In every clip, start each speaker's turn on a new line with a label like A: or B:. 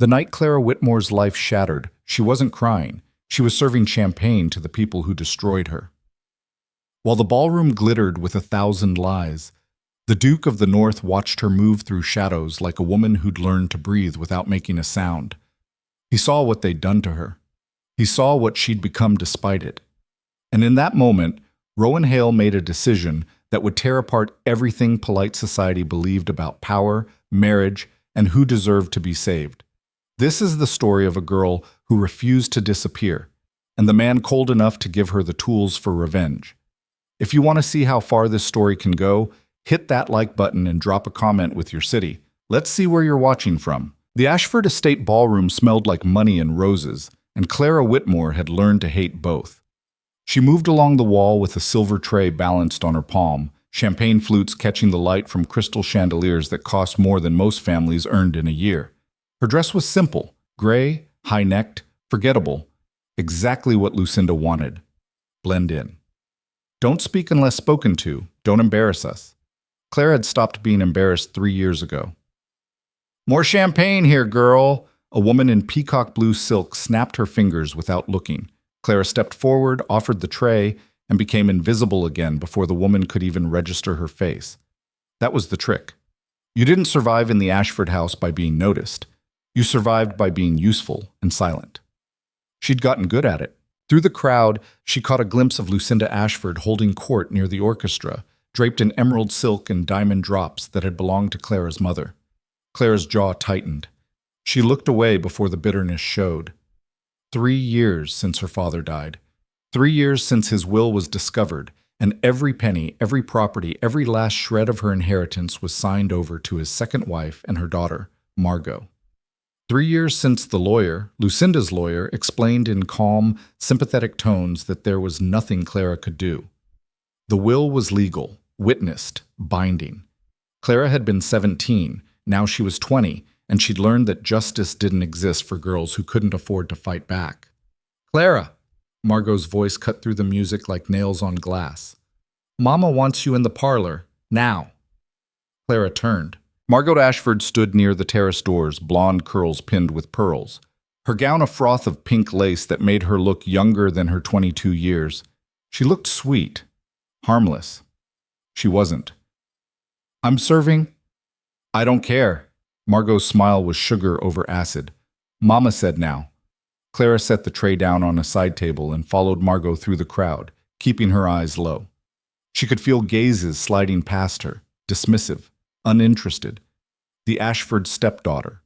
A: The night Clara Whitmore's life shattered, she wasn't crying. She was serving champagne to the people who destroyed her. While the ballroom glittered with 1,000 lies, the Duke of the North watched her move through shadows like a woman who'd learned to breathe without making a sound. He saw what they'd done to her. He saw what she'd become despite it. And in that moment, Rowan Hale made a decision that would tear apart everything polite society believed about power, marriage, and who deserved to be saved. This is the story of a girl who refused to disappear, and the man cold enough to give her the tools for revenge. If you want to see how far this story can go, hit that like button and drop a comment with your city. Let's see where you're watching from. The Ashford Estate ballroom smelled like money and roses, and Clara Whitmore had learned to hate both. She moved along the wall with a silver tray balanced on her palm, champagne flutes catching the light from crystal chandeliers that cost more than most families earned in a year. Her dress was simple, gray, high-necked, forgettable, exactly what Lucinda wanted. Blend in. Don't speak unless spoken to. Don't embarrass us. Clara had stopped being embarrassed 3 years ago. More champagne here, girl! A woman in peacock blue silk snapped her fingers without looking. Clara stepped forward, offered the tray, and became invisible again before the woman could even register her face. That was the trick. You didn't survive in the Ashford house by being noticed. You survived by being useful and silent. She'd gotten good at it. Through the crowd, she caught a glimpse of Lucinda Ashford holding court near the orchestra, draped in emerald silk and diamond drops that had belonged to Clara's mother. Clara's jaw tightened. She looked away before the bitterness showed. 3 years since her father died. 3 years since his will was discovered, and every penny, every property, every last shred of her inheritance was signed over to his second wife and her daughter, Margot. 3 years since the lawyer, Lucinda's lawyer, explained in calm, sympathetic tones that there was nothing Clara could do. The will was legal, witnessed, binding. Clara had been 17, now she was 20, and she'd learned that justice didn't exist for girls who couldn't afford to fight back. Clara! Margot's voice cut through the music like nails on glass. Mama wants you in the parlor, now. Clara turned. Margot Ashford stood near the terrace doors, blonde curls pinned with pearls. Her gown a froth of pink lace that made her look younger than her 22 years. She looked sweet, harmless. She wasn't. I'm serving. I don't care. Margot's smile was sugar over acid. Mama said now. Clara set the tray down on a side table and followed Margot through the crowd, keeping her eyes low. She could feel gazes sliding past her, dismissive, uninterested. The Ashford stepdaughter.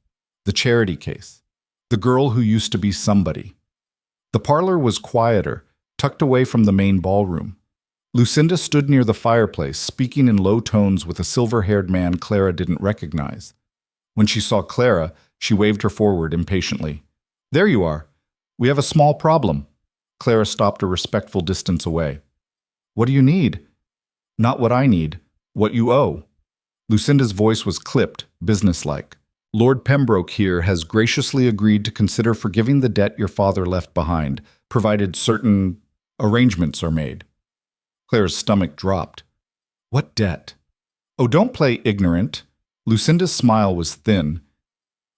A: The charity case. The girl who used to be somebody. The parlor was quieter, tucked away from the main ballroom. Lucinda stood near the fireplace, speaking in low tones with a silver-haired man Clara didn't recognize. When she saw Clara, she waved her forward impatiently. There you are. We have a small problem. Clara stopped a respectful distance away. What do you need? Not what I need. What you owe. Lucinda's voice was clipped, businesslike. Lord Pembroke here has graciously agreed to consider forgiving the debt your father left behind, provided certain arrangements are made. Clara's stomach dropped. What debt? Oh, don't play ignorant. Lucinda's smile was thin.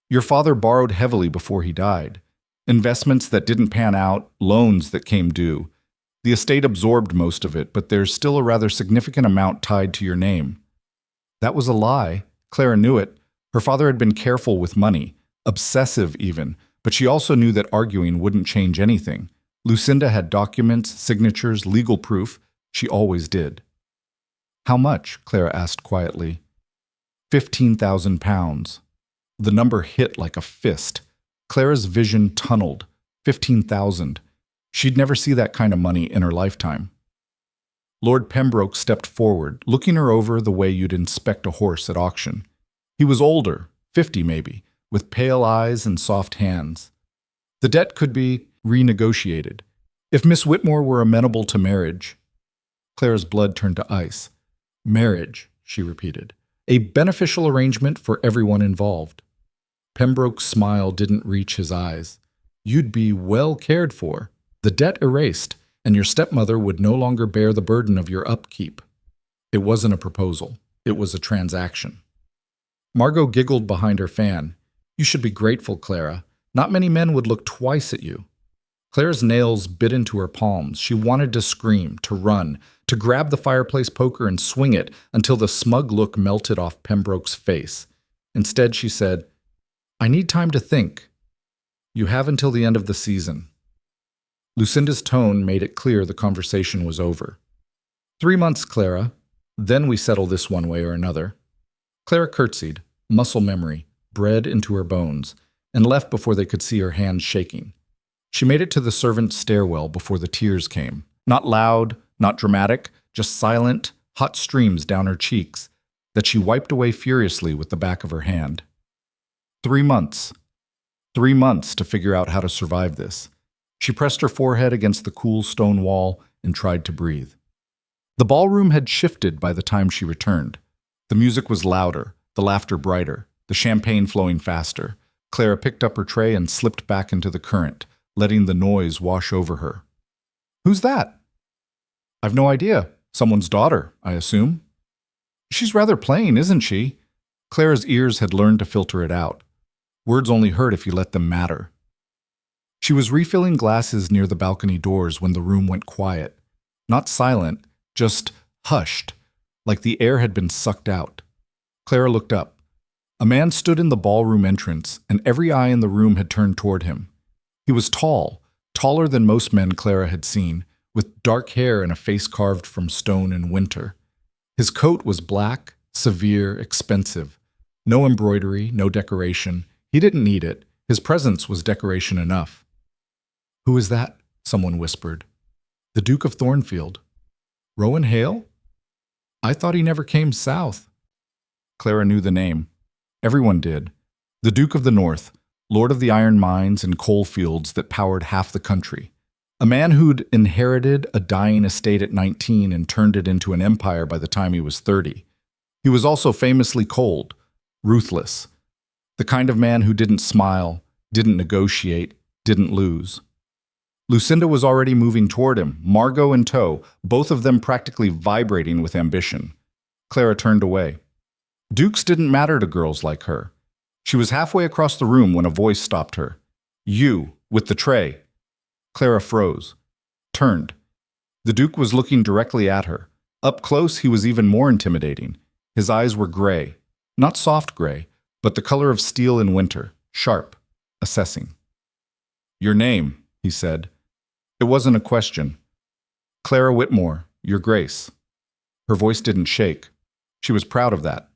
A: Your father borrowed heavily before he died. Investments that didn't pan out, loans that came due. The estate absorbed most of it, but there's still a rather significant amount tied to your name. That was a lie. Clara knew it. Her father had been careful with money, obsessive even, but she also knew that arguing wouldn't change anything. Lucinda had documents, signatures, legal proof. She always did. How much? Clara asked quietly. £15,000. The number hit like a fist. Clara's vision tunneled. 15,000. She'd never see that kind of money in her lifetime. Lord Pembroke stepped forward, looking her over the way you'd inspect a horse at auction. He was older, 50 maybe, with pale eyes and soft hands. The debt could be renegotiated. If Miss Whitmore were amenable to marriage. Clara's blood turned to ice. Marriage, she repeated. A beneficial arrangement for everyone involved. Pembroke's smile didn't reach his eyes. You'd be well cared for, the debt erased, and your stepmother would no longer bear the burden of your upkeep. It wasn't a proposal. It was a transaction. Margot giggled behind her fan. You should be grateful, Clara. Not many men would look twice at you. Clara's nails bit into her palms. She wanted to scream, to run, to grab the fireplace poker and swing it until the smug look melted off Pembroke's face. Instead, she said, I need time to think. You have until the end of the season. Lucinda's tone made it clear the conversation was over. 3 months, Clara. Then we settle this one way or another. Clara curtsied, muscle memory, bred into her bones, and left before they could see her hands shaking. She made it to the servants' stairwell before the tears came. Not loud, not dramatic, just silent, hot streams down her cheeks that she wiped away furiously with the back of her hand. 3 months. 3 months to figure out how to survive this. She pressed her forehead against the cool stone wall and tried to breathe. The ballroom had shifted by the time she returned. The music was louder, the laughter brighter, the champagne flowing faster. Clara picked up her tray and slipped back into the current, letting the noise wash over her. Who's that? I've no idea. Someone's daughter, I assume. She's rather plain, isn't she? Clara's ears had learned to filter it out. Words only hurt if you let them matter. She was refilling glasses near the balcony doors when the room went quiet. Not silent, just hushed, like the air had been sucked out. Clara looked up. A man stood in the ballroom entrance, and every eye in the room had turned toward him. He was tall, taller than most men Clara had seen, with dark hair and a face carved from stone in winter. His coat was black, severe, expensive. No embroidery, no decoration. He didn't need it. His presence was decoration enough. Who is that? Someone whispered. The Duke of Thornfield. Rowan Hale? I thought he never came south. Clara knew the name. Everyone did. The Duke of the North, lord of the iron mines and coal fields that powered half the country. A man who'd inherited a dying estate at 19 and turned it into an empire by the time he was 30. He was also famously cold, ruthless. The kind of man who didn't smile, didn't negotiate, didn't lose. Lucinda was already moving toward him, Margot in tow, both of them practically vibrating with ambition. Clara turned away. Dukes didn't matter to girls like her. She was halfway across the room when a voice stopped her. You, with the tray. Clara froze, turned. The Duke was looking directly at her. Up close, he was even more intimidating. His eyes were gray, not soft gray, but the color of steel in winter, sharp, assessing. Your name, he said. It wasn't a question. Clara Whitmore, Your Grace. Her voice didn't shake. She was proud of that.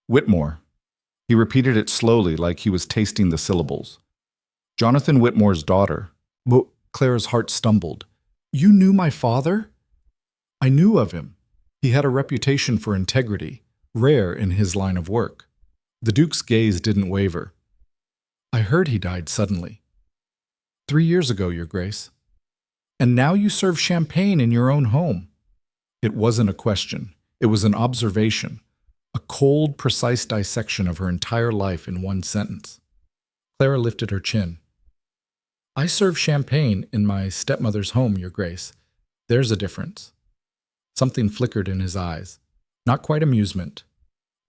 A: Whitmore. He repeated it slowly, like he was tasting the syllables. Jonathan Whitmore's daughter. But Clara's heart stumbled. You knew my father? I knew of him. He had a reputation for integrity, rare in his line of work. The Duke's gaze didn't waver. I heard he died suddenly. 3 years ago, Your Grace. And now you serve champagne in your own home. It wasn't a question. It was an observation. A cold, precise dissection of her entire life in one sentence. Clara lifted her chin. I serve champagne in my stepmother's home, Your Grace. There's a difference. Something flickered in his eyes. Not quite amusement.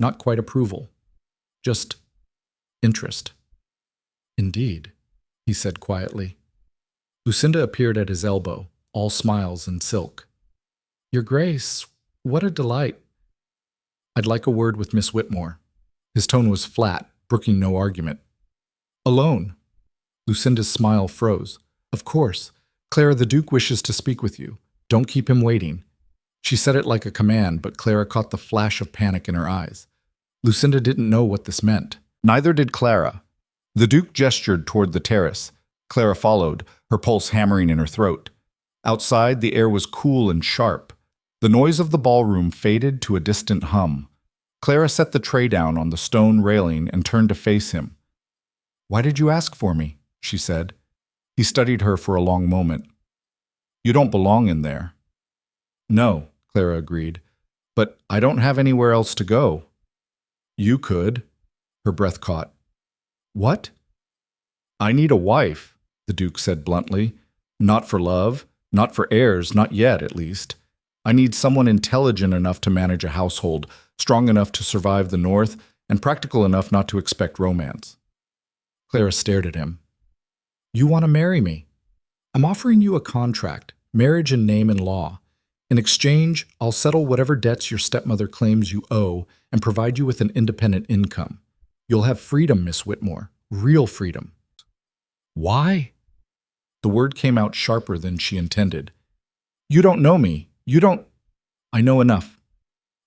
A: Not quite approval. Just interest. Indeed, he said quietly. Lucinda appeared at his elbow, all smiles and silk. Your Grace, what a delight. I'd like a word with Miss Whitmore. His tone was flat, brooking no argument. Alone. Lucinda's smile froze. Of course. Clara, the Duke wishes to speak with you. Don't keep him waiting. She said it like a command, but Clara caught the flash of panic in her eyes. Lucinda didn't know what this meant. Neither did Clara. The Duke gestured toward the terrace. Clara followed, her pulse hammering in her throat. Outside, the air was cool and sharp. The noise of the ballroom faded to a distant hum. Clara set the tray down on the stone railing and turned to face him. Why did you ask for me? She said. He studied her for a long moment. You don't belong in there. No, Clara agreed, but I don't have anywhere else to go. You could. Her breath caught. What? I need a wife, the Duke said bluntly. Not for love, not for heirs, not yet, at least. I need someone intelligent enough to manage a household, strong enough to survive the North, and practical enough not to expect romance. Clara stared at him. You want to marry me? I'm offering you a contract, marriage in name and law. In exchange, I'll settle whatever debts your stepmother claims you owe and provide you with an independent income. You'll have freedom, Miss Whitmore, real freedom. Why? The word came out sharper than she intended. You don't know me. You don't... I know enough.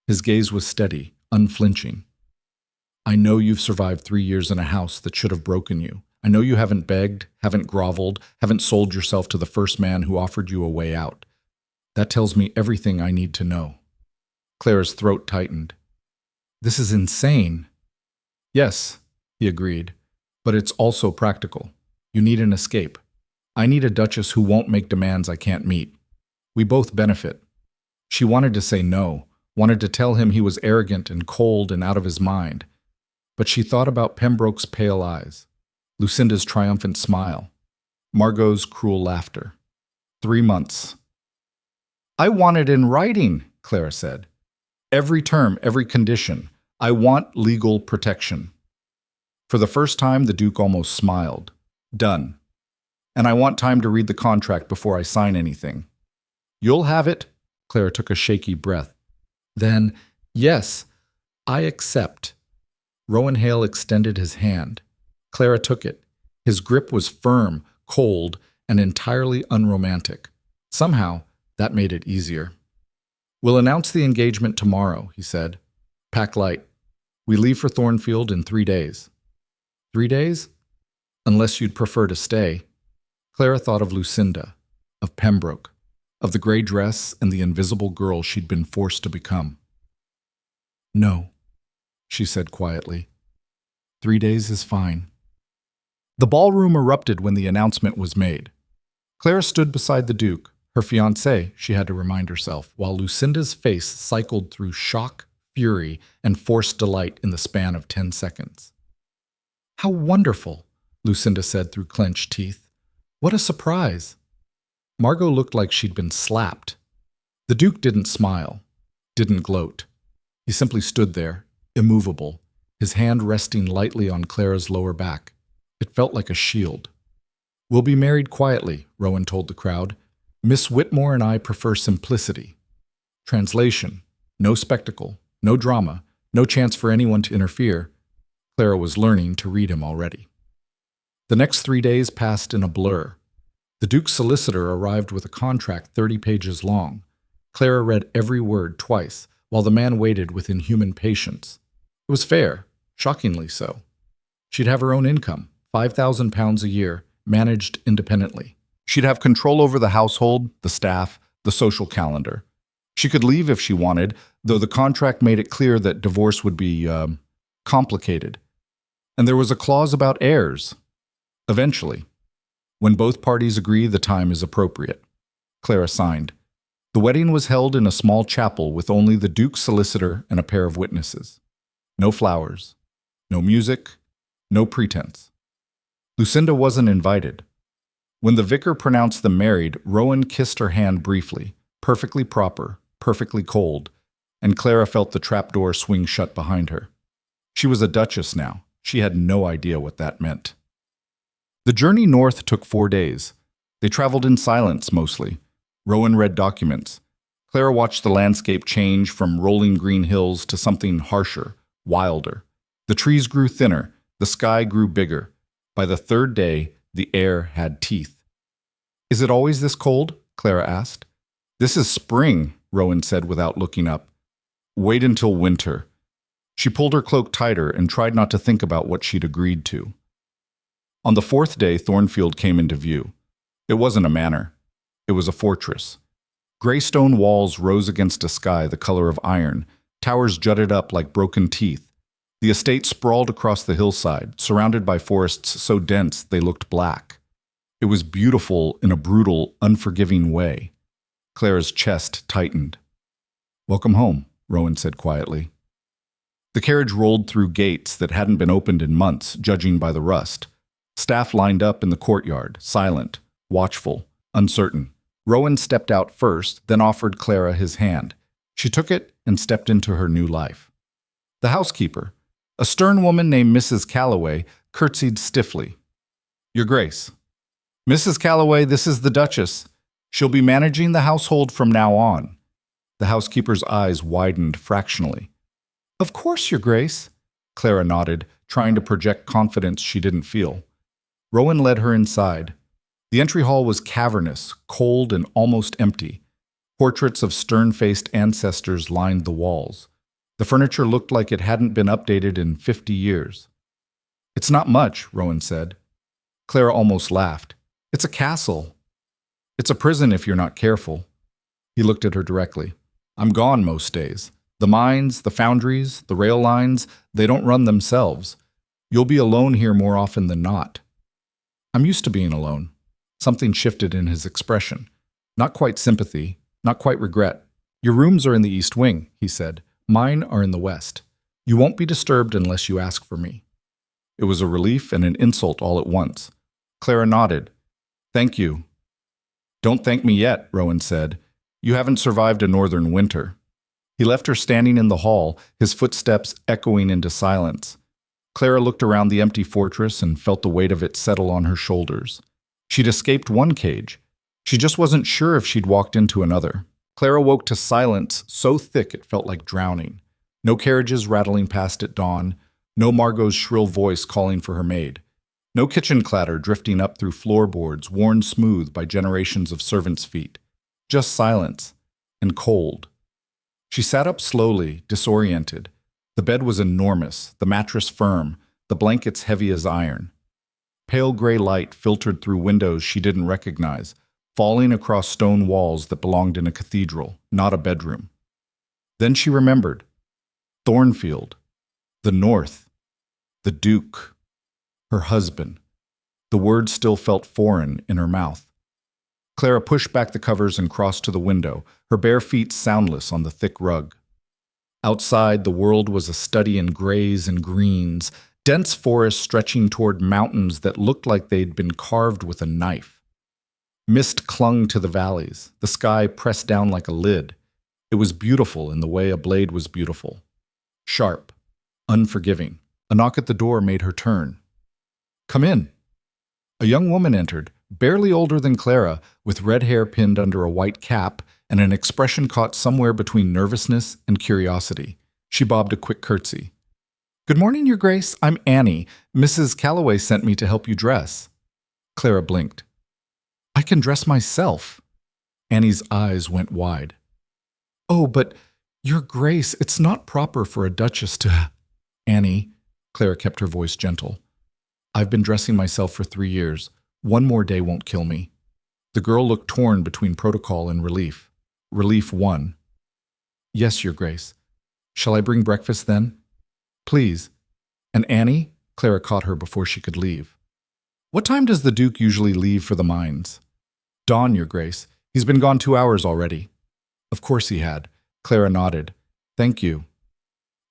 A: His gaze was steady, unflinching. I know you've survived 3 years in a house that should have broken you. I know you haven't begged, haven't groveled, haven't sold yourself to the first man who offered you a way out. That tells me everything I need to know. Clara's throat tightened. This is insane. Yes, he agreed, but it's also practical. You need an escape. I need a duchess who won't make demands I can't meet. We both benefit. She wanted to say no, wanted to tell him he was arrogant and cold and out of his mind. But she thought about Pembroke's pale eyes, Lucinda's triumphant smile, Margot's cruel laughter. 3 months. I want it in writing, Clara said. Every term, every condition. I want legal protection. For the first time, the Duke almost smiled. Done. And I want time to read the contract before I sign anything. You'll have it. Clara took a shaky breath. Then, yes, I accept. Rowan Hale extended his hand. Clara took it. His grip was firm, cold, and entirely unromantic. Somehow, that made it easier. We'll announce the engagement tomorrow, he said. Pack light. We leave for Thornfield in 3 days. 3 days? Unless you'd prefer to stay. Clara thought of Lucinda, of Pembroke, of the gray dress and the invisible girl she'd been forced to become. No, she said quietly. 3 days is fine. The ballroom erupted when the announcement was made. Clara stood beside the Duke, her fiancé, she had to remind herself, while Lucinda's face cycled through shock, fury, and forced delight in the span of 10 seconds. How wonderful, Lucinda said through clenched teeth. What a surprise. Margot looked like she'd been slapped. The Duke didn't smile, didn't gloat. He simply stood there, immovable, his hand resting lightly on Clara's lower back. It felt like a shield. We'll be married quietly, Rowan told the crowd. Miss Whitmore and I prefer simplicity. Translation: no spectacle, no drama, no chance for anyone to interfere. Clara was learning to read him already. The next 3 days passed in a blur. The Duke's solicitor arrived with a contract 30 pages long. Clara read every word twice, while the man waited with inhuman patience. It was fair, shockingly so. She'd have her own income, £5,000 a year, managed independently. She'd have control over the household, the staff, the social calendar. She could leave if she wanted, though the contract made it clear that divorce would be, complicated. And there was a clause about heirs. Eventually. When both parties agree the time is appropriate. Clara signed. The wedding was held in a small chapel with only the Duke's solicitor and a pair of witnesses. No flowers. No music. No pretense. Lucinda wasn't invited. When the vicar pronounced them married, Rowan kissed her hand briefly, perfectly proper, perfectly cold, and Clara felt the trapdoor swing shut behind her. She was a duchess now. She had no idea what that meant. The journey north took 4 days. They traveled in silence, mostly. Rowan read documents. Clara watched the landscape change from rolling green hills to something harsher, wilder. The trees grew thinner. The sky grew bigger. By the 3rd day, the air had teeth. Is it always this cold? Clara asked. This is spring, Rowan said without looking up. Wait until winter. She pulled her cloak tighter and tried not to think about what she'd agreed to. On the 4th day, Thornfield came into view. It wasn't a manor. It was a fortress. Gray stone walls rose against a sky the color of iron. Towers jutted up like broken teeth. The estate sprawled across the hillside, surrounded by forests so dense they looked black. It was beautiful in a brutal, unforgiving way. Clara's chest tightened. Welcome home, Rowan said quietly. The carriage rolled through gates that hadn't been opened in months, judging by the rust. Staff lined up in the courtyard, silent, watchful, uncertain. Rowan stepped out first, then offered Clara his hand. She took it and stepped into her new life. The housekeeper, A stern woman named Mrs. Calloway curtsied stiffly. Your Grace. Mrs. Calloway, this is the Duchess. She'll be managing the household from now on. The housekeeper's eyes widened fractionally. Of course, Your Grace. Clara nodded, trying to project confidence she didn't feel. Rowan led her inside. The entry hall was cavernous, cold, and almost empty. Portraits of stern-faced ancestors lined the walls. The furniture looked like it hadn't been updated in 50 years. It's not much, Rowan said. Clara almost laughed. It's a castle. It's a prison if you're not careful. He looked at her directly. I'm gone most days. The mines, the foundries, the rail lines, they don't run themselves. You'll be alone here more often than not. I'm used to being alone. Something shifted in his expression. Not quite sympathy, not quite regret. Your rooms are in the East Wing, he said. Mine are in the West. You won't be disturbed unless you ask for me. It was a relief and an insult all at once. Clara nodded. Thank you. Don't thank me yet, Rowan said. You haven't survived a northern winter. He left her standing in the hall, his footsteps echoing into silence. Clara looked around the empty fortress and felt the weight of it settle on her shoulders. She'd escaped one cage. She just wasn't sure if she'd walked into another. Clara woke to silence so thick it felt like drowning. No carriages rattling past at dawn, no Margot's shrill voice calling for her maid. No kitchen clatter drifting up through floorboards worn smooth by generations of servants' feet. Just silence, and cold. She sat up slowly, disoriented. The bed was enormous, the mattress firm, the blankets heavy as iron. Pale gray light filtered through windows she didn't recognize, falling across stone walls that belonged in a cathedral, not a bedroom. Then she remembered. Thornfield. The North. The Duke. Her husband. The words still felt foreign in her mouth. Clara pushed back the covers and crossed to the window, her bare feet soundless on the thick rug. Outside, the world was a study in grays and greens, dense forests stretching toward mountains that looked like they'd been carved with a knife. Mist clung to the valleys, the sky pressed down like a lid. It was beautiful in the way a blade was beautiful. Sharp, unforgiving. A knock at the door made her turn. Come in. A young woman entered, barely older than Clara, with red hair pinned under a white cap and an expression caught somewhere between nervousness and curiosity. She bobbed a quick curtsy. Good morning, Your Grace. I'm Annie. Mrs. Calloway sent me to help you dress. Clara blinked. I can dress myself. Annie's eyes went wide. Oh, but, Your Grace, it's not proper for a duchess to... Annie, Clara kept her voice gentle. I've been dressing myself for 3 years. One more day won't kill me. The girl looked torn between protocol and relief. Relief won. Yes, Your Grace. Shall I bring breakfast then? Please. And Annie? Clara caught her before she could leave. What time does the Duke usually leave for the mines? Dawn, Your Grace. He's been gone 2 hours already. Of course he had. Clara nodded. Thank you.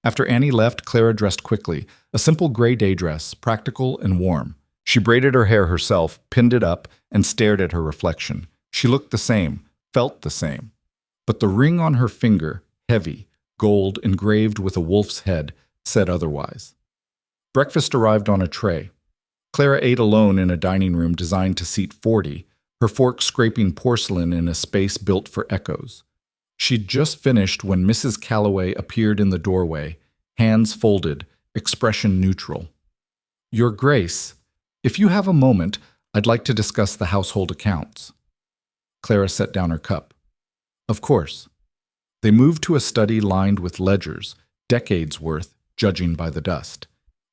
A: After Annie left, Clara dressed quickly, a simple gray day dress, practical and warm. She braided her hair herself, pinned it up, and stared at her reflection. She looked the same, felt the same. But the ring on her finger, heavy, gold, engraved with a wolf's head, said otherwise. Breakfast arrived on a tray. Clara ate alone in a dining room designed to seat 40, her fork scraping porcelain in a space built for echoes. She'd just finished when Mrs. Calloway appeared in the doorway, hands folded, expression neutral. Your Grace, if you have a moment, I'd like to discuss the household accounts. Clara set down her cup. Of course. They moved to a study lined with ledgers, decades worth, judging by the dust.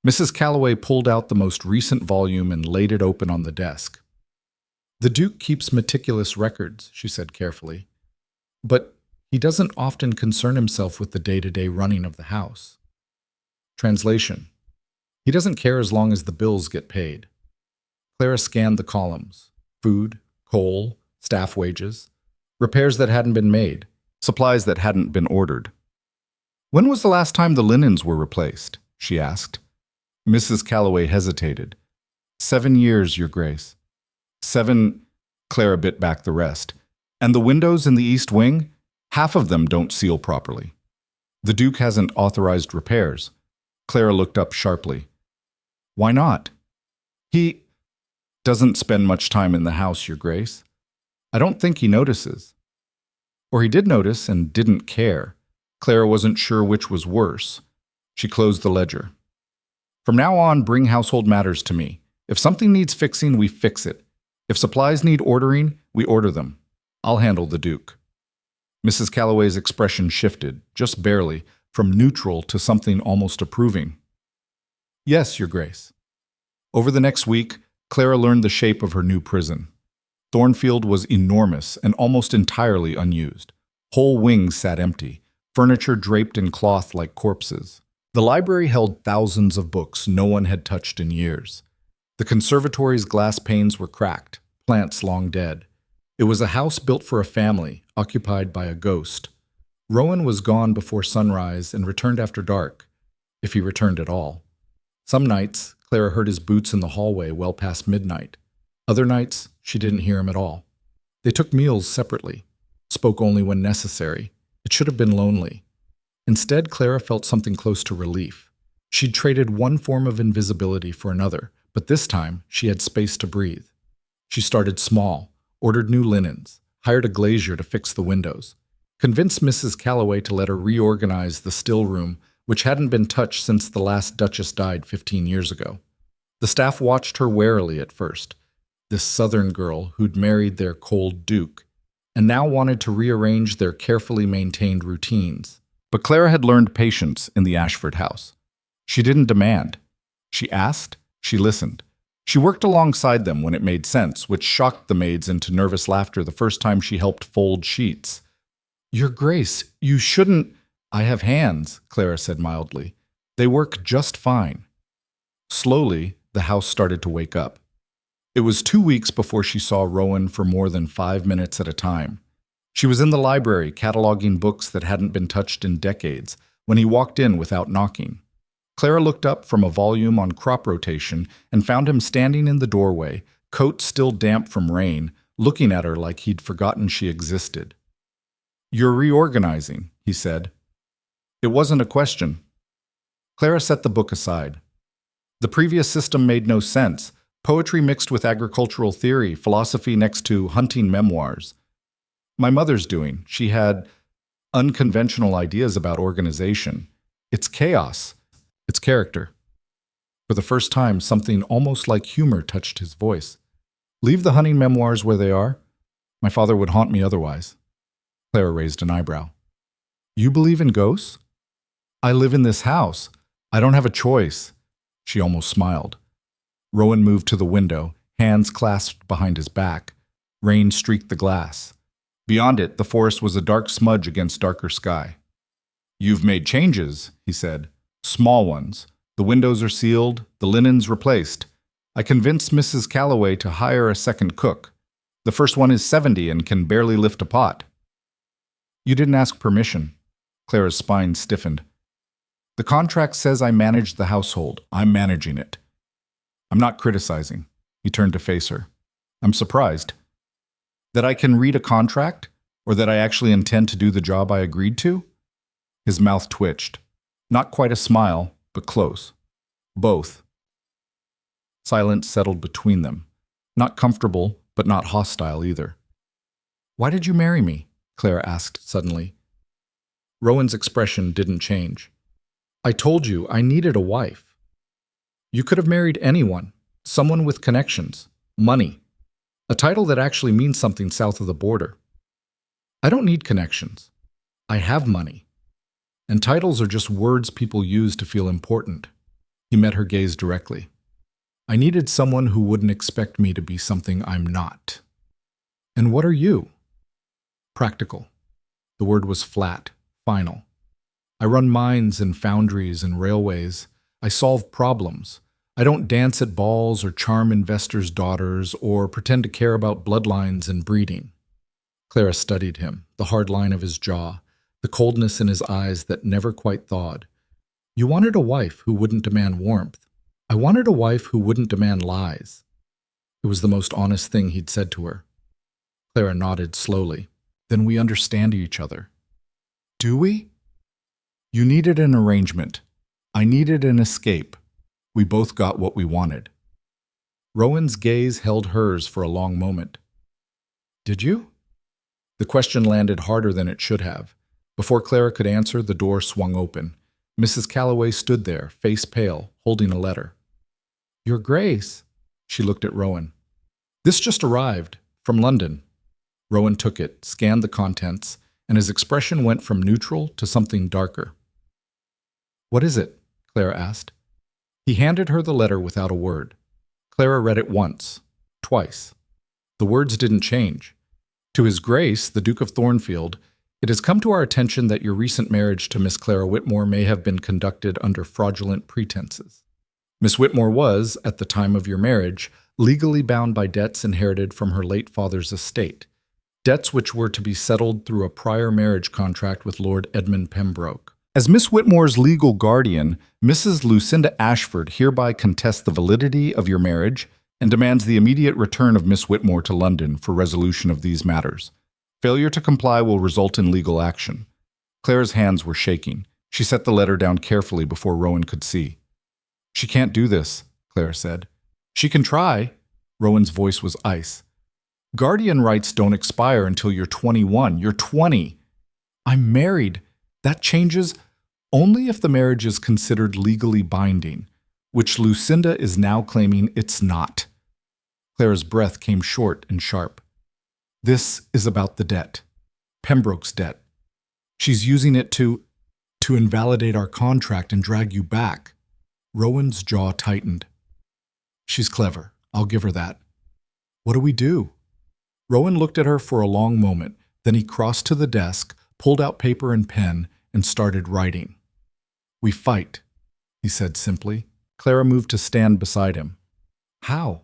A: Mrs. Calloway pulled out the most recent volume and laid it open on the desk. The Duke keeps meticulous records, she said carefully. But he doesn't often concern himself with the day-to-day running of the house. Translation. He doesn't care as long as the bills get paid. Clara scanned the columns. Food, coal, staff wages, repairs that hadn't been made, supplies that hadn't been ordered. When was the last time the linens were replaced? She asked. Mrs. Calloway hesitated. 7 years, Your Grace. 7... Clara bit back the rest. And the windows in the East Wing? Half of them don't seal properly. The Duke hasn't authorized repairs. Clara looked up sharply. Why not? He doesn't spend much time in the house, Your Grace. I don't think he notices. Or he did notice and didn't care. Clara wasn't sure which was worse. She closed the ledger. From now on, bring household matters to me. If something needs fixing, we fix it. If supplies need ordering, we order them. I'll handle the Duke. Mrs. Calloway's expression shifted, just barely, from neutral to something almost approving. Yes, Your Grace. Over the next week, Clara learned the shape of her new prison. Thornfield was enormous and almost entirely unused. Whole wings sat empty, furniture draped in cloth like corpses. The library held thousands of books no one had touched in years. The conservatory's glass panes were cracked, plants long dead. It was a house built for a family, occupied by a ghost. Rowan was gone before sunrise and returned after dark, if he returned at all. Some nights, Clara heard his boots in the hallway well past midnight. Other nights, she didn't hear him at all. They took meals separately, spoke only when necessary. It should have been lonely. Instead, Clara felt something close to relief. She'd traded one form of invisibility for another, but this time she had space to breathe. She started small, ordered new linens, hired a glazier to fix the windows, convinced Mrs. Calloway to let her reorganize the still room, which hadn't been touched since the last Duchess died 15 years ago. The staff watched her warily at first, this Southern girl who'd married their cold Duke, and now wanted to rearrange their carefully maintained routines. But Clara had learned patience in the Ashford house. She didn't demand. She asked, she listened. She worked alongside them when it made sense, which shocked the maids into nervous laughter the first time she helped fold sheets. Your Grace, you shouldn't— I have hands, Clara said mildly. They work just fine. Slowly, the house started to wake up. It was 2 weeks before she saw Rowan for more than 5 minutes at a time. She was in the library cataloging books that hadn't been touched in decades when he walked in without knocking. Clara looked up from a volume on crop rotation and found him standing in the doorway, coat still damp from rain, looking at her like he'd forgotten she existed. You're reorganizing, he said. It wasn't a question. Clara set the book aside. The previous system made no sense. Poetry mixed with agricultural theory, philosophy next to hunting memoirs. My mother's doing. She had unconventional ideas about organization. It's chaos. It's character. For the first time, something almost like humor touched his voice. Leave the hunting memoirs where they are. My father would haunt me otherwise. Clara raised an eyebrow. You believe in ghosts? I live in this house. I don't have a choice. She almost smiled. Rowan moved to the window, hands clasped behind his back. Rain streaked the glass. Beyond it, the forest was a dark smudge against darker sky. You've made changes, he said. Small ones. The windows are sealed, the linens replaced. I convinced Mrs. Calloway to hire a second cook. The first one is 70 and can barely lift a pot. You didn't ask permission. Clara's spine stiffened. The contract says I manage the household. I'm managing it. I'm not criticizing. He turned to face her. I'm surprised. That I can read a contract? Or that I actually intend to do the job I agreed to? His mouth twitched. Not quite a smile, but close. Both. Silence settled between them. Not comfortable, but not hostile either. Why did you marry me? Clara asked suddenly. Rowan's expression didn't change. I told you I needed a wife. You could have married anyone, someone with connections, money, a title that actually means something south of the border. I don't need connections. I have money. And titles are just words people use to feel important. He met her gaze directly. I needed someone who wouldn't expect me to be something I'm not. And what are you? Practical. The word was flat, final. I run mines and foundries and railways. I solve problems. I don't dance at balls or charm investors' daughters or pretend to care about bloodlines and breeding. Clara studied him, the hard line of his jaw, the coldness in his eyes that never quite thawed. You wanted a wife who wouldn't demand warmth. I wanted a wife who wouldn't demand lies. It was the most honest thing he'd said to her. Clara nodded slowly. Then we understand each other. Do we? You needed an arrangement. I needed an escape. We both got what we wanted. Rowan's gaze held hers for a long moment. Did you? The question landed harder than it should have. Before Clara could answer, the door swung open. Mrs. Calloway stood there, face pale, holding a letter. Your Grace, she looked at Rowan. This just arrived, from London. Rowan took it, scanned the contents, and his expression went from neutral to something darker. What is it? Clara asked. He handed her the letter without a word. Clara read it once, twice. The words didn't change. To His Grace, the Duke of Thornfield, it has come to our attention that your recent marriage to Miss Clara Whitmore may have been conducted under fraudulent pretenses. Miss Whitmore was, at the time of your marriage, legally bound by debts inherited from her late father's estate, debts which were to be settled through a prior marriage contract with Lord Edmund Pembroke. As Miss Whitmore's legal guardian, Mrs. Lucinda Ashford hereby contests the validity of your marriage and demands the immediate return of Miss Whitmore to London for resolution of these matters. Failure to comply will result in legal action. Clara's hands were shaking. She set the letter down carefully before Rowan could see. She can't do this, Clara said. She can try. Rowan's voice was ice. Guardian rights don't expire until you're 21. You're 20. I'm married. That changes only if the marriage is considered legally binding, which Lucinda is now claiming it's not. Clara's breath came short and sharp. This is about the debt. Pembroke's debt. She's using it to invalidate our contract and drag you back. Rowan's jaw tightened. She's clever. I'll give her that. What do we do? Rowan looked at her for a long moment. Then he crossed to the desk, pulled out paper and pen, and started writing. We fight, he said simply. Clara moved to stand beside him. How?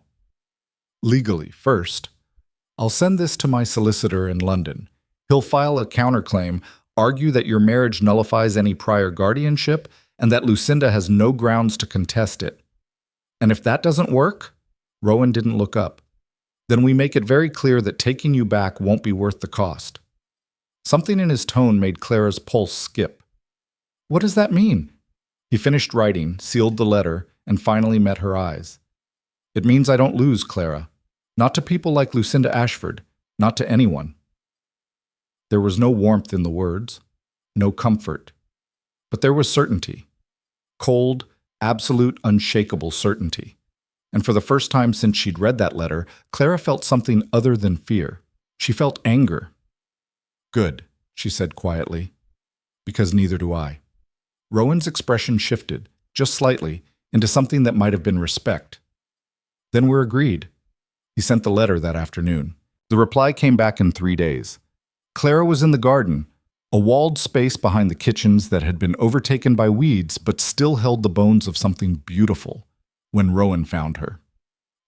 A: Legally, first. I'll send this to my solicitor in London. He'll file a counterclaim, argue that your marriage nullifies any prior guardianship, and that Lucinda has no grounds to contest it. And if that doesn't work, Rowan didn't look up, then we make it very clear that taking you back won't be worth the cost. Something in his tone made Clara's pulse skip. What does that mean? He finished writing, sealed the letter, and finally met her eyes. It means I don't lose, Clara. Not to people like Lucinda Ashford, not to anyone. There was no warmth in the words, no comfort, but there was certainty. Cold, absolute, unshakable certainty. And for the first time since she'd read that letter, Clara felt something other than fear. She felt anger. Good, she said quietly, because neither do I. Rowan's expression shifted, just slightly, into something that might have been respect. Then we're agreed. He sent the letter that afternoon. The reply came back in 3 days. Clara was in the garden, a walled space behind the kitchens that had been overtaken by weeds but still held the bones of something beautiful, when Rowan found her.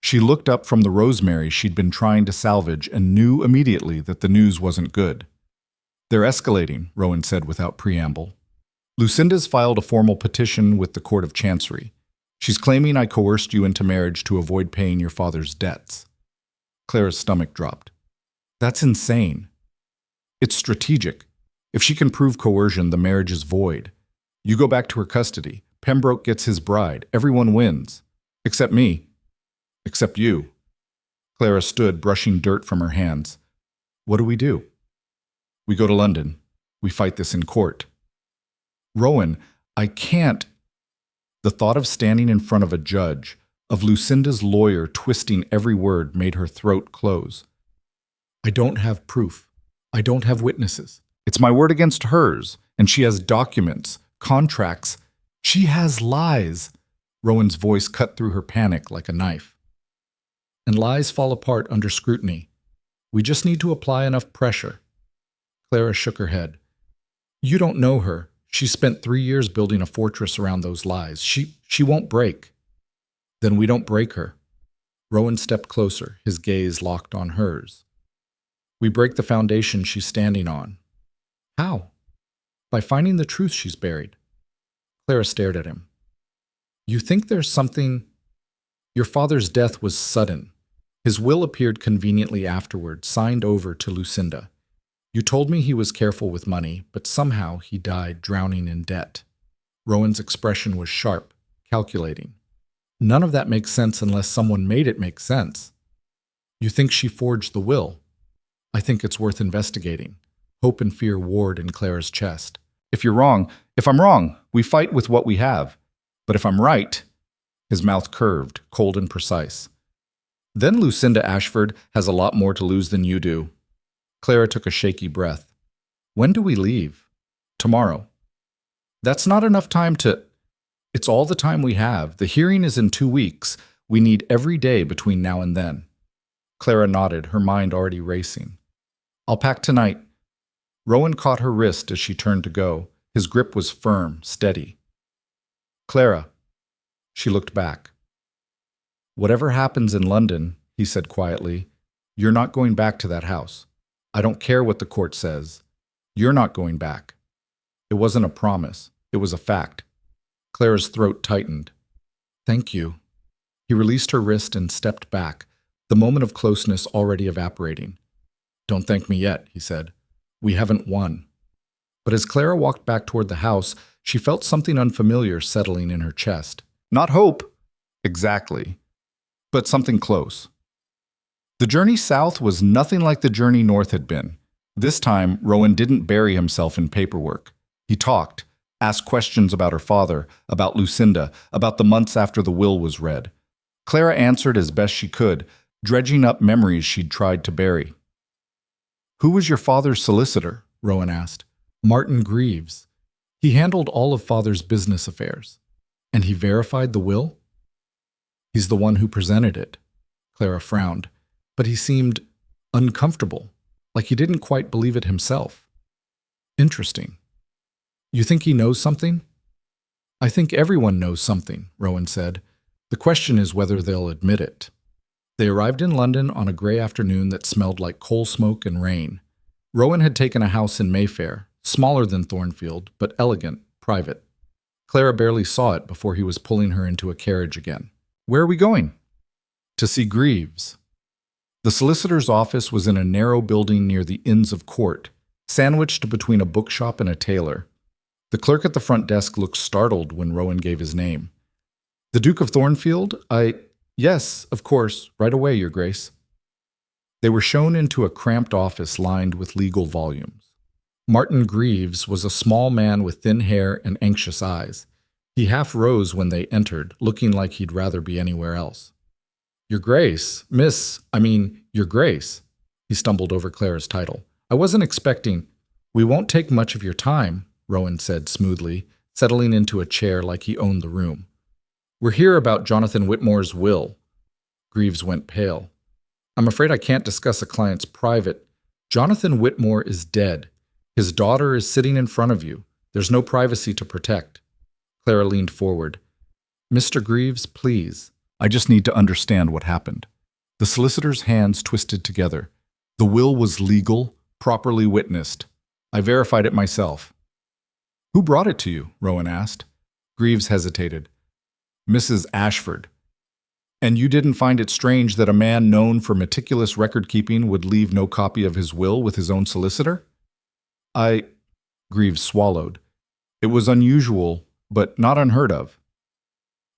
A: She looked up from the rosemary she'd been trying to salvage and knew immediately that the news wasn't good. They're escalating, Rowan said without preamble. Lucinda's filed a formal petition with the Court of Chancery. She's claiming I coerced you into marriage to avoid paying your father's debts. Clara's stomach dropped. That's insane. It's strategic. If she can prove coercion, the marriage is void. You go back to her custody. Pembroke gets his bride. Everyone wins. Except me. Except you. Clara stood, brushing dirt from her hands. What do? We go to London. We fight this in court. Rowan, I can't. The thought of standing in front of a judge, of Lucinda's lawyer twisting every word, made her throat close. I don't have proof. I don't have witnesses. It's my word against hers, and she has documents, contracts. She has lies. Rowan's voice cut through her panic like a knife. And lies fall apart under scrutiny. We just need to apply enough pressure. Clara shook her head. You don't know her. She spent 3 years building a fortress around those lies. She won't break. Then we don't break her. Rowan stepped closer, his gaze locked on hers. We break the foundation she's standing on. How? By finding the truth she's buried. Clara stared at him. You think there's something? Your father's death was sudden. His will appeared conveniently afterward, signed over to Lucinda. You told me he was careful with money, but somehow he died drowning in debt. Rowan's expression was sharp, calculating. None of that makes sense unless someone made it make sense. You think she forged the will? I think it's worth investigating. Hope and fear warred in Clara's chest. If I'm wrong, we fight with what we have. But if I'm right, his mouth curved, cold and precise. Then Lucinda Ashford has a lot more to lose than you do. Clara took a shaky breath. When do we leave? Tomorrow. That's not enough time to... It's all the time we have. The hearing is in 2 weeks. We need every day between now and then. Clara nodded, her mind already racing. I'll pack tonight. Rowan caught her wrist as she turned to go. His grip was firm, steady. Clara. She looked back. Whatever happens in London, he said quietly, you're not going back to that house. I don't care what the court says. You're not going back. It wasn't a promise. It was a fact. Clara's throat tightened. Thank you. He released her wrist and stepped back, the moment of closeness already evaporating. Don't thank me yet, he said. We haven't won. But as Clara walked back toward the house, she felt something unfamiliar settling in her chest. Not hope. Exactly. But something close. The journey south was nothing like the journey north had been. This time, Rowan didn't bury himself in paperwork. He talked, asked questions about her father, about Lucinda, about the months after the will was read. Clara answered as best she could, dredging up memories she'd tried to bury. Who was your father's solicitor? Rowan asked. Martin Greaves. He handled all of father's business affairs. And he verified the will? He's the one who presented it. Clara frowned, but he seemed uncomfortable, like he didn't quite believe it himself. Interesting. You think he knows something? I think everyone knows something, Rowan said. The question is whether they'll admit it. They arrived in London on a grey afternoon that smelled like coal smoke and rain. Rowan had taken a house in Mayfair, smaller than Thornfield, but elegant, private. Clara barely saw it before he was pulling her into a carriage again. Where are we going? To see Greaves. The solicitor's office was in a narrow building near the Inns of Court, sandwiched between a bookshop and a tailor. The clerk at the front desk looked startled when Rowan gave his name. The Duke of Thornfield? Yes, of course, right away, Your Grace. They were shown into a cramped office lined with legal volumes. Martin Greaves was a small man with thin hair and anxious eyes. He half rose when they entered, looking like he'd rather be anywhere else. Your Grace, Your Grace. He stumbled over Clara's title. I wasn't expecting... We won't take much of your time, Rowan said smoothly, settling into a chair like he owned the room. We're here about Jonathan Whitmore's will. Greaves went pale. I'm afraid I can't discuss a client's private... Jonathan Whitmore is dead. His daughter is sitting in front of you. There's no privacy to protect. Clara leaned forward. Mr. Greaves, please. I just need to understand what happened. The solicitor's hands twisted together. The will was legal, properly witnessed. I verified it myself. Who brought it to you? Rowan asked. Greaves hesitated. Mrs. Ashford. And you didn't find it strange that a man known for meticulous record-keeping would leave no copy of his will with his own solicitor? Greaves swallowed. It was unusual, but not unheard of.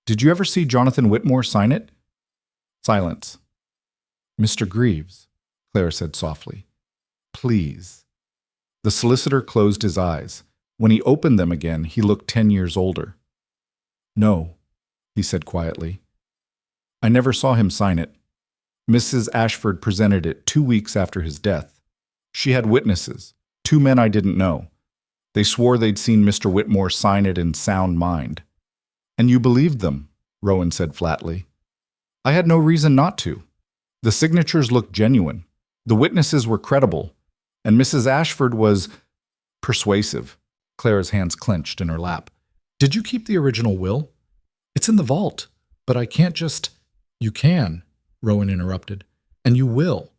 A: Did you ever see Jonathan Whitmore sign it? Silence. Mr. Greaves, Clara said softly. Please. The solicitor closed his eyes. When he opened them again, he looked 10 years older. No, he said quietly. I never saw him sign it. Mrs. Ashford presented it 2 weeks after his death. She had witnesses, 2 men I didn't know. They swore they'd seen Mr. Whitmore sign it in sound mind. And you believed them, Rowan said flatly. I had no reason not to. The signatures looked genuine. The witnesses were credible. And Mrs. Ashford was persuasive. Clara's hands clenched in her lap. Did you keep the original will? It's in the vault, but I can't just... You can, Rowan interrupted. And you will.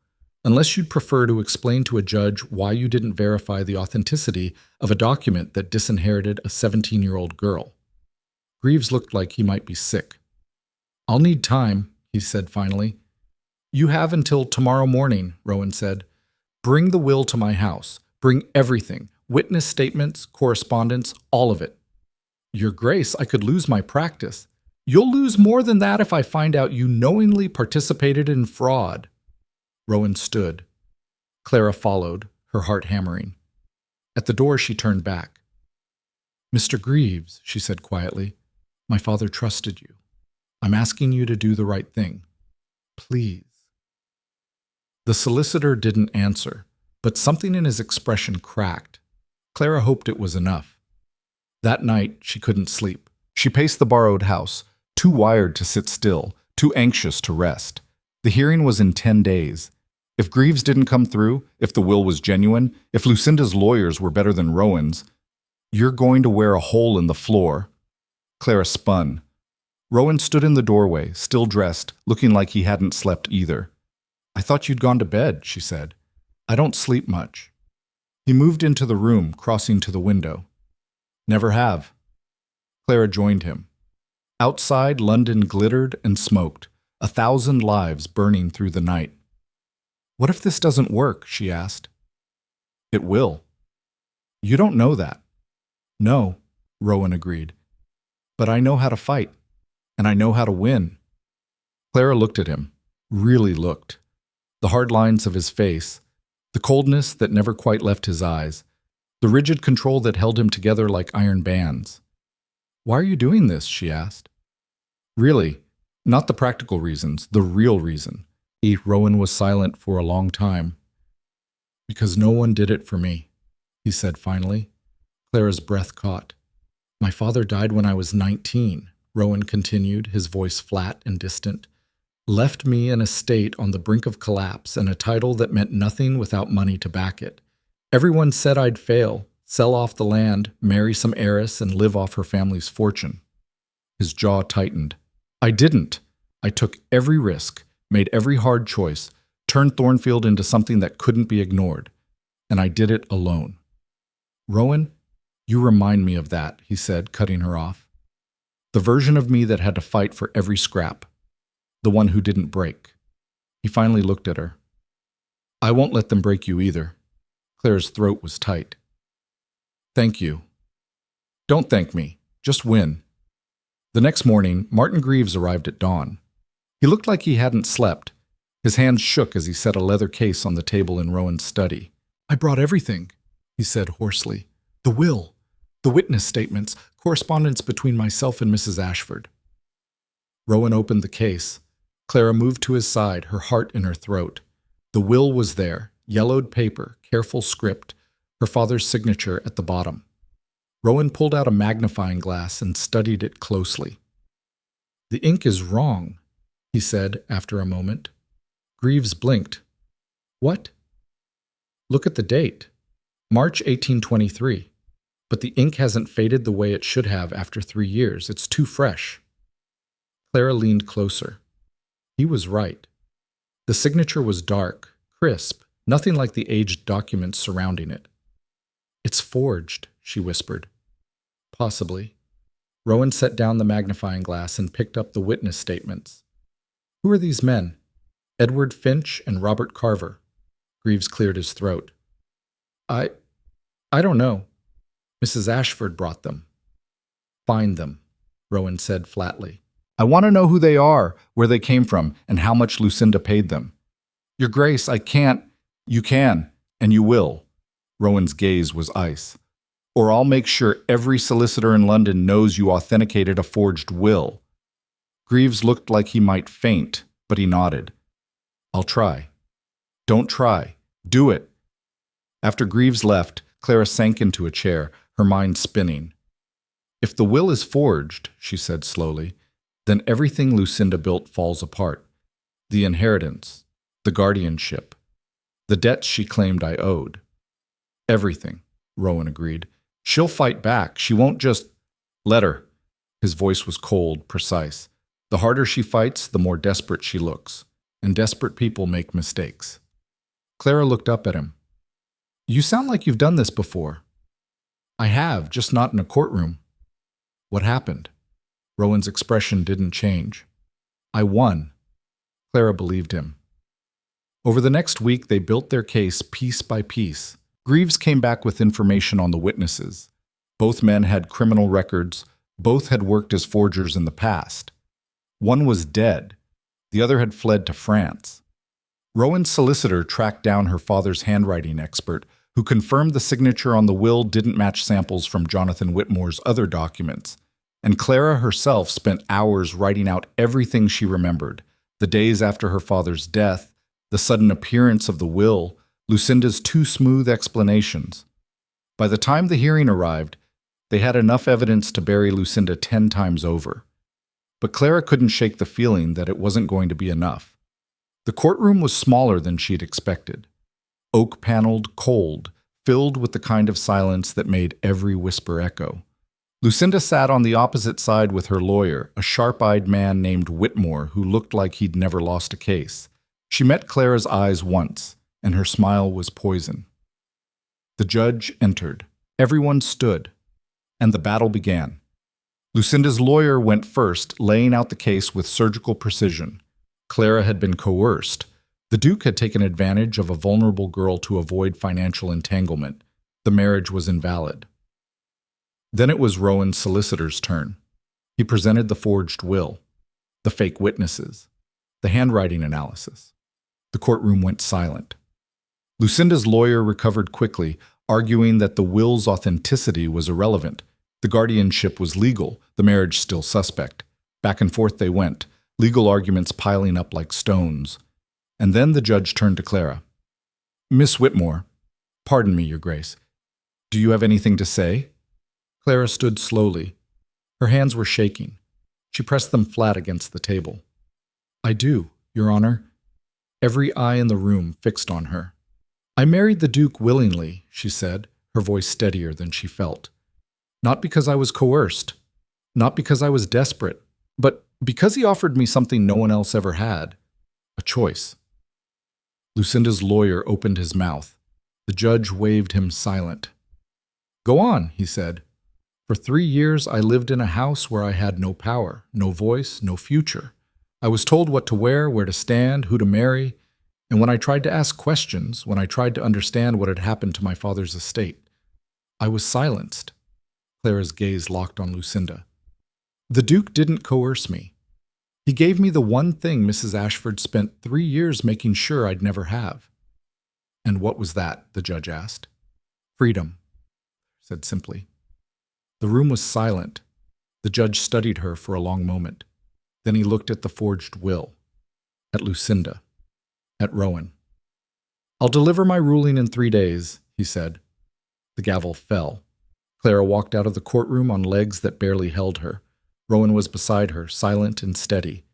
A: Unless you'd prefer to explain to a judge why you didn't verify the authenticity of a document that disinherited a 17-year-old girl. Greaves looked like he might be sick. I'll need time, he said finally. You have until tomorrow morning, Rowan said. Bring the will to my house. Bring everything. Witness statements, correspondence, all of it. Your Grace, I could lose my practice. You'll lose more than that if I find out you knowingly participated in fraud. Rowan stood. Clara followed, her heart hammering. At the door, she turned back. Mr. Greaves, she said quietly, my father trusted you. I'm asking you to do the right thing. Please. The solicitor didn't answer, but something in his expression cracked. Clara hoped it was enough. That night, she couldn't sleep. She paced the borrowed house, too wired to sit still, too anxious to rest. The hearing was in 10 days. If Greaves didn't come through, if the will was genuine, if Lucinda's lawyers were better than Rowan's, you're going to wear a hole in the floor. Clara spun. Rowan stood in the doorway, still dressed, looking like he hadn't slept either. I thought you'd gone to bed, she said. I don't sleep much. He moved into the room, crossing to the window. Never have. Clara joined him. Outside, London glittered and smoked, 1,000 lives burning through the night. What if this doesn't work? She asked. It will. You don't know that. No, Rowan agreed. But I know how to fight, and I know how to win. Clara looked at him, really looked. The hard lines of his face, the coldness that never quite left his eyes, the rigid control that held him together like iron bands. Why are you doing this? She asked. Really, not the practical reasons, the real reason. Rowan was silent for a long time. Because no one did it for me, he said finally. Clara's breath caught. My father died when I was 19, Rowan continued, his voice flat and distant. Left me an estate on the brink of collapse and a title that meant nothing without money to back it. Everyone said I'd fail, sell off the land, marry some heiress, and live off her family's fortune. His jaw tightened. I didn't. I took every risk, made every hard choice, turned Thornfield into something that couldn't be ignored. And I did it alone. Rowan, you remind me of that, he said, cutting her off. The version of me that had to fight for every scrap. The one who didn't break. He finally looked at her. I won't let them break you either. Clara's throat was tight. Thank you. Don't thank me. Just win. The next morning, Martin Greaves arrived at dawn. He looked like he hadn't slept. His hands shook as he set a leather case on the table in Rowan's study. I brought everything, he said hoarsely. The will, the witness statements, correspondence between myself and Mrs. Ashford. Rowan opened the case. Clara moved to his side, her heart in her throat. The will was there, yellowed paper, careful script, her father's signature at the bottom. Rowan pulled out a magnifying glass and studied it closely. The ink is wrong, he said after a moment. Greaves blinked. What? Look at the date. March 1823. But the ink hasn't faded the way it should have after 3 years. It's too fresh. Clara leaned closer. He was right. The signature was dark, crisp, nothing like the aged documents surrounding it. It's forged, she whispered. Possibly. Rowan set down the magnifying glass and picked up the witness statements. Who are these men? Edward Finch and Robert Carver. Greaves cleared his throat. I don't know. Mrs. Ashford brought them. Find them, Rowan said flatly. I want to know who they are, where they came from, and how much Lucinda paid them. Your Grace, I can't. You can, and you will. Rowan's gaze was ice. Or I'll make sure every solicitor in London knows you authenticated a forged will. Greaves looked like he might faint, but he nodded. I'll try. Don't try. Do it. After Greaves left, Clara sank into a chair, her mind spinning. If the will is forged, she said slowly, then everything Lucinda built falls apart. The inheritance, the guardianship, the debts she claimed I owed. Everything, Rowan agreed. She'll fight back. She won't just... Let her. His voice was cold, precise. The harder she fights, the more desperate she looks. And desperate people make mistakes. Clara looked up at him. You sound like you've done this before. I have, just not in a courtroom. What happened? Rowan's expression didn't change. I won. Clara believed him. Over the next week, they built their case piece by piece. Greaves came back with information on the witnesses. Both men had criminal records, Both had worked as forgers in the past. One was dead. The other had fled to France. Rowan's solicitor tracked down her father's handwriting expert, who confirmed the signature on the will didn't match samples from Jonathan Whitmore's other documents. And Clara herself spent hours writing out everything she remembered: the days after her father's death, the sudden appearance of the will, Lucinda's too smooth explanations. By the time the hearing arrived, they had enough evidence to bury Lucinda 10 times over. But Clara couldn't shake the feeling that it wasn't going to be enough. The courtroom was smaller than she'd expected. Oak-paneled, cold, filled with the kind of silence that made every whisper echo. Lucinda sat on the opposite side with her lawyer, a sharp-eyed man named Whitmore who looked like he'd never lost a case. She met Clara's eyes once, and her smile was poison. The judge entered. Everyone stood, and the battle began. Lucinda's lawyer went first, laying out the case with surgical precision. Clara had been coerced. The Duke had taken advantage of a vulnerable girl to avoid financial entanglement. The marriage was invalid. Then it was Rowan's solicitor's turn. He presented the forged will, the fake witnesses, the handwriting analysis. The courtroom went silent. Lucinda's lawyer recovered quickly, arguing that the will's authenticity was irrelevant. The guardianship was legal, the marriage still suspect. Back and forth they went, legal arguments piling up like stones. And then the judge turned to Clara. "Miss Whitmore, pardon me, Your Grace. Do you have anything to say?" Clara stood slowly. Her hands were shaking. She pressed them flat against the table. "I do, Your Honor." Every eye in the room fixed on her. "I married the Duke willingly," she said, her voice steadier than she felt. "Not because I was coerced, not because I was desperate, but because he offered me something no one else ever had, a choice." Lucinda's lawyer opened his mouth. The judge waved him silent. "Go on," he said. "For 3 years I lived in a house where I had no power, no voice, no future. I was told what to wear, where to stand, who to marry, and when I tried to ask questions, when I tried to understand what had happened to my father's estate, I was silenced." Clara's gaze locked on Lucinda. "The Duke didn't coerce me. He gave me the one thing Mrs. Ashford spent 3 years making sure I'd never have." "And what was that?" the judge asked. "Freedom," said simply. The room was silent. The judge studied her for a long moment. Then he looked at the forged will, at Lucinda, at Rowan. "I'll deliver my ruling in 3 days," he said. The gavel fell. Clara walked out of the courtroom on legs that barely held her. Rowan was beside her, silent and steady.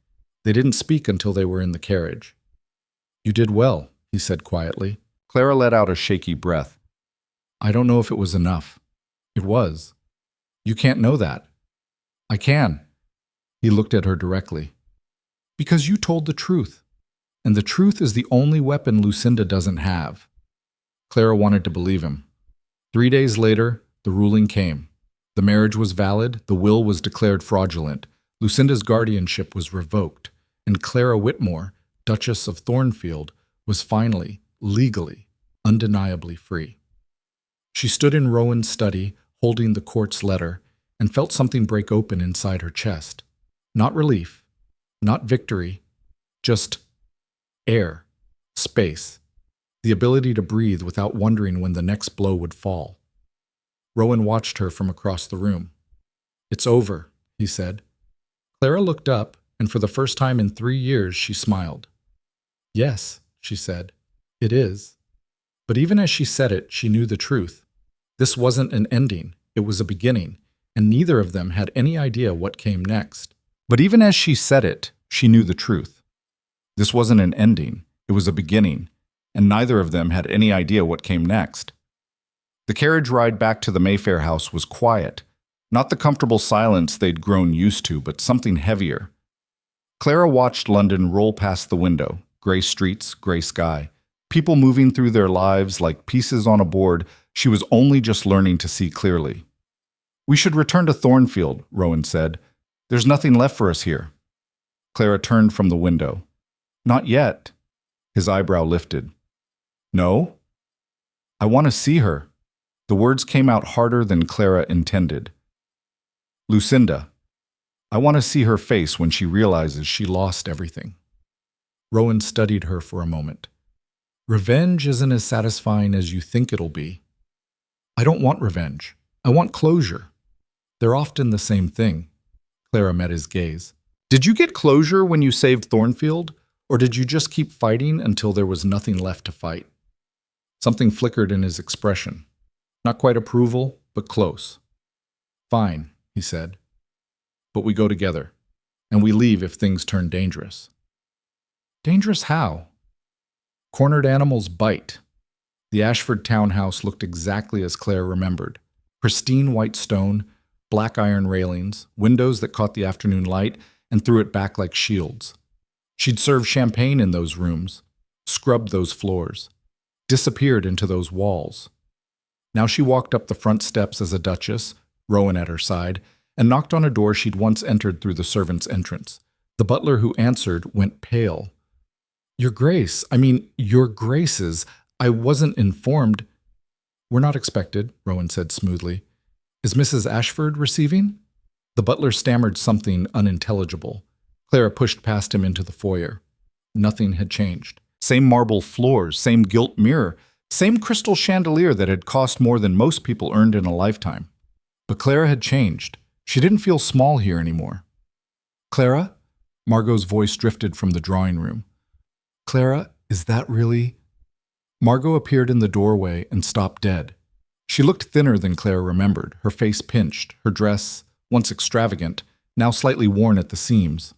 A: They didn't speak until they were in the carriage. "You did well," he said quietly. Clara let out a shaky breath. "I don't know if it was enough." "It was." "You can't know that." "I can." He looked at her directly. "Because you told the truth. And the truth is the only weapon Lucinda doesn't have." Clara wanted to believe him. 3 days later, the ruling came. The marriage was valid, the will was declared fraudulent, Lucinda's guardianship was revoked, and Clara Whitmore, Duchess of Thornfield, was finally, legally, undeniably free. She stood in Rowan's study, holding the court's letter, and felt something break open inside her chest. Not relief, not victory, just air, space, the ability to breathe without wondering when the next blow would fall. Rowan watched her from across the room. "It's over," he said. Clara looked up, and for the first time in 3 years she smiled. "Yes," she said, "it is." But even as she said it, she knew the truth. This wasn't an ending, it was a beginning, and neither of them had any idea what came next. But even as she said it, she knew the truth. This wasn't an ending, it was a beginning, and neither of them had any idea what came next. The carriage ride back to the Mayfair house was quiet, not the comfortable silence they'd grown used to, but something heavier. Clara watched London roll past the window, gray streets, gray sky, people moving through their lives like pieces on a board she was only just learning to see clearly. "We should return to Thornfield," Rowan said. "There's nothing left for us here." Clara turned from the window. "Not yet." His eyebrow lifted. "No?" "I want to see her." The words came out harder than Clara intended. Lucinda. I want to see her face when she realizes she lost everything. Rowan studied her for a moment. Revenge isn't as satisfying as you think it'll be. I don't want revenge. I want closure. They're often the same thing. Clara met his gaze. Did you get closure when you saved Thornfield, or did you just keep fighting until there was nothing left to fight? Something flickered in his expression. Not quite approval, but close. Fine, he said. But we go together, and we leave if things turn dangerous. Dangerous how? Cornered animals bite. The Ashford townhouse looked exactly as Claire remembered. Pristine white stone, black iron railings, windows that caught the afternoon light and threw it back like shields. She'd served champagne in those rooms, scrubbed those floors, disappeared into those walls. Now she walked up the front steps as a duchess, Rowan at her side, and knocked on a door she'd once entered through the servants' entrance. The butler who answered went pale. Your graces, I wasn't informed. We're not expected, Rowan said smoothly. Is Mrs. Ashford receiving? The butler stammered something unintelligible. Clara pushed past him into the foyer. Nothing had changed. Same marble floors, same gilt mirror, same crystal chandelier that had cost more than most people earned in a lifetime. But Clara had changed. She didn't feel small here anymore. Clara? Margot's voice drifted from the drawing room. Clara, is that really? Margot appeared in the doorway and stopped dead. She looked thinner than Clara remembered, her face pinched, her dress, once extravagant, now slightly worn at the seams.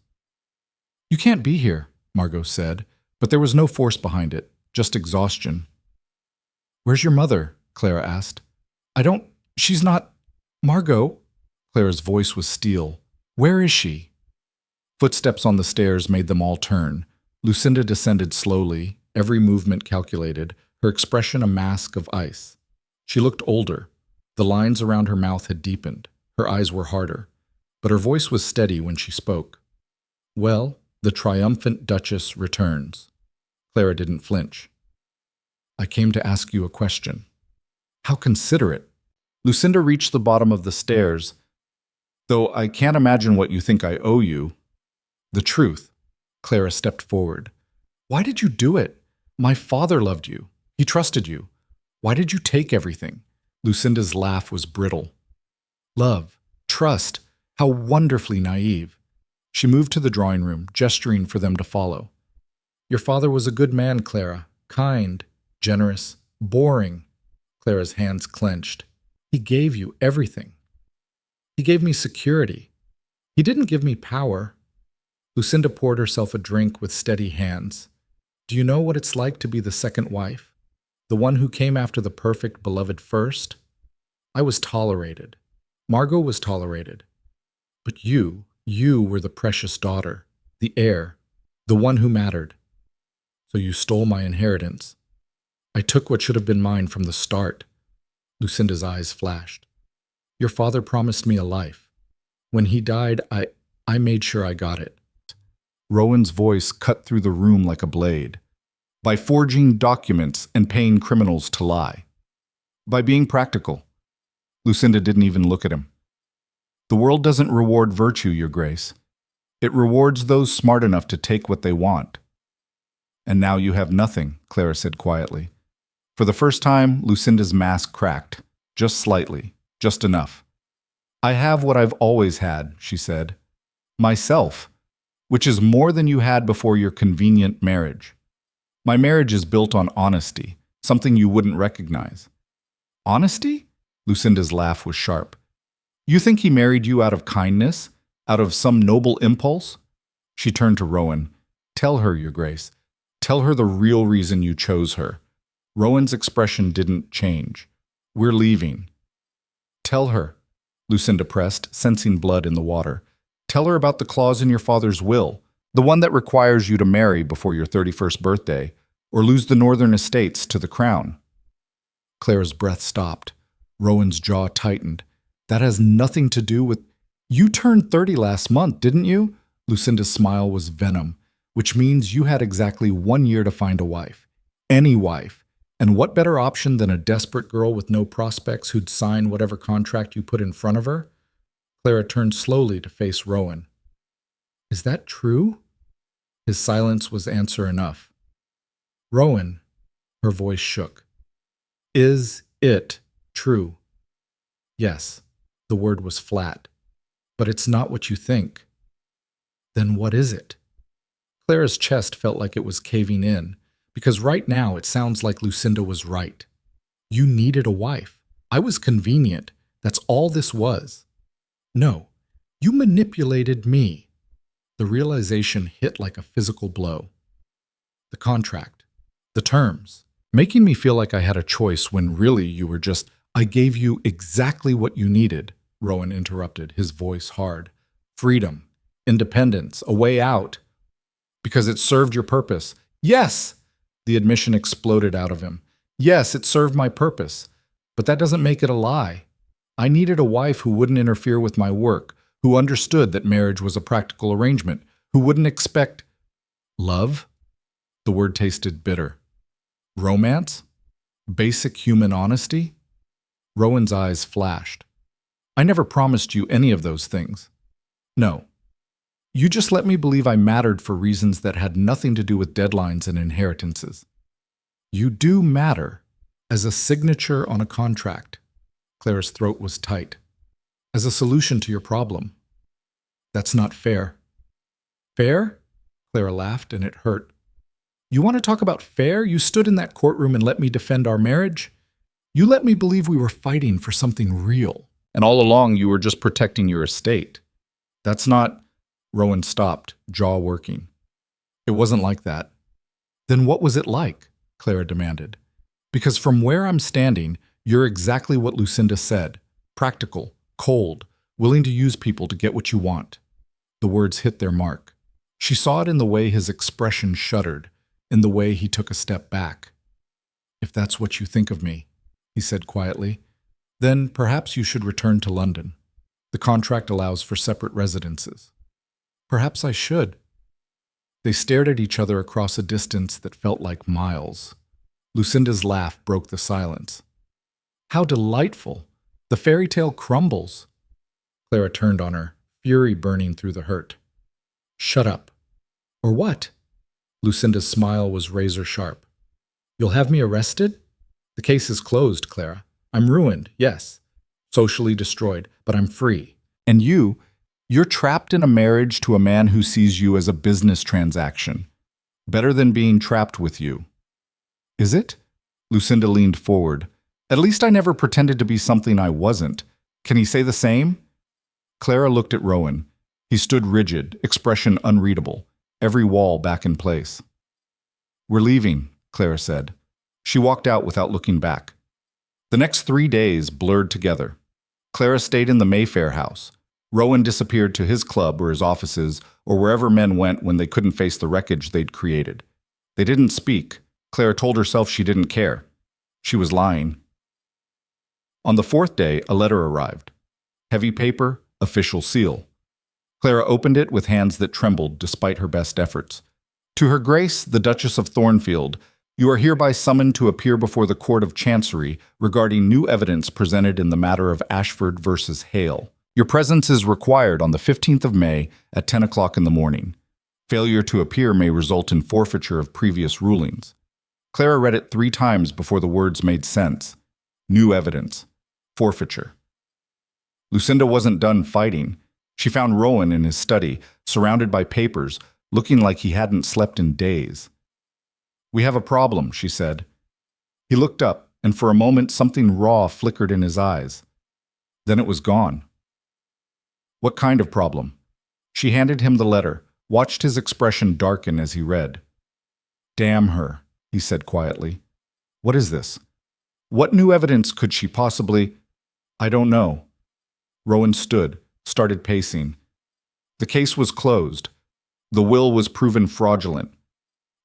A: You can't be here, Margot said, but there was no force behind it, just exhaustion. Where's your mother? Clara asked. She's not… Margot? Clara's voice was steel. Where is she? Footsteps on the stairs made them all turn. Lucinda descended slowly, every movement calculated, her expression a mask of ice. She looked older. The lines around her mouth had deepened. Her eyes were harder. But her voice was steady when she spoke. Well, the triumphant Duchess returns. Clara didn't flinch. I came to ask you a question. How considerate. Lucinda reached the bottom of the stairs. Though I can't imagine what you think I owe you. The truth. Clara stepped forward. Why did you do it? My father loved you. He trusted you. Why did you take everything? Lucinda's laugh was brittle. Love, trust, how wonderfully naive. She moved to the drawing room, gesturing for them to follow. Your father was a good man, Clara. Kind, generous, boring. Clara's hands clenched. He gave you everything. He gave me security. He didn't give me power. Lucinda poured herself a drink with steady hands. Do you know what it's like to be the second wife? The one who came after the perfect beloved first? I was tolerated. Margot was tolerated. But you were the precious daughter, the heir, the one who mattered. So you stole my inheritance. I took what should have been mine from the start. Lucinda's eyes flashed. Your father promised me a life. When he died, I made sure I got it. Rowan's voice cut through the room like a blade. By forging documents and paying criminals to lie. By being practical. Lucinda didn't even look at him. The world doesn't reward virtue, Your Grace. It rewards those smart enough to take what they want. And now you have nothing, Clara said quietly. For the first time, Lucinda's mask cracked. Just slightly. Just enough. I have what I've always had, she said. Myself. Which is more than you had before your convenient marriage. My marriage is built on honesty, something you wouldn't recognize. Honesty? Lucinda's laugh was sharp. You think he married you out of kindness? Out of some noble impulse? She turned to Rowan. Tell her, Your Grace. Tell her the real reason you chose her. Rowan's expression didn't change. We're leaving. Tell her, Lucinda pressed, sensing blood in the water. Tell her about the clause in your father's will, the one that requires you to marry before your 31st birthday, or lose the northern estates to the crown. Clara's breath stopped. Rowan's jaw tightened. That has nothing to do with… You turned 30 last month, didn't you? Lucinda's smile was venom, which means you had exactly 1 year to find a wife. Any wife. And what better option than a desperate girl with no prospects who'd sign whatever contract you put in front of her? Clara turned slowly to face Rowan. Is that true? His silence was answer enough. Rowan, her voice shook. Is it true? Yes, the word was flat. But it's not what you think. Then what is it? Clara's chest felt like it was caving in, because right now it sounds like Lucinda was right. You needed a wife. I was convenient. That's all this was. No, you manipulated me. The realization hit like a physical blow. The contract. The terms. Making me feel like I had a choice when really you were just, I gave you exactly what you needed, Rowan interrupted, his voice hard. Freedom. Independence. A way out. Because it served your purpose. Yes! The admission exploded out of him. Yes, it served my purpose. But that doesn't make it a lie. I needed a wife who wouldn't interfere with my work, who understood that marriage was a practical arrangement, who wouldn't expect love? The word tasted bitter. Romance? Basic human honesty? Rowan's eyes flashed. I never promised you any of those things. No. You just let me believe I mattered for reasons that had nothing to do with deadlines and inheritances. You do matter as a signature on a contract. Clara's throat was tight. As a solution to your problem. That's not fair. Fair? Clara laughed, and it hurt. You want to talk about fair? You stood in that courtroom and let me defend our marriage? You let me believe we were fighting for something real. And all along you were just protecting your estate. That's not... Rowan stopped, jaw working. It wasn't like that. Then what was it like? Clara demanded. Because from where I'm standing, you're exactly what Lucinda said. Practical, cold, willing to use people to get what you want. The words hit their mark. She saw it in the way his expression shuddered, in the way he took a step back. If that's what you think of me, he said quietly, then perhaps you should return to London. The contract allows for separate residences. Perhaps I should. They stared at each other across a distance that felt like miles. Lucinda's laugh broke the silence. How delightful! The fairy tale crumbles. Clara turned on her, fury burning through the hurt. Shut up. Or what? Lucinda's smile was razor sharp. You'll have me arrested? The case is closed, Clara. I'm ruined, yes. Socially destroyed, but I'm free. And you're trapped in a marriage to a man who sees you as a business transaction. Better than being trapped with you. Is it? Lucinda leaned forward. At least I never pretended to be something I wasn't. Can he say the same? Clara looked at Rowan. He stood rigid, expression unreadable, every wall back in place. We're leaving, Clara said. She walked out without looking back. The next 3 days blurred together. Clara stayed in the Mayfair house. Rowan disappeared to his club or his offices or wherever men went when they couldn't face the wreckage they'd created. They didn't speak. Clara told herself she didn't care. She was lying. On the 4th day, a letter arrived. Heavy paper, official seal. Clara opened it with hands that trembled despite her best efforts. To Her Grace, the Duchess of Thornfield, you are hereby summoned to appear before the Court of Chancery regarding new evidence presented in the matter of Ashford versus Hale. Your presence is required on the 15th of May at 10 o'clock in the morning. Failure to appear may result in forfeiture of previous rulings. Clara read it 3 times before the words made sense. New evidence. Forfeiture. Lucinda wasn't done fighting. She found Rowan in his study, surrounded by papers, looking like he hadn't slept in days. We have a problem, she said. He looked up, and for a moment something raw flickered in his eyes. Then it was gone. What kind of problem? She handed him the letter, watched his expression darken as he read. Damn her, he said quietly. What is this? What new evidence could she possibly... I don't know. Rowan stood, started pacing. The case was closed. The will was proven fraudulent.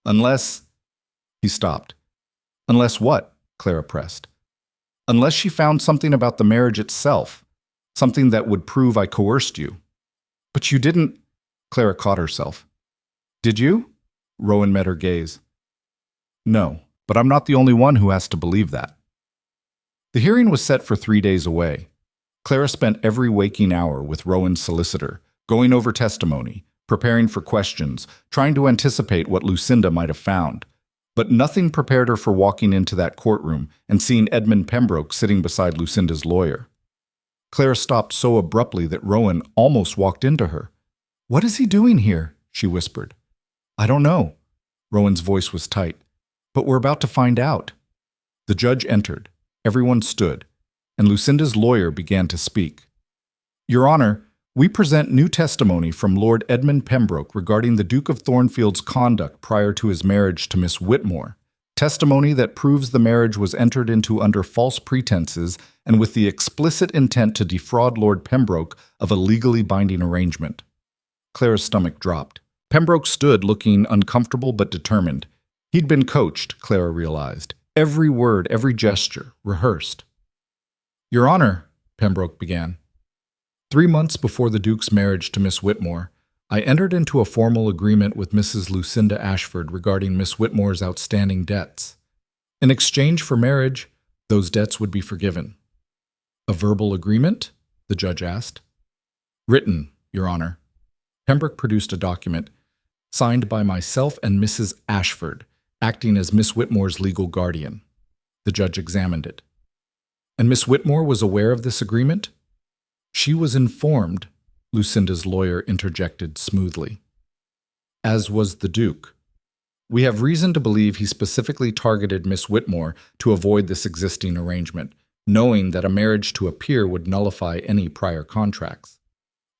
A: Unless... He stopped. Unless what? Clara pressed. Unless she found something about the marriage itself. Something that would prove I coerced you. But you didn't... Clara caught herself. Did you? Rowan met her gaze. No, but I'm not the only one who has to believe that. The hearing was set for 3 days away. Clara spent every waking hour with Rowan's solicitor, going over testimony, preparing for questions, trying to anticipate what Lucinda might have found. But nothing prepared her for walking into that courtroom and seeing Edmund Pembroke sitting beside Lucinda's lawyer. Clara stopped so abruptly that Rowan almost walked into her. "What is he doing here?" she whispered. "I don't know." Rowan's voice was tight. "But we're about to find out." The judge entered. Everyone stood, and Lucinda's lawyer began to speak. "Your Honor, we present new testimony from Lord Edmund Pembroke regarding the Duke of Thornfield's conduct prior to his marriage to Miss Whitmore. Testimony that proves the marriage was entered into under false pretenses and with the explicit intent to defraud Lord Pembroke of a legally binding arrangement." Clara's stomach dropped. Pembroke stood looking uncomfortable but determined. He'd been coached, Clara realized. Every word, every gesture, rehearsed. "Your Honor," Pembroke began, 3 months before the Duke's marriage to Miss Whitmore, I entered into a formal agreement with Mrs. Lucinda Ashford regarding Miss Whitmore's outstanding debts. In exchange for marriage, those debts would be forgiven. "A verbal agreement?" the judge asked. "Written, Your Honor." Pembroke produced a document, signed by myself and Mrs. Ashford, acting as Miss Whitmore's legal guardian. The judge examined it. "And Miss Whitmore was aware of this agreement?" "She was informed," Lucinda's lawyer interjected smoothly. "As was the Duke. We have reason to believe he specifically targeted Miss Whitmore to avoid this existing arrangement, knowing that a marriage to a peer would nullify any prior contracts."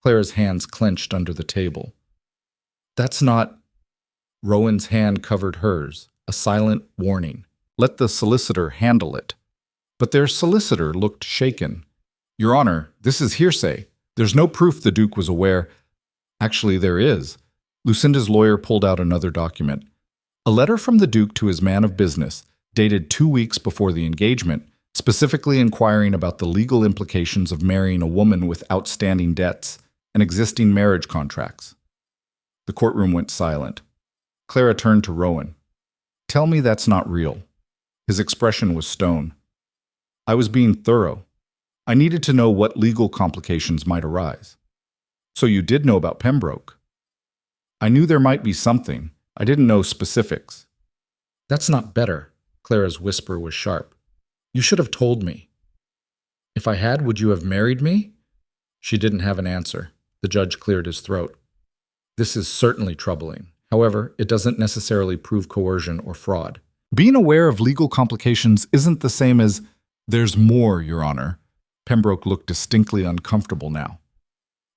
A: Clara's hands clenched under the table. "That's not—" Rowan's hand covered hers, a silent warning. Let the solicitor handle it. But their solicitor looked shaken. "Your Honor, this is hearsay. There's no proof the Duke was aware—" "Actually, there is." Lucinda's lawyer pulled out another document. A letter from the Duke to his man of business, dated 2 weeks before the engagement, specifically inquiring about the legal implications of marrying a woman with outstanding debts and existing marriage contracts. The courtroom went silent. Clara turned to Rowan. "Tell me that's not real." His expression was stone. "I was being thorough. I needed to know what legal complications might arise." "So you did know about Pembroke?" "I knew there might be something. I didn't know specifics." "That's not better." Clara's whisper was sharp. "You should have told me." "If I had, would you have married me?" She didn't have an answer. The judge cleared his throat. "This is certainly troubling. However, it doesn't necessarily prove coercion or fraud. Being aware of legal complications isn't the same as—" "There's more, Your Honor." Pembroke looked distinctly uncomfortable now.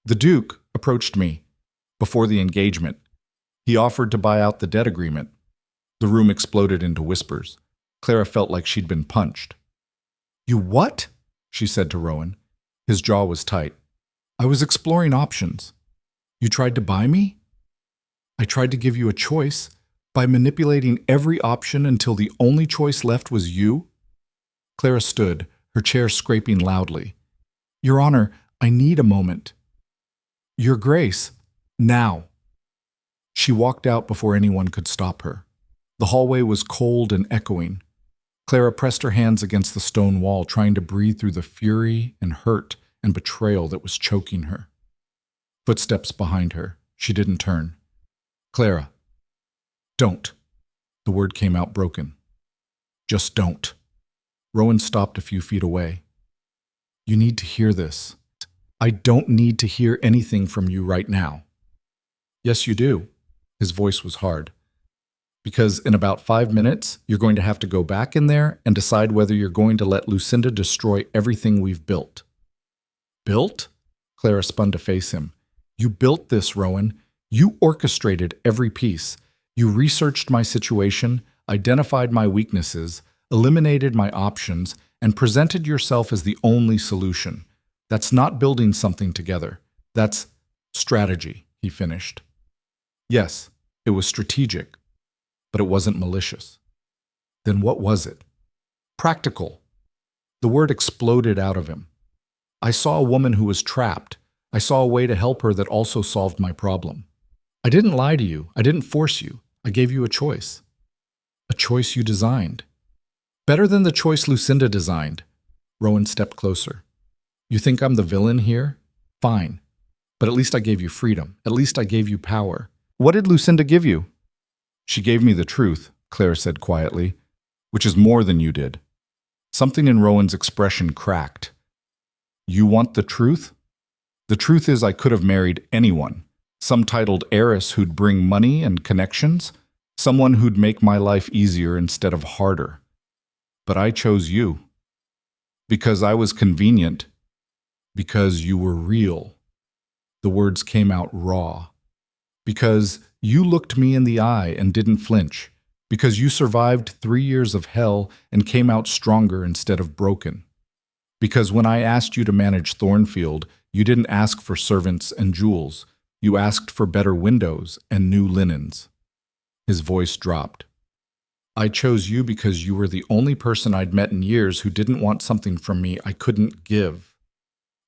A: "The Duke approached me before the engagement. He offered to buy out the debt agreement." The room exploded into whispers. Clara felt like she'd been punched. "You what?" she said to Rowan. His jaw was tight. "I was exploring options." "You tried to buy me?" "I tried to give you a choice by manipulating every option until the only choice left was you." Clara stood, her chair scraping loudly. "Your Honor, I need a moment." "Your Grace, now." She walked out before anyone could stop her. The hallway was cold and echoing. Clara pressed her hands against the stone wall, trying to breathe through the fury and hurt and betrayal that was choking her. Footsteps behind her. She didn't turn. "Clara, don't." The word came out broken. "Just don't." Rowan stopped a few feet away. "You need to hear this." "I don't need to hear anything from you right now." "Yes, you do." His voice was hard. "Because in about 5 minutes, you're going to have to go back in there and decide whether you're going to let Lucinda destroy everything we've built." "Built?" Clara spun to face him. "You built this, Rowan. You orchestrated every piece. You researched my situation, identified my weaknesses, eliminated my options, and presented yourself as the only solution. That's not building something together. That's strategy," he finished. "Yes, it was strategic, but it wasn't malicious." "Then what was it?" "Practical." The word exploded out of him. "I saw a woman who was trapped. I saw a way to help her that also solved my problem. I didn't lie to you. I didn't force you. I gave you a choice. A choice you designed. Better than the choice Lucinda designed." Rowan stepped closer. You think I'm the villain here? Fine. But at least I gave you freedom. At least I gave you power. What did Lucinda give you? She gave me the truth, Clara said quietly, which is more than you did. Something in Rowan's expression cracked. You want the truth? The truth is I could have married anyone. Some titled heiress who'd bring money and connections. Someone who'd make my life easier instead of harder. But I chose you. Because I was convenient. Because you were real. The words came out raw. Because you looked me in the eye and didn't flinch. Because you survived 3 years of hell and came out stronger instead of broken. Because when I asked you to manage Thornfield, you didn't ask for servants and jewels. You asked for better windows and new linens. His voice dropped. I chose you because you were the only person I'd met in years who didn't want something from me I couldn't give.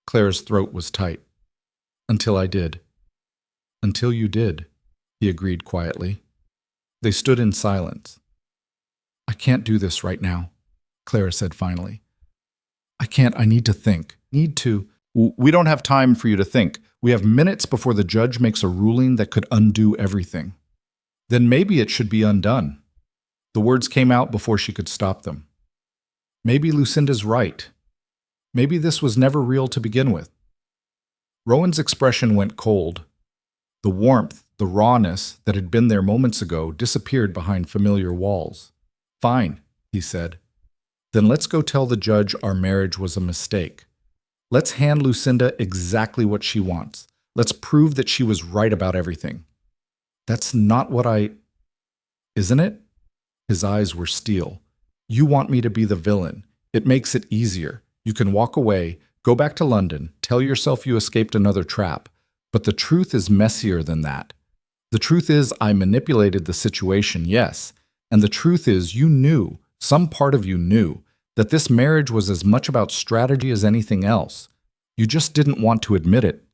A: Clara's throat was tight. Until I did. Until you did, he agreed quietly. They stood in silence. I can't do this right now, Clara said finally. I need to think. We don't have time for you to think. We have minutes before the judge makes a ruling that could undo everything. Then maybe it should be undone. The words came out before she could stop them. Maybe Lucinda's right. Maybe this was never real to begin with. Rowan's expression went cold. The warmth, the rawness that had been there moments ago disappeared behind familiar walls. Fine, he said. Then let's go tell the judge our marriage was a mistake. Let's hand Lucinda exactly what she wants. Let's prove that she was right about everything. That's not what Isn't it? His eyes were steel. You want me to be the villain. It makes it easier. You can walk away, go back to London, tell yourself you escaped another trap. But the truth is messier than that. The truth is I manipulated the situation, yes. And the truth is you knew, some part of you knew, that this marriage was as much about strategy as anything else. You just didn't want to admit it.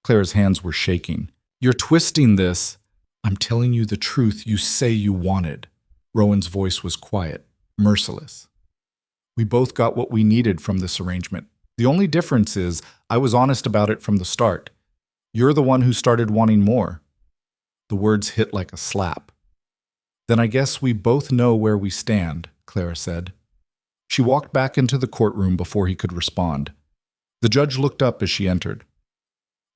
A: Clara's hands were shaking. You're twisting this. I'm telling you the truth you say you wanted. Rowan's voice was quiet, merciless. We both got what we needed from this arrangement. The only difference is I was honest about it from the start. You're the one who started wanting more. The words hit like a slap. Then I guess we both know where we stand, Clara said. She walked back into the courtroom before he could respond. The judge looked up as she entered.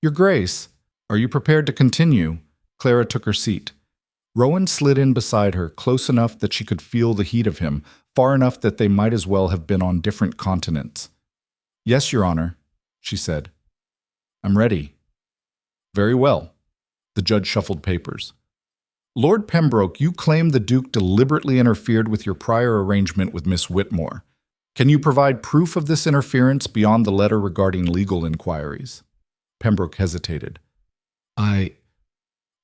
A: Your Grace, are you prepared to continue? Clara took her seat. Rowan slid in beside her, close enough that she could feel the heat of him, far enough that they might as well have been on different continents. Yes, Your Honor, she said. I'm ready. Very well. The judge shuffled papers. Lord Pembroke, you claim the Duke deliberately interfered with your prior arrangement with Miss Whitmore. Can you provide proof of this interference beyond the letter regarding legal inquiries? Pembroke hesitated.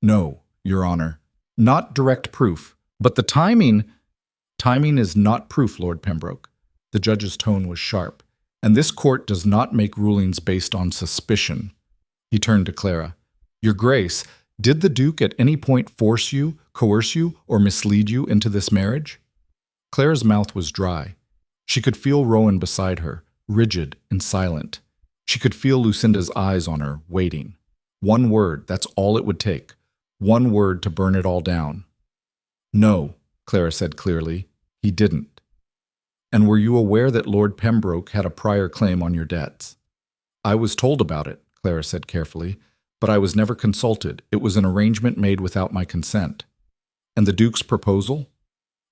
A: No, Your Honor. Not direct proof, but the timing is not proof, Lord Pembroke. The judge's tone was sharp, and this court does not make rulings based on suspicion. He turned to Clara. Your Grace, did the Duke at any point force you, coerce you, or mislead you into this marriage? Clara's mouth was dry. She could feel Rowan beside her, rigid and silent. She could feel Lucinda's eyes on her, waiting. One word, that's all it would take. One word to burn it all down. No, Clara said clearly, he didn't. And were you aware that Lord Pembroke had a prior claim on your debts? I was told about it, Clara said carefully, but I was never consulted. It was an arrangement made without my consent. And the Duke's proposal?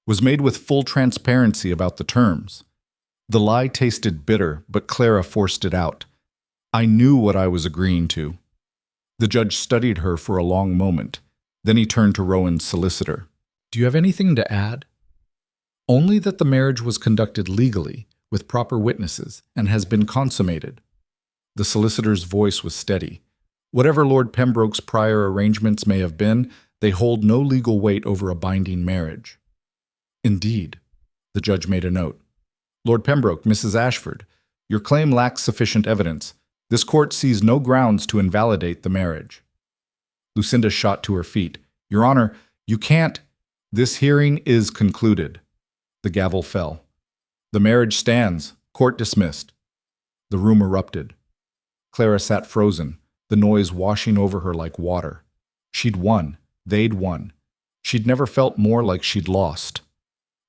A: Was made with full transparency about the terms. The lie tasted bitter, but Clara forced it out. I knew what I was agreeing to. The judge studied her for a long moment. Then he turned to Rowan's solicitor. Do you have anything to add? Only that the marriage was conducted legally, with proper witnesses, and has been consummated. The solicitor's voice was steady. Whatever Lord Pembroke's prior arrangements may have been, they hold no legal weight over a binding marriage. Indeed. The judge made a note. Lord Pembroke, Mrs. Ashford, your claim lacks sufficient evidence. This court sees no grounds to invalidate the marriage. Lucinda shot to her feet. Your Honor, you can't. This hearing is concluded. The gavel fell. The marriage stands. Court dismissed. The room erupted. Clara sat frozen, the noise washing over her like water. She'd won. They'd won. She'd never felt more like she'd lost.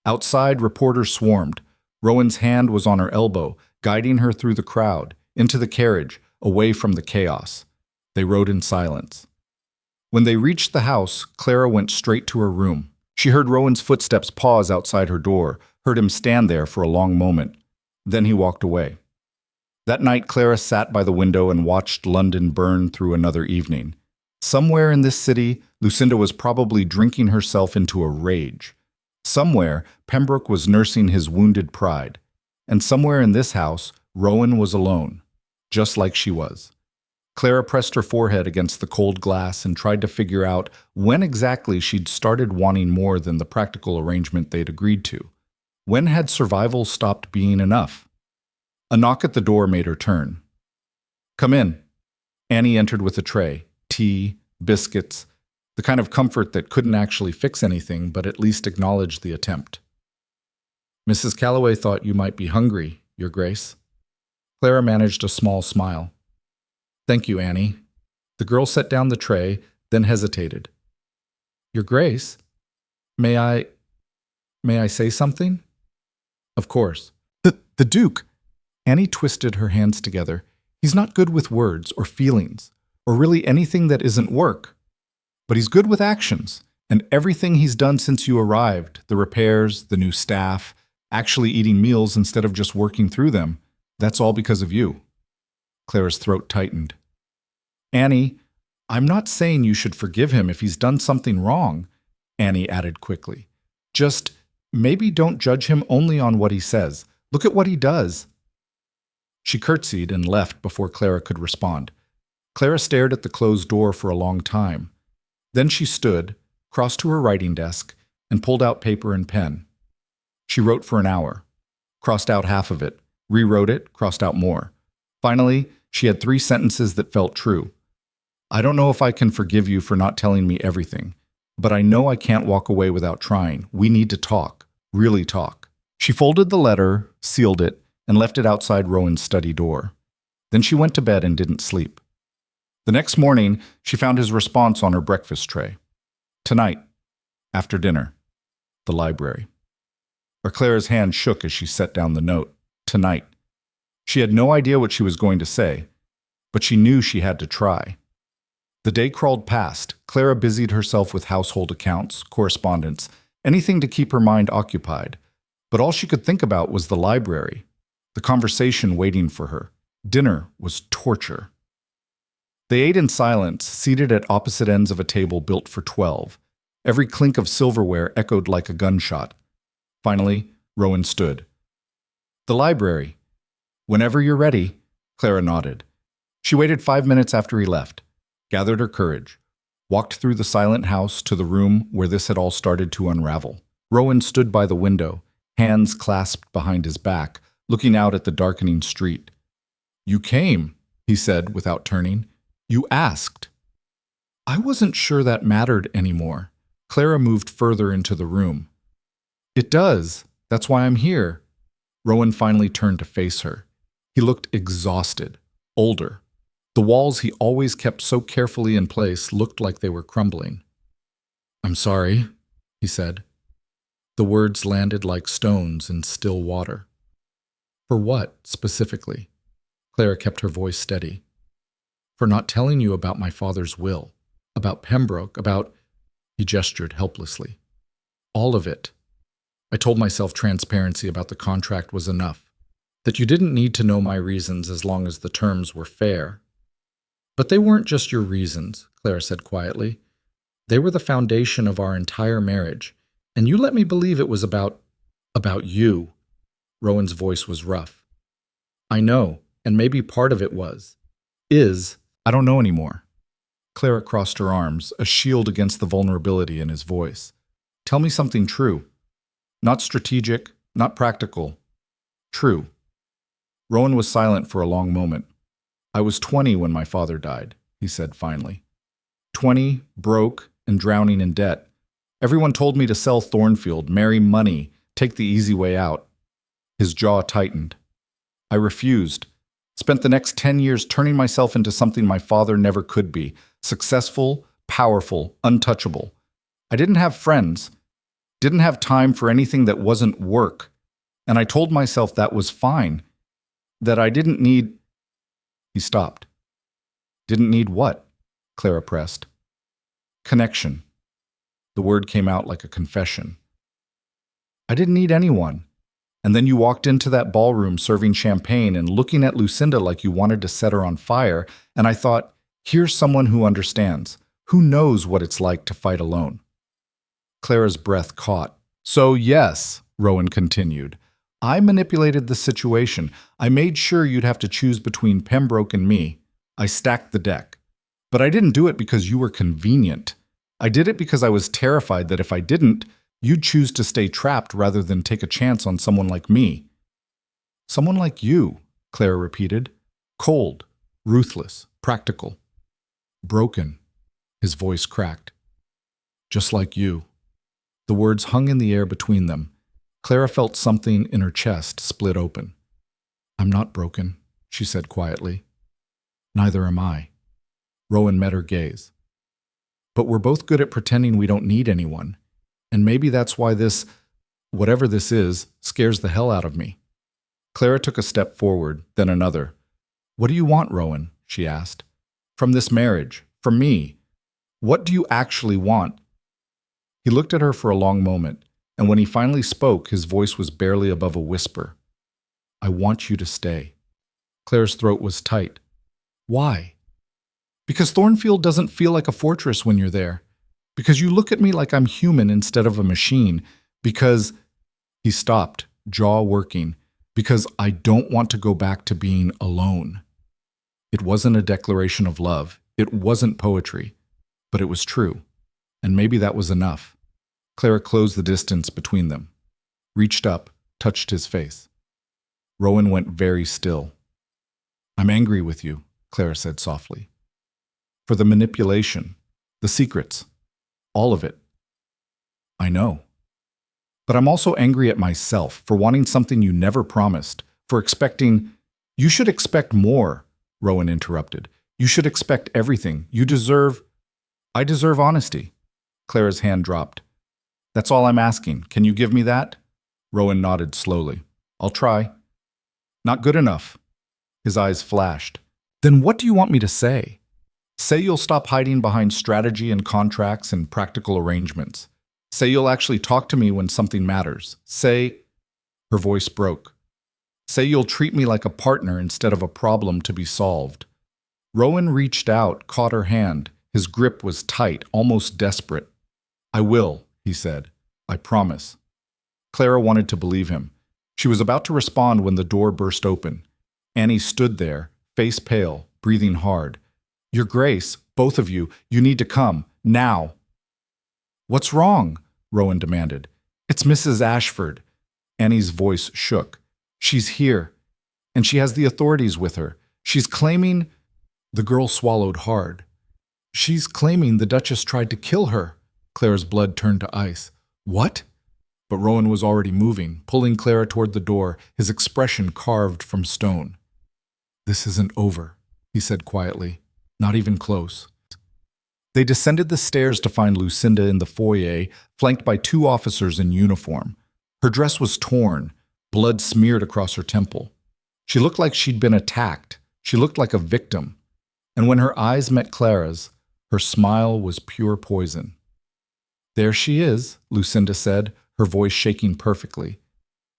A: Outside, reporters swarmed. Rowan's hand was on her elbow, guiding her through the crowd, into the carriage, away from the chaos. They rode in silence. When they reached the house, Clara went straight to her room. She heard Rowan's footsteps pause outside her door, heard him stand there for a long moment. Then he walked away. That night, Clara sat by the window and watched London burn through another evening. Somewhere in this city, Lucinda was probably drinking herself into a rage. Somewhere, Pembroke was nursing his wounded pride. And somewhere in this house, Rowan was alone, just like she was. Clara pressed her forehead against the cold glass and tried to figure out when exactly she'd started wanting more than the practical arrangement they'd agreed to. When had survival stopped being enough? A knock at the door made her turn. "Come in." Annie entered with a tray, tea, biscuits, the kind of comfort that couldn't actually fix anything but at least acknowledge the attempt. "Mrs. Calloway thought you might be hungry, Your Grace." Clara managed a small smile. "Thank you, Annie." The girl set down the tray, then hesitated. "Your Grace, may I say something?" "Of course." The Duke." Annie twisted her hands together. "He's not good with words or feelings, or really anything that isn't work. But he's good with actions, and everything he's done since you arrived, the repairs, the new staff, actually eating meals instead of just working through them, that's all because of you." Clara's throat tightened. "Annie, I'm not saying you should forgive him if he's done something wrong," Annie added quickly. "Just maybe don't judge him only on what he says. Look at what he does." She curtsied and left before Clara could respond. Clara stared at the closed door for a long time. Then she stood, crossed to her writing desk, and pulled out paper and pen. She wrote for an hour, crossed out half of it, rewrote it, crossed out more. Finally, she had 3 sentences that felt true. "I don't know if I can forgive you for not telling me everything, but I know I can't walk away without trying. We need to talk, really talk." She folded the letter, sealed it, and left it outside Rowan's study door. Then she went to bed and didn't sleep. The next morning, she found his response on her breakfast tray. "Tonight, after dinner, the library." Clara's hand shook as she set down the note. Tonight. She had no idea what she was going to say, but she knew she had to try. The day crawled past. Clara busied herself with household accounts, correspondence, anything to keep her mind occupied. But all she could think about was the library, the conversation waiting for her. Dinner was torture. They ate in silence, seated at opposite ends of a table built for 12. Every clink of silverware echoed like a gunshot. Finally, Rowan stood. "The library. Whenever you're ready." Clara nodded. She waited 5 minutes after he left, gathered her courage, walked through the silent house to the room where this had all started to unravel. Rowan stood by the window, hands clasped behind his back, looking out at the darkening street. "You came," he said without turning. "You asked." I wasn't sure that mattered anymore. Clara moved further into the room. "It does. That's why I'm here." Rowan finally turned to face her. He looked exhausted, older. The walls he always kept so carefully in place looked like they were crumbling. "I'm sorry," he said. The words landed like stones in still water. "For what, specifically?" Clara kept her voice steady. "For not telling you about my father's will, about Pembroke, about—" He gestured helplessly. "All of it. I told myself transparency about the contract was enough, that you didn't need to know my reasons as long as the terms were fair." "But they weren't just your reasons," Clara said quietly. "They were the foundation of our entire marriage, and you let me believe it was about you." Rowan's voice was rough. "I know, and maybe part of it I don't know anymore." Clara crossed her arms, a shield against the vulnerability in his voice. "Tell me something true. Not strategic, not practical. True." Rowan was silent for a long moment. "I was 20 when my father died," he said finally. 20, broke, and drowning in debt. Everyone told me to sell Thornfield, marry money, take the easy way out. His jaw tightened. I refused. Spent the next 10 years turning myself into something my father never could be. Successful, powerful, untouchable. I didn't have friends. Didn't have time for anything that wasn't work. And I told myself that was fine. That I didn't need... He stopped. Didn't need what? Clara pressed. Connection. The word came out like a confession. I didn't need anyone. And then you walked into that ballroom serving champagne and looking at Lucinda like you wanted to set her on fire, and I thought, here's someone who understands, who knows what it's like to fight alone. Clara's breath caught. So yes, Rowan continued, I manipulated the situation. I made sure you'd have to choose between Pembroke and me. I stacked the deck. But I didn't do it because you were convenient. I did it because I was terrified that if I didn't, you'd choose to stay trapped rather than take a chance on someone like me. Someone like you, Clara repeated. Cold, ruthless, practical. Broken. His voice cracked. Just like you. The words hung in the air between them. Clara felt something in her chest split open. I'm not broken, she said quietly. Neither am I. Rowan met her gaze. But we're both good at pretending we don't need anyone. And maybe that's why this, whatever this is, scares the hell out of me. Clara took a step forward, then another. What do you want, Rowan? She asked. From this marriage, from me. What do you actually want? He looked at her for a long moment, and when he finally spoke, his voice was barely above a whisper. I want you to stay. Clara's throat was tight. Why? Because Thornfield doesn't feel like a fortress when you're there. Because you look at me like I'm human instead of a machine. Because... He stopped, jaw working. Because I don't want to go back to being alone. It wasn't a declaration of love. It wasn't poetry. But it was true. And maybe that was enough. Clara closed the distance between them. Reached up, touched his face. Rowan went very still. I'm angry with you, Clara said softly. For the manipulation, the secrets. All of it. I know. But I'm also angry at myself for wanting something you never promised, for expecting... You should expect more, Rowan interrupted. You should expect everything. You deserve... I deserve honesty. Clara's hand dropped. That's all I'm asking. Can you give me that? Rowan nodded slowly. I'll try. Not good enough. His eyes flashed. Then what do you want me to say? Say you'll stop hiding behind strategy and contracts and practical arrangements. Say you'll actually talk to me when something matters. Say... Her voice broke. Say you'll treat me like a partner instead of a problem to be solved. Rowan reached out, caught her hand. His grip was tight, almost desperate. I will, he said. I promise. Clara wanted to believe him. She was about to respond when the door burst open. Annie stood there, face pale, breathing hard. Your Grace, both of you, you need to come, now. What's wrong? Rowan demanded. It's Mrs. Ashford. Annie's voice shook. She's here, and she has the authorities with her. She's claiming... The girl swallowed hard. She's claiming the Duchess tried to kill her. Clara's blood turned to ice. What? But Rowan was already moving, pulling Clara toward the door, his expression carved from stone. This isn't over, he said quietly. Not even close. They descended the stairs to find Lucinda in the foyer, flanked by two officers in uniform. Her dress was torn, blood smeared across her temple. She looked like she'd been attacked. She looked like a victim. And when her eyes met Clara's, her smile was pure poison. There she is, Lucinda said, her voice shaking perfectly.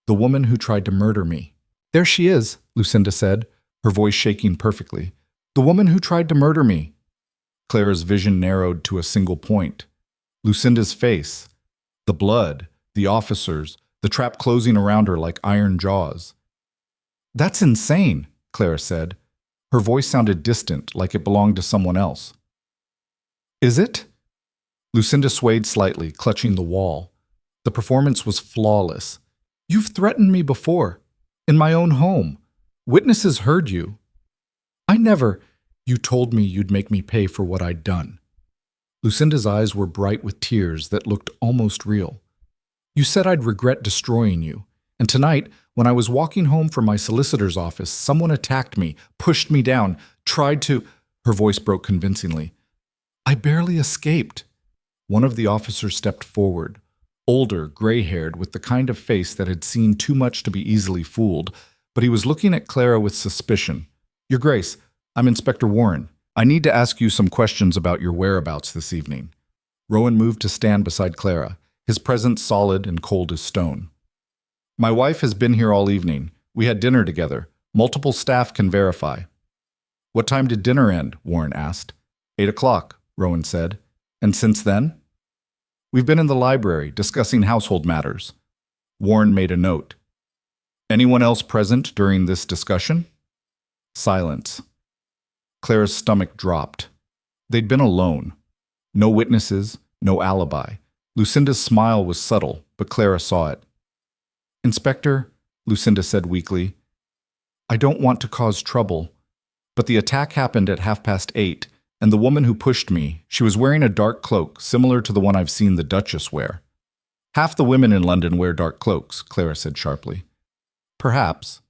A: The woman who tried to murder me. There she is, Lucinda said, her voice shaking perfectly. The woman who tried to murder me. Clara's vision narrowed to a single point. Lucinda's face. The blood, the officers, the trap closing around her like iron jaws. That's insane, Clara said. Her voice sounded distant, like it belonged to someone else. Is it? Lucinda swayed slightly, clutching the wall. The performance was flawless. You've threatened me before. In my own home. Witnesses heard you. I never... You told me you'd make me pay for what I'd done. Lucinda's eyes were bright with tears that looked almost real. You said I'd regret destroying you, And tonight, when I was walking home from my solicitor's office, someone attacked me, pushed me down, tried to—" Her voice broke convincingly. "I barely escaped." One of the officers stepped forward, older, gray-haired, with the kind of face that had seen too much to be easily fooled, but he was looking at Clara with suspicion. "Your Grace, I'm Inspector Warren. I need to ask you some questions about your whereabouts this evening." Rowan moved to stand beside Clara, his presence solid and cold as stone. "My wife has been here all evening. We had dinner together. Multiple staff can verify." "What time did dinner end?" Warren asked. 8 o'clock, Rowan said. "And since then?" "We've been in the library, discussing household matters." Warren made a note. "Anyone else present during this discussion?" Silence. Clara's stomach dropped. They'd been alone. No witnesses, no alibi. Lucinda's smile was subtle, but Clara saw it. "Inspector," Lucinda said weakly, "I don't want to cause trouble, but the attack happened at 8:30, and the woman who pushed me, she was wearing a dark cloak, similar to the one I've seen the Duchess wear." "Half the women in London wear dark cloaks," Clara said sharply. "Perhaps."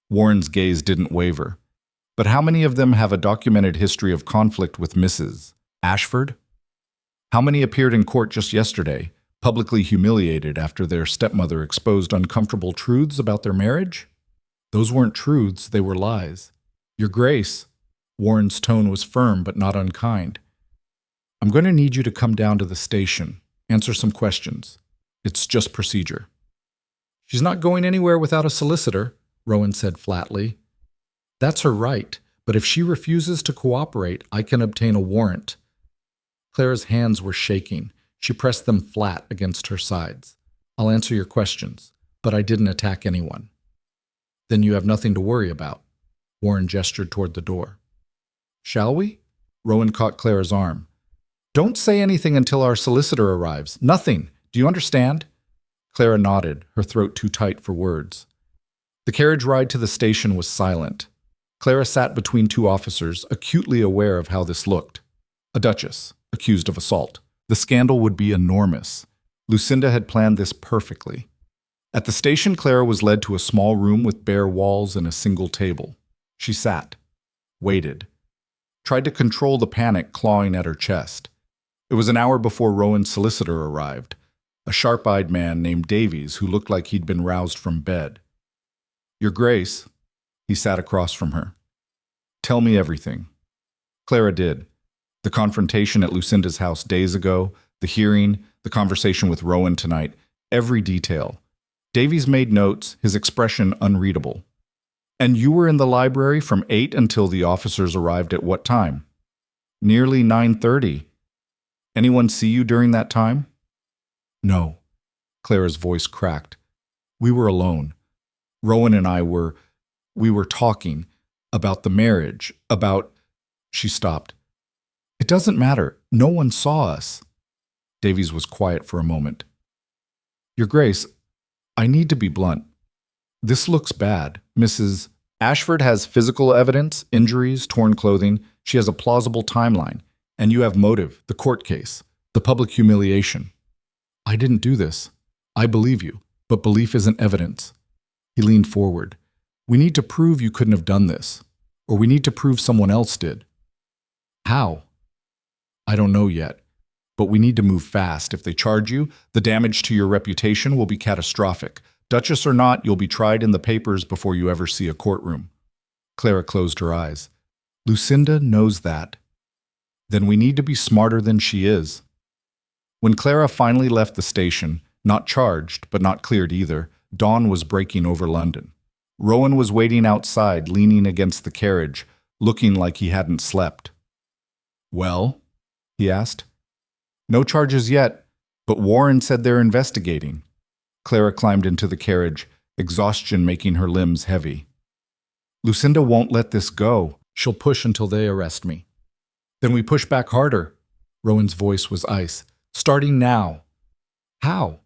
A: Warren's gaze didn't waver. "But how many of them have a documented history of conflict with Mrs. Ashford? How many appeared in court just yesterday, publicly humiliated after their stepmother exposed uncomfortable truths about their marriage? Those weren't truths, they were lies. Your Grace," Warren's tone was firm but not unkind, "I'm going to need you to come down to the station, answer some questions. It's just procedure." "She's not going anywhere without a solicitor," Rowan said flatly. "That's her right, but if she refuses to cooperate, I can obtain a warrant." Clara's hands were shaking. She pressed them flat against her sides. "I'll answer your questions, but I didn't attack anyone." "Then you have nothing to worry about." Warren gestured toward the door. "Shall we?" Rowan caught Clara's arm. "Don't say anything until our solicitor arrives. Nothing. Do you understand?" Clara nodded, her throat too tight for words. The carriage ride to the station was silent. Clara sat between two officers, acutely aware of how this looked. A duchess, accused of assault. The scandal would be enormous. Lucinda had planned this perfectly. At the station, Clara was led to a small room with bare walls and a single table. She sat, waited, tried to control the panic clawing at her chest. It was an hour before Rowan's solicitor arrived, a sharp-eyed man named Davies who looked like he'd been roused from bed. "Your Grace," he sat across from her. "Tell me everything." Clara did. The confrontation at Lucinda's house days ago, the hearing, the conversation with Rowan tonight, every detail. Davies made notes, his expression unreadable. "And you were in the library from 8 until the officers arrived at what time?" "Nearly 9:30. Anyone see you during that time?" "No." Clara's voice cracked. "We were alone. Rowan and I we were talking about the marriage, about—" She stopped. "It doesn't matter. No one saw us." Davies was quiet for a moment. "Your Grace, I need to be blunt. This looks bad. Mrs. Ashford has physical evidence, injuries, torn clothing. She has a plausible timeline. And you have motive, the court case, the public humiliation. I didn't do this. I believe you, but belief isn't evidence." He leaned forward. "We need to prove you couldn't have done this, or we need to prove someone else did." "How?" "I don't know yet, but we need to move fast. If they charge you, the damage to your reputation will be catastrophic. Duchess or not, you'll be tried in the papers before you ever see a courtroom." Clara closed her eyes. "Lucinda knows that. Then we need to be smarter than she is." When Clara finally left the station, not charged, but not cleared either, dawn was breaking over London. Rowan was waiting outside, leaning against the carriage, looking like he hadn't slept. "Well?" he asked. "No charges yet, but Warren said they're investigating." Clara climbed into the carriage, exhaustion making her limbs heavy. "Lucinda won't let this go. She'll push until they arrest me." "Then we push back harder." Rowan's voice was ice. "Starting now." "How?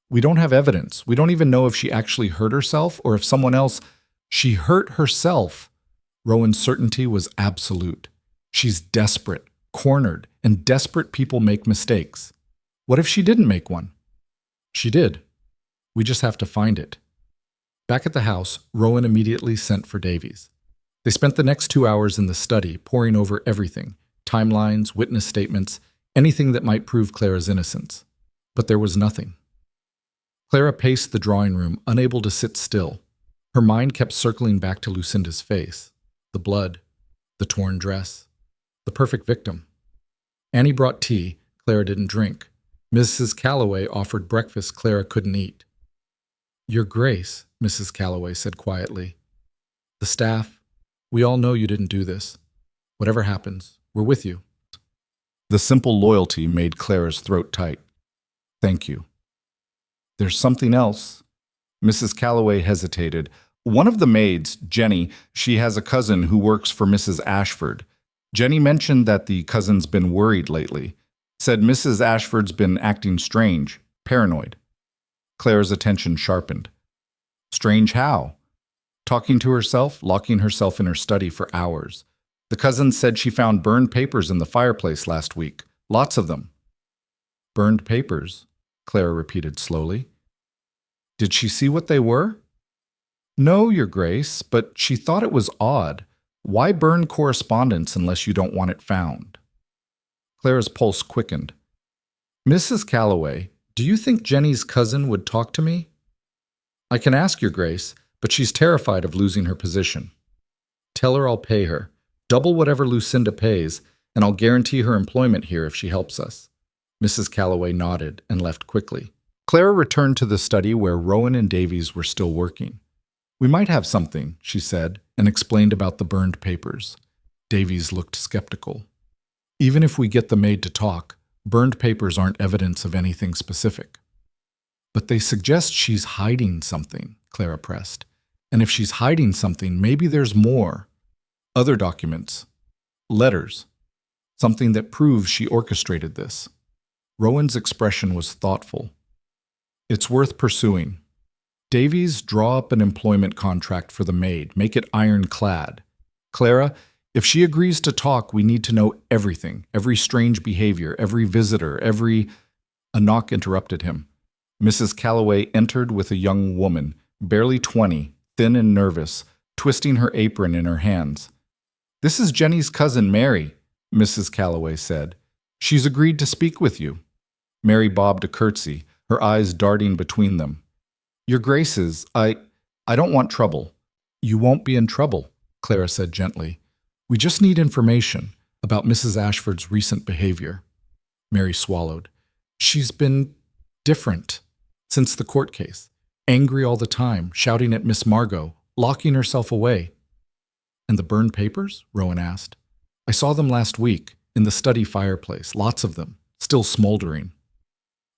A: We don't have evidence. We don't even know if she actually hurt herself or if someone else—" "She hurt herself." Rowan's certainty was absolute. "She's desperate, cornered, and desperate people make mistakes. What if she didn't make one?" "She did. We just have to find it." Back at the house, Rowan immediately sent for Davies. They spent the next 2 hours in the study, poring over everything, timelines, witness statements, anything that might prove Clara's innocence. But there was nothing. Clara paced the drawing room, unable to sit still. Her mind kept circling back to Lucinda's face, the blood, the torn dress, the perfect victim. Annie brought tea. Clara didn't drink. Mrs. Calloway offered breakfast Clara couldn't eat. "Your Grace," Mrs. Calloway said quietly. "The staff, we all know you didn't do this. Whatever happens, we're with you." The simple loyalty made Clara's throat tight. "Thank you." "There's something else." Mrs. Calloway hesitated. "One of the maids, Jenny, she has a cousin who works for Mrs. Ashford. Jenny mentioned that the cousin's been worried lately. Said Mrs. Ashford's been acting strange, paranoid." Clara's attention sharpened. "Strange how?" "Talking to herself, locking herself in her study for hours. The cousin said she found burned papers in the fireplace last week. Lots of them." "Burned papers?" Clara repeated slowly. "Did she see what they were?" "No, Your Grace, but she thought it was odd. Why burn correspondence unless you don't want it found?" Clara's pulse quickened. "Mrs. Calloway, do you think Jenny's cousin would talk to me?" "I can ask, Your Grace, but she's terrified of losing her position." "Tell her I'll pay her. Double whatever Lucinda pays, and I'll guarantee her employment here if she helps us." Mrs. Calloway nodded and left quickly. Clara returned to the study where Rowan and Davies were still working. "We might have something," she said, and explained about the burned papers. Davies looked skeptical. "Even if we get the maid to talk, burned papers aren't evidence of anything specific." "But they suggest she's hiding something," Clara pressed. "And if she's hiding something, maybe there's more. Other documents. Letters. Something that proves she orchestrated this." Rowan's expression was thoughtful. "It's worth pursuing. Davies, draw up an employment contract for the maid. Make it ironclad. Clara, if she agrees to talk, we need to know everything, every strange behavior, every visitor, every—" A knock interrupted him. Mrs. Calloway entered with a young woman, barely 20, thin and nervous, twisting her apron in her hands. "This is Jenny's cousin, Mary," Mrs. Calloway said. "She's agreed to speak with you." Mary bobbed a curtsy, her eyes darting between them. "Your Graces, I don't want trouble." "You won't be in trouble," Clara said gently. "We just need information about Mrs. Ashford's recent behavior." Mary swallowed. "She's been different since the court case. Angry all the time, shouting at Miss Margot, locking herself away." "And the burned papers?" Rowan asked. "I saw them last week, in the study fireplace, lots of them, still smoldering."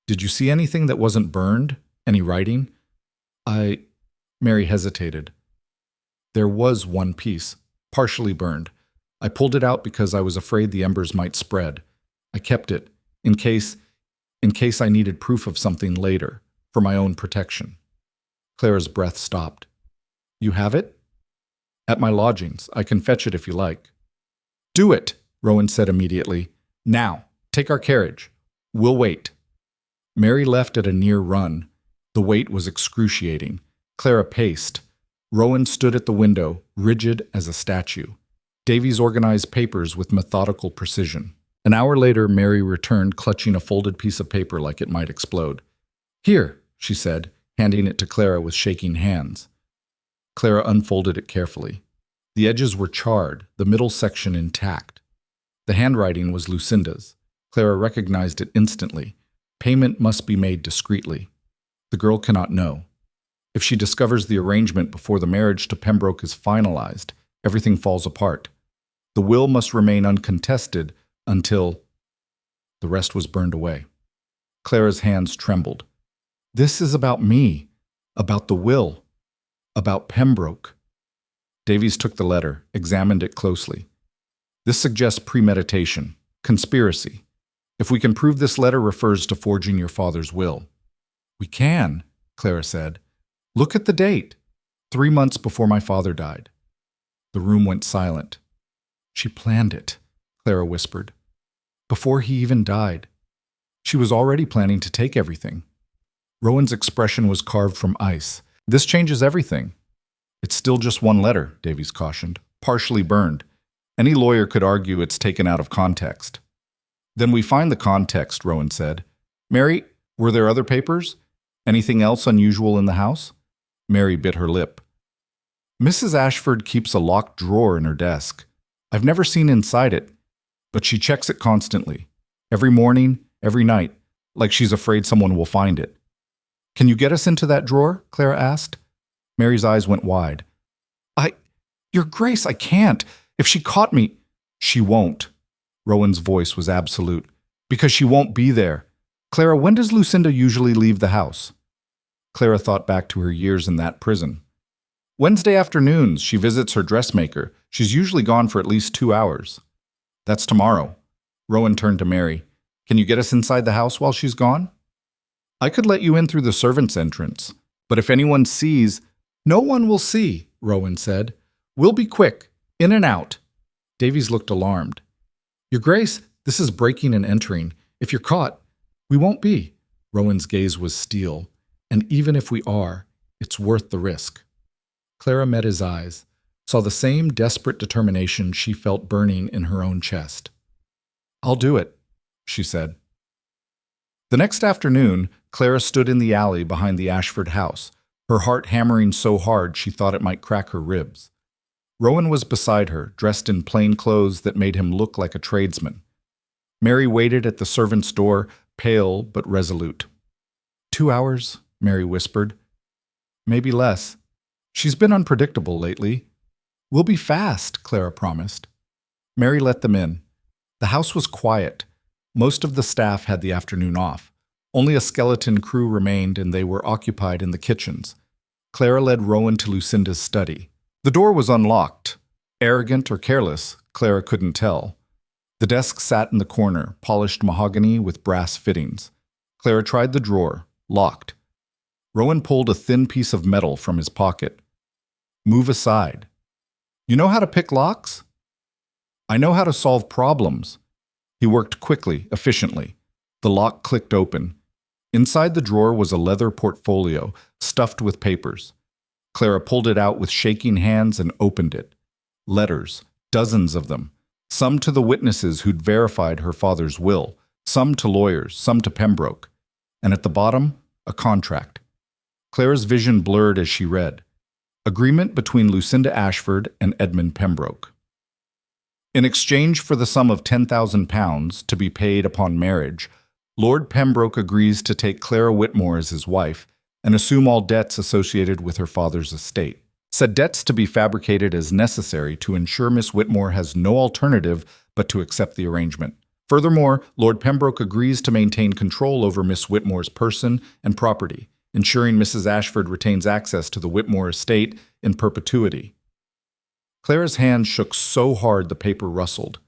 A: "Did you see anything that wasn't burned? Any writing?" Mary hesitated. "There was one piece, partially burned. I pulled it out because I was afraid the embers might spread. I kept it, in case I needed proof of something later, for my own protection." Clara's breath stopped. "You have it?" "At my lodgings. I can fetch it if you like." "Do it," Rowan said immediately. "Now, take our carriage. We'll wait." Mary left at a near run. The wait was excruciating. Clara paced. Rowan stood at the window, rigid as a statue. Davies organized papers with methodical precision. An hour later, Mary returned, clutching a folded piece of paper like it might explode. "Here," she said, handing it to Clara with shaking hands. Clara unfolded it carefully. The edges were charred, the middle section intact. The handwriting was Lucinda's. Clara recognized it instantly. Payment must be made discreetly. The girl cannot know. If she discovers the arrangement before the marriage to Pembroke is finalized, everything falls apart. The will must remain uncontested until— The rest was burned away. Clara's hands trembled. "This is about me, about the will, about Pembroke." Davies took the letter, examined it closely. "This suggests premeditation, conspiracy. If we can prove this letter refers to forging your father's will." "We can," Clara said. "Look at the date. 3 months before my father died." The room went silent. "She planned it," Clara whispered. "Before he even died. She was already planning to take everything." Rowan's expression was carved from ice. This changes everything. It's still just one letter, Davies cautioned, partially burned. Any lawyer could argue it's taken out of context. Then we find the context, Rowan said. Mary, were there other papers? Anything else unusual in the house? Mary bit her lip. Mrs. Ashford keeps a locked drawer in her desk. I've never seen inside it, but she checks it constantly. Every morning, every night, like she's afraid someone will find it. Can you get us into that drawer? Clara asked. Mary's eyes went wide. Your Grace, I can't. If she caught me, she won't. Rowan's voice was absolute. Because she won't be there. Clara, when does Lucinda usually leave the house? Clara thought back to her years in that prison. Wednesday afternoons, she visits her dressmaker. She's usually gone for at least 2 hours. That's tomorrow. Rowan turned to Mary. Can you get us inside the house while she's gone? I could let you in through the servants' entrance. But if anyone sees... No one will see, Rowan said. We'll be quick. In and out. Davies looked alarmed. Your Grace, this is breaking and entering. If you're caught, we won't be. Rowan's gaze was steel. And even if we are, it's worth the risk. Clara met his eyes, saw the same desperate determination she felt burning in her own chest. I'll do it, she said. The next afternoon, Clara stood in the alley behind the Ashford house, her heart hammering so hard she thought it might crack her ribs. Rowan was beside her, dressed in plain clothes that made him look like a tradesman. Mary waited at the servant's door, pale but resolute. 2 hours, Mary whispered. Maybe less. She's been unpredictable lately. We'll be fast, Clara promised. Mary let them in. The house was quiet. Most of the staff had the afternoon off. Only a skeleton crew remained, and they were occupied in the kitchens. Clara led Rowan to Lucinda's study. The door was unlocked. Arrogant or careless, Clara couldn't tell. The desk sat in the corner, polished mahogany with brass fittings. Clara tried the drawer, locked. Rowan pulled a thin piece of metal from his pocket. Move aside. You know how to pick locks? I know how to solve problems. He worked quickly, efficiently. The lock clicked open. Inside the drawer was a leather portfolio, stuffed with papers. Clara pulled it out with shaking hands and opened it. Letters, dozens of them. Some to the witnesses who'd verified her father's will, some to lawyers, some to Pembroke. And at the bottom, a contract. Clara's vision blurred as she read. Agreement between Lucinda Ashford and Edmund Pembroke. In exchange for the sum of £10,000 to be paid upon marriage, Lord Pembroke agrees to take Clara Whitmore as his wife and assume all debts associated with her father's estate. Said debts to be fabricated as necessary to ensure Miss Whitmore has no alternative but to accept the arrangement. Furthermore, Lord Pembroke agrees to maintain control over Miss Whitmore's person and property, ensuring Mrs. Ashford retains access to the Whitmore estate in perpetuity. Clara's hand shook so hard the paper rustled.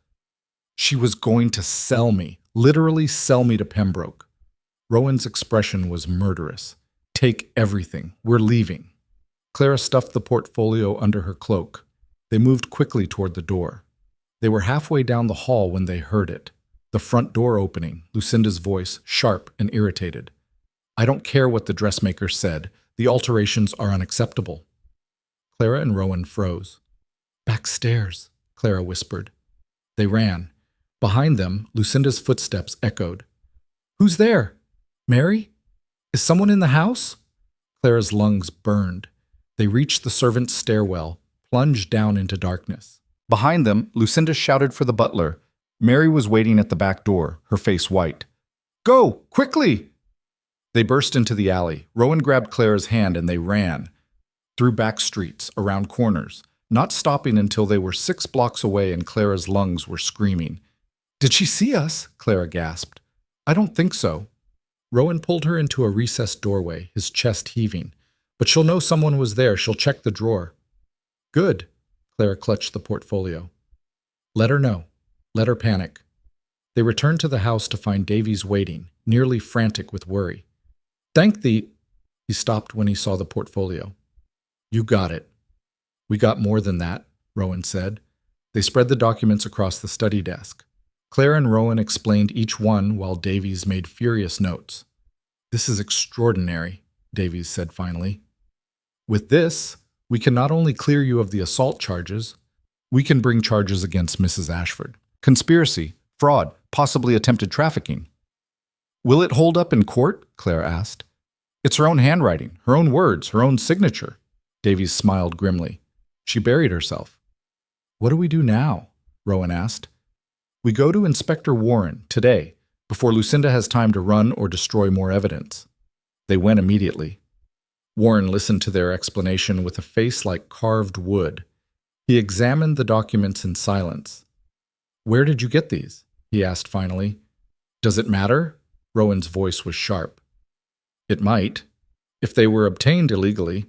A: She was going to sell me, literally sell me to Pembroke. Rowan's expression was murderous. Take everything. We're leaving. Clara stuffed the portfolio under her cloak. They moved quickly toward the door. They were halfway down the hall when they heard it. The front door opening, Lucinda's voice, sharp and irritated. I don't care what the dressmaker said. The alterations are unacceptable. Clara and Rowan froze. Backstairs, Clara whispered. They ran. Behind them, Lucinda's footsteps echoed. Who's there? Mary? Is someone in the house? Clara's lungs burned. They reached the servants' stairwell, plunged down into darkness. Behind them, Lucinda shouted for the butler. Mary was waiting at the back door, her face white. Go, quickly! They burst into the alley. Rowan grabbed Clara's hand and they ran. Through back streets, around corners, not stopping until they were 6 blocks away and Clara's lungs were screaming. Did she see us? Clara gasped. I don't think so. Rowan pulled her into a recessed doorway, his chest heaving. But she'll know someone was there. She'll check the drawer. Good. Clara clutched the portfolio. Let her know. Let her panic. They returned to the house to find Davies waiting, nearly frantic with worry. Thank thee. He stopped when he saw the portfolio. You got it. We got more than that, Rowan said. They spread the documents across the study desk. Clara and Rowan explained each one while Davies made furious notes. This is extraordinary, Davies said finally. With this, we can not only clear you of the assault charges, we can bring charges against Mrs. Ashford. Conspiracy, fraud, possibly attempted trafficking. Will it hold up in court? Claire asked. It's her own handwriting, her own words, her own signature. Davies smiled grimly. She buried herself. What do we do now? Rowan asked. We go to Inspector Warren today, before Lucinda has time to run or destroy more evidence. They went immediately. Warren listened to their explanation with a face like carved wood. He examined the documents in silence. Where did you get these? He asked finally. Does it matter? Rowan's voice was sharp. It might. If they were obtained illegally,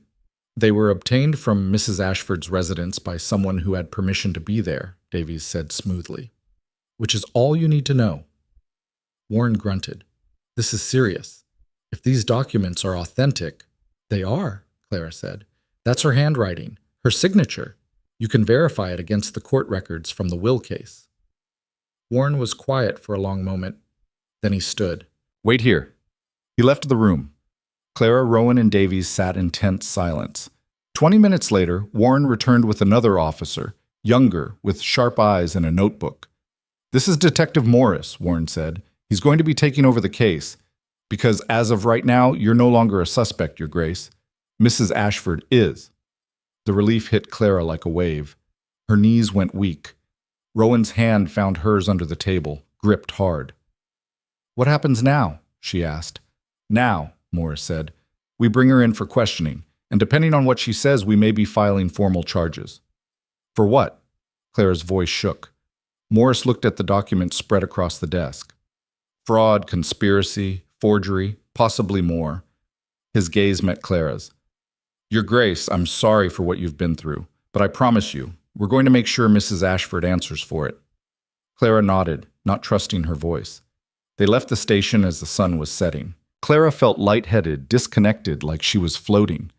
A: they were obtained from Mrs. Ashford's residence by someone who had permission to be there, Davies said smoothly. Which is all you need to know. Warren grunted. This is serious. If these documents are authentic, they are, Clara said. That's her handwriting, her signature. You can verify it against the court records from the will case. Warren was quiet for a long moment. Then he stood. Wait here. He left the room. Clara, Rowan, and Davies sat in tense silence. 20 minutes later, Warren returned with another officer, younger, with sharp eyes and a notebook. This is Detective Morris, Warren said. He's going to be taking over the case, because as of right now, you're no longer a suspect, Your Grace. Mrs. Ashford is. The relief hit Clara like a wave. Her knees went weak. Rowan's hand found hers under the table, gripped hard. What happens now? She asked. Now, Morris said. We bring her in for questioning, and depending on what she says, we may be filing formal charges. For what? Clara's voice shook. Morris looked at the documents spread across the desk. Fraud, conspiracy, forgery, possibly more. His gaze met Clara's. Your Grace, I'm sorry for what you've been through, but I promise you, we're going to make sure Mrs. Ashford answers for it. Clara nodded, not trusting her voice. They left the station as the sun was setting. Clara felt lightheaded, disconnected, like she was floating.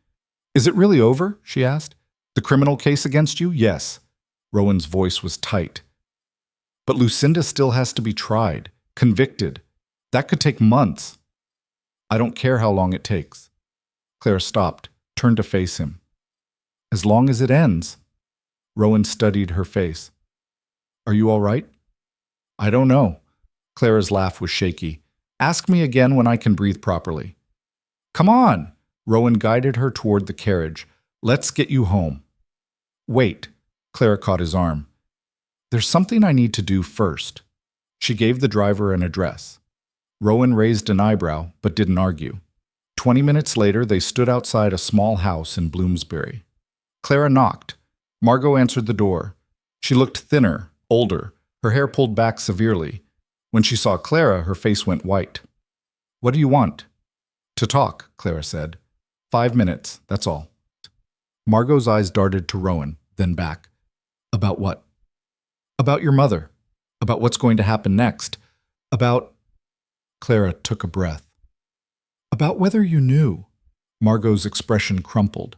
A: Is it really over? She asked. The criminal case against you? Yes. Rowan's voice was tight. But Lucinda still has to be tried, convicted. That could take months. I don't care how long it takes. Clara stopped, turned to face him. As long as it ends. Rowan studied her face. Are you all right? I don't know. Clara's laugh was shaky. Ask me again when I can breathe properly. Come on! Rowan guided her toward the carriage. Let's get you home. Wait. Clara caught his arm. There's something I need to do first. She gave the driver an address. Rowan raised an eyebrow, but didn't argue. 20 minutes later, they stood outside a small house in Bloomsbury. Clara knocked. Margot answered the door. She looked thinner, older, her hair pulled back severely. When she saw Clara, her face went white. What do you want? To talk, Clara said. 5 minutes, that's all. Margot's eyes darted to Rowan, then back. About what? About your mother. About what's going to happen next. About... Clara took a breath. About whether you knew. Margot's expression crumpled.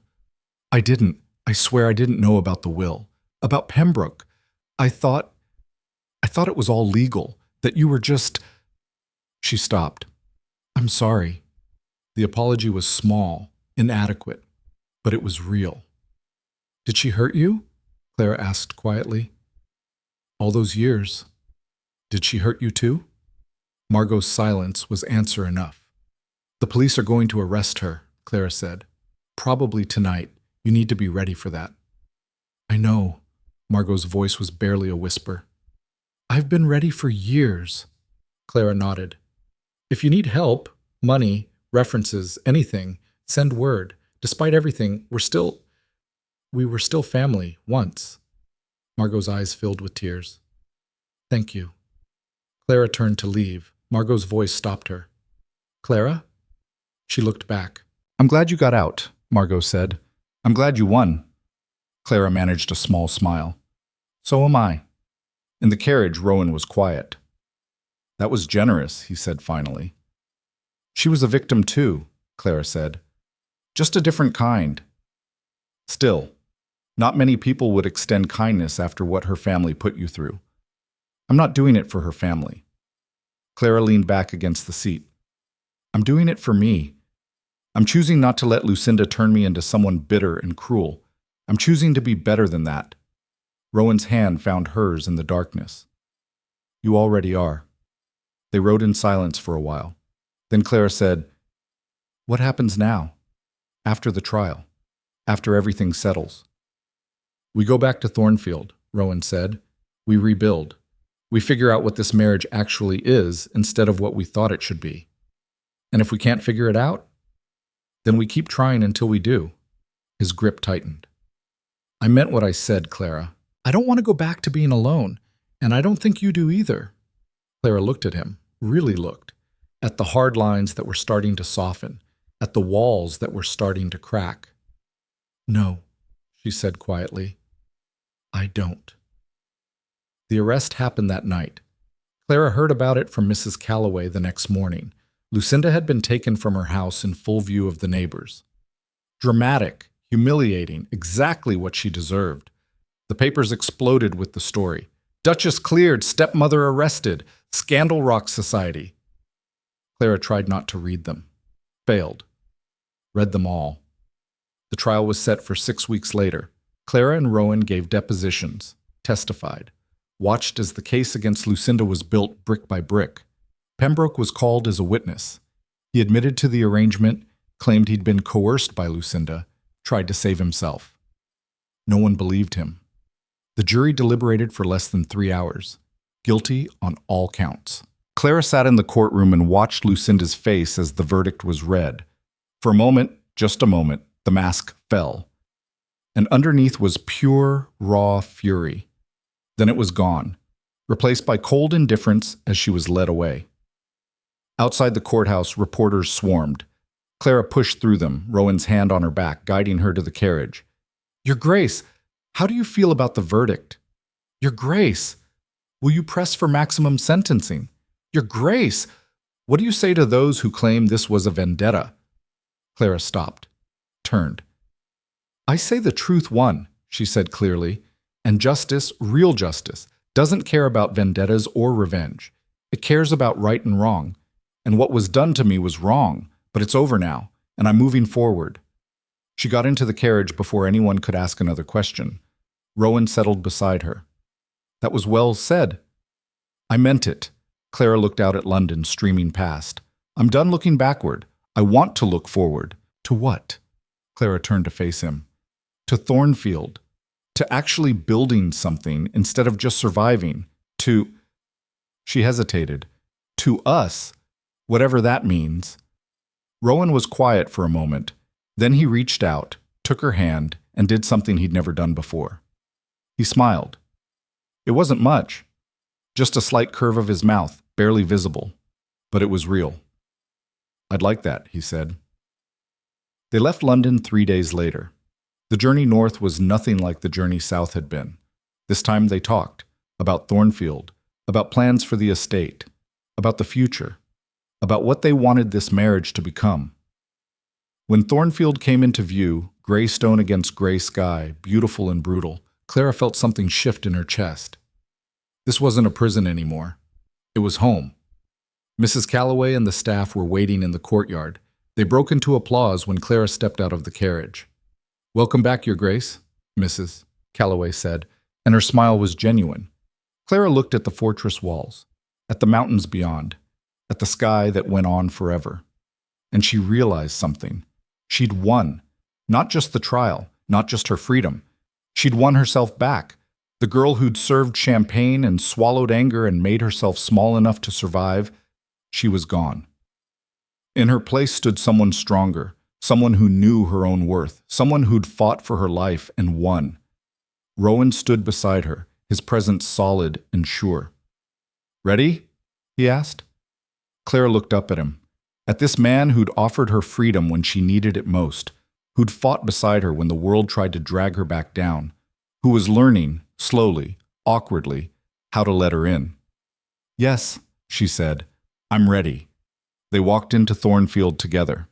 A: I swear I didn't know about the will. About Pembroke. I thought it was all legal. That you were just... She stopped. I'm sorry. The apology was small, inadequate, but it was real. Did she hurt you? Clara asked quietly. All those years. Did she hurt you too? Margot's silence was answer enough. The police are going to arrest her, Clara said. Probably tonight. You need to be ready for that. I know. Margot's voice was barely a whisper. I've been ready for years. Clara nodded. If you need help, money, references, anything, send word. Despite everything, we were still family, once. Margot's eyes filled with tears. Thank you. Clara turned to leave. Margot's voice stopped her. Clara? She looked back. I'm glad you got out, Margot said. I'm glad you won. Clara managed a small smile. So am I. In the carriage, Rowan was quiet. That was generous, he said finally. She was a victim too, Clara said. Just a different kind. Still, not many people would extend kindness after what her family put you through. I'm not doing it for her family. Clara leaned back against the seat. I'm doing it for me. I'm choosing not to let Lucinda turn me into someone bitter and cruel. I'm choosing to be better than that. Rowan's hand found hers in the darkness. You already are. They rode in silence for a while. Then Clara said, What happens now? After the trial? After everything settles? We go back to Thornfield, Rowan said. We rebuild. We figure out what this marriage actually is instead of what we thought it should be. And if we can't figure it out, then we keep trying until we do. His grip tightened. I meant what I said, Clara. I don't want to go back to being alone, and I don't think you do either. Clara looked at him, really looked, at the hard lines that were starting to soften, at the walls that were starting to crack. No, she said quietly. I don't. The arrest happened that night. Clara heard about it from Mrs. Calloway the next morning. Lucinda had been taken from her house in full view of the neighbors. Dramatic, humiliating, exactly what she deserved. The papers exploded with the story. Duchess cleared, stepmother arrested, scandal rocks society. Clara tried not to read them. Failed. Read them all. The trial was set for 6 weeks later. Clara and Rowan gave depositions, testified, watched as the case against Lucinda was built brick by brick. Pembroke was called as a witness. He admitted to the arrangement, claimed he'd been coerced by Lucinda, tried to save himself. No one believed him. The jury deliberated for less than 3 hours. Guilty on all counts. Clara sat in the courtroom and watched Lucinda's face as the verdict was read. For a moment, just a moment, the mask fell. And underneath was pure, raw fury. Then it was gone, replaced by cold indifference as she was led away. Outside the courthouse, reporters swarmed. Clara pushed through them, Rowan's hand on her back, guiding her to the carriage. Your Grace, how do you feel about the verdict? Your Grace, will you press for maximum sentencing? Your Grace, what do you say to those who claim this was a vendetta? Clara stopped, turned. I say the truth won, she said clearly, and justice, real justice, doesn't care about vendettas or revenge. It cares about right and wrong. And what was done to me was wrong, but it's over now, and I'm moving forward. She got into the carriage before anyone could ask another question. Rowan settled beside her. That was well said. I meant it. Clara looked out at London streaming past. I'm done looking backward. I want to look forward. To what? Clara turned to face him. To Thornfield. To actually building something instead of just surviving. To... She hesitated. To us. Whatever that means. Rowan was quiet for a moment. Then he reached out, took her hand, and did something he'd never done before. He smiled. It wasn't much. Just a slight curve of his mouth, barely visible. But it was real. I'd like that, he said. They left London 3 days later. The journey north was nothing like the journey south had been. This time they talked about Thornfield, about plans for the estate, about the future, about what they wanted this marriage to become. When Thornfield came into view, gray stone against gray sky, beautiful and brutal, Clara felt something shift in her chest. This wasn't a prison anymore. It was home. Mrs. Calloway and the staff were waiting in the courtyard. They broke into applause when Clara stepped out of the carriage. Welcome back, Your Grace, Mrs. Calloway said, and her smile was genuine. Clara looked at the fortress walls, at the mountains beyond, at the sky that went on forever. And she realized something. She'd won. Not just the trial, not just her freedom. She'd won herself back. The girl who'd served champagne and swallowed anger and made herself small enough to survive, she was gone. In her place stood someone stronger, someone who knew her own worth, someone who'd fought for her life and won. Rowan stood beside her, his presence solid and sure. Ready? He asked. Clara looked up at him, at this man who'd offered her freedom when she needed it most, who'd fought beside her when the world tried to drag her back down, who was learning, slowly, awkwardly, how to let her in. Yes, she said, I'm ready. They walked into Thornfield together.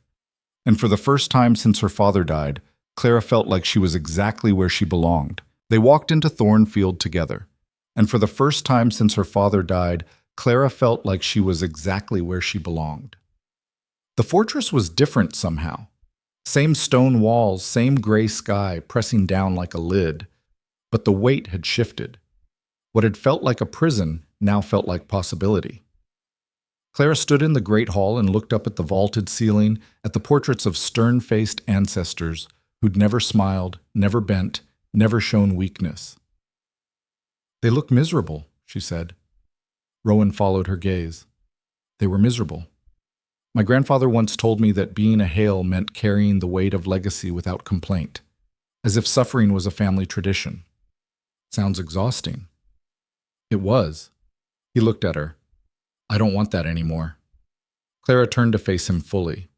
A: And for the first time since her father died, Clara felt like she was exactly where she belonged. They walked into Thornfield together. And for the first time since her father died, Clara felt like she was exactly where she belonged. The fortress was different somehow. Same stone walls, same gray sky pressing down like a lid. But the weight had shifted. What had felt like a prison now felt like possibility. Clara stood in the great hall and looked up at the vaulted ceiling, at the portraits of stern-faced ancestors who'd never smiled, never bent, never shown weakness. "They look miserable," she said. Rowan followed her gaze. They were miserable. My grandfather once told me that being a Hale meant carrying the weight of legacy without complaint, as if suffering was a family tradition. Sounds exhausting. It was. He looked at her. "I don't want that anymore." Clara turned to face him fully.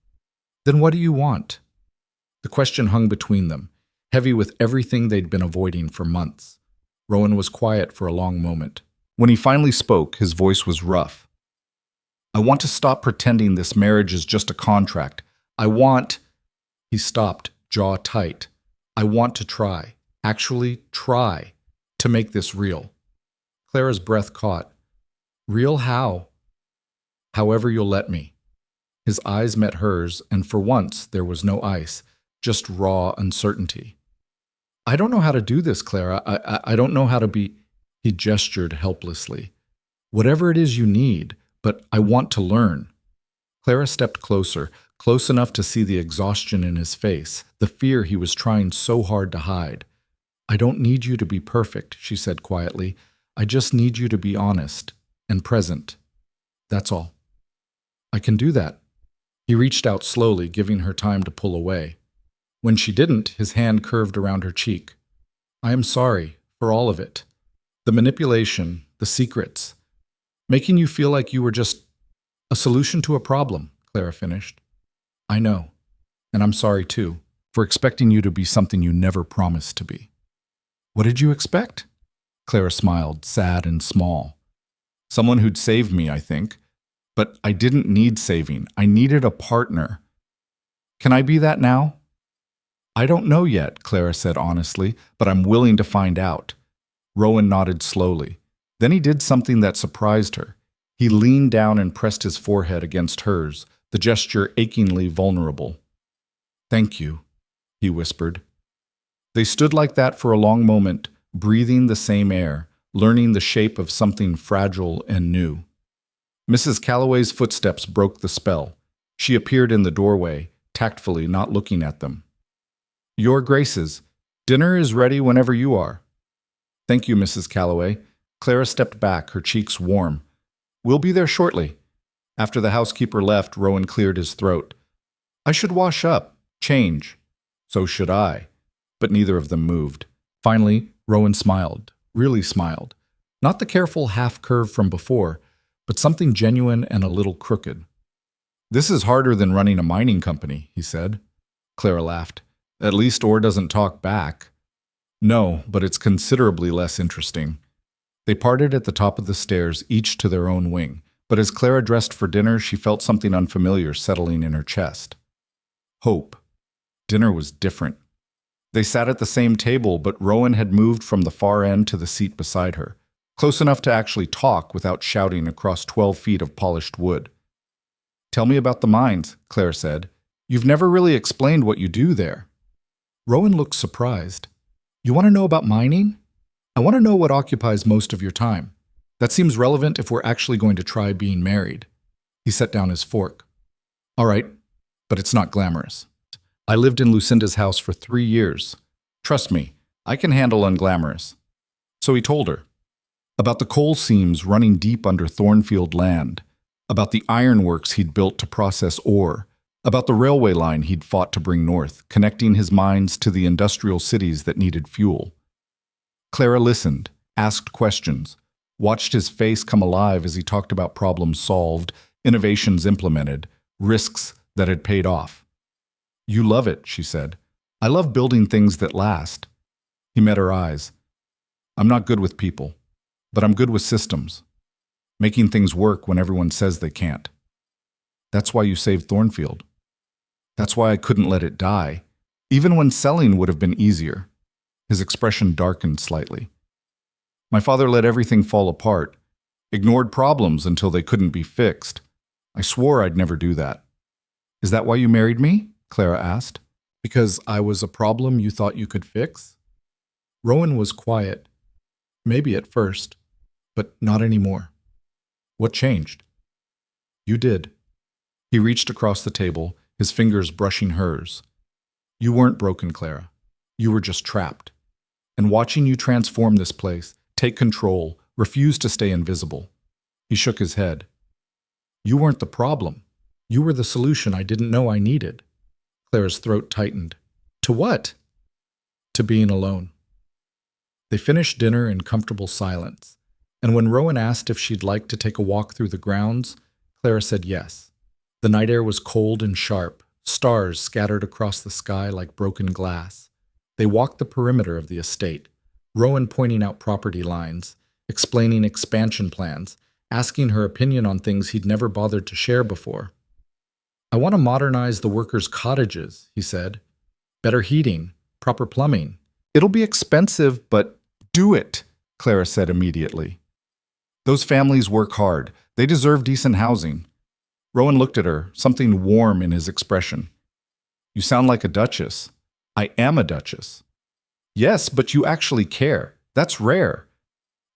A: "Then what do you want?" The question hung between them, heavy with everything they'd been avoiding for months. Rowan was quiet for a long moment. When he finally spoke, his voice was rough. "I want to stop pretending this marriage is just a contract. I want—" He stopped, jaw tight. "I want to try, actually try, to make this real." Clara's breath caught. "Real how?" "However you'll let me." His eyes met hers, and for once there was no ice, just raw uncertainty. "I don't know how to do this, Clara. I don't know how to be—" He gestured helplessly. "Whatever it is you need, but I want to learn." Clara stepped closer, close enough to see the exhaustion in his face, the fear he was trying so hard to hide. "I don't need you to be perfect," she said quietly. "I just need you to be honest and present. That's all." "I can do that." He reached out slowly, giving her time to pull away. When she didn't, his hand curved around her cheek. "I am sorry for all of it. The manipulation, the secrets. Making you feel like you were just a solution to a problem," Clara finished. "I know. And I'm sorry too, for expecting you to be something you never promised to be." "What did you expect?" Clara smiled, sad and small. "Someone who'd save me, I think. But I didn't need saving. I needed a partner. Can I be that now?" "I don't know yet," Clara said honestly, "but I'm willing to find out." Rowan nodded slowly. Then he did something that surprised her. He leaned down and pressed his forehead against hers, the gesture achingly vulnerable. "Thank you," he whispered. They stood like that for a long moment, breathing the same air, learning the shape of something fragile and new. Mrs. Calloway's footsteps broke the spell. She appeared in the doorway, tactfully not looking at them. "Your Graces, dinner is ready whenever you are." "Thank you, Mrs. Calloway." Clara stepped back, her cheeks warm. "We'll be there shortly." After the housekeeper left, Rowan cleared his throat. "I should wash up, change." "So should I." But neither of them moved. Finally, Rowan smiled, really smiled. Not the careful half-curve from before, but something genuine and a little crooked. "This is harder than running a mining company," he said. Clara laughed. "At least Orr doesn't talk back." "No, but it's considerably less interesting." They parted at the top of the stairs, each to their own wing, but as Clara dressed for dinner, she felt something unfamiliar settling in her chest. Hope. Dinner was different. They sat at the same table, but Rowan had moved from the far end to the seat beside her, close enough to actually talk without shouting across 12 feet of polished wood. "Tell me about the mines," Claire said. "You've never really explained what you do there." Rowan looked surprised. "You want to know about mining? I want to know what occupies most of your time. That seems relevant if we're actually going to try being married." He set down his fork. "All right, but it's not glamorous. I lived in Lucinda's house for 3 years. Trust me, I can handle unglamorous." So he told her. About the coal seams running deep under Thornfield land, about the ironworks he'd built to process ore, about the railway line he'd fought to bring north, connecting his mines to the industrial cities that needed fuel. Clara listened, asked questions, watched his face come alive as he talked about problems solved, innovations implemented, risks that had paid off. "You love it," she said. "I love building things that last." He met her eyes. "I'm not good with people, but I'm good with systems. Making things work when everyone says they can't. That's why you saved Thornfield. That's why I couldn't let it die, even when selling would have been easier." His expression darkened slightly. "My father let everything fall apart, ignored problems until they couldn't be fixed. I swore I'd never do that." "Is that why you married me?" Clara asked. Because I was a problem you thought you could fix? Rowan was quiet, maybe at first, but not anymore. What changed? You did. He reached across the table, his fingers brushing hers. You weren't broken, Clara. You were just trapped. And watching you transform this place, take control, refuse to stay invisible. He shook his head. You weren't the problem. You were the solution I didn't know I needed. Clara's throat tightened. To what? To being alone. They finished dinner in comfortable silence, and when Rowan asked if she'd like to take a walk through the grounds, Clara said yes. The night air was cold and sharp, stars scattered across the sky like broken glass. They walked the perimeter of the estate, Rowan pointing out property lines, explaining expansion plans, asking her opinion on things he'd never bothered to share before. I want to modernize the workers' cottages, he said. Better heating, proper plumbing. It'll be expensive, but do it, Clara said immediately. Those families work hard. They deserve decent housing. Rowan looked at her, something warm in his expression. You sound like a duchess. I am a duchess. Yes, but you actually care. That's rare.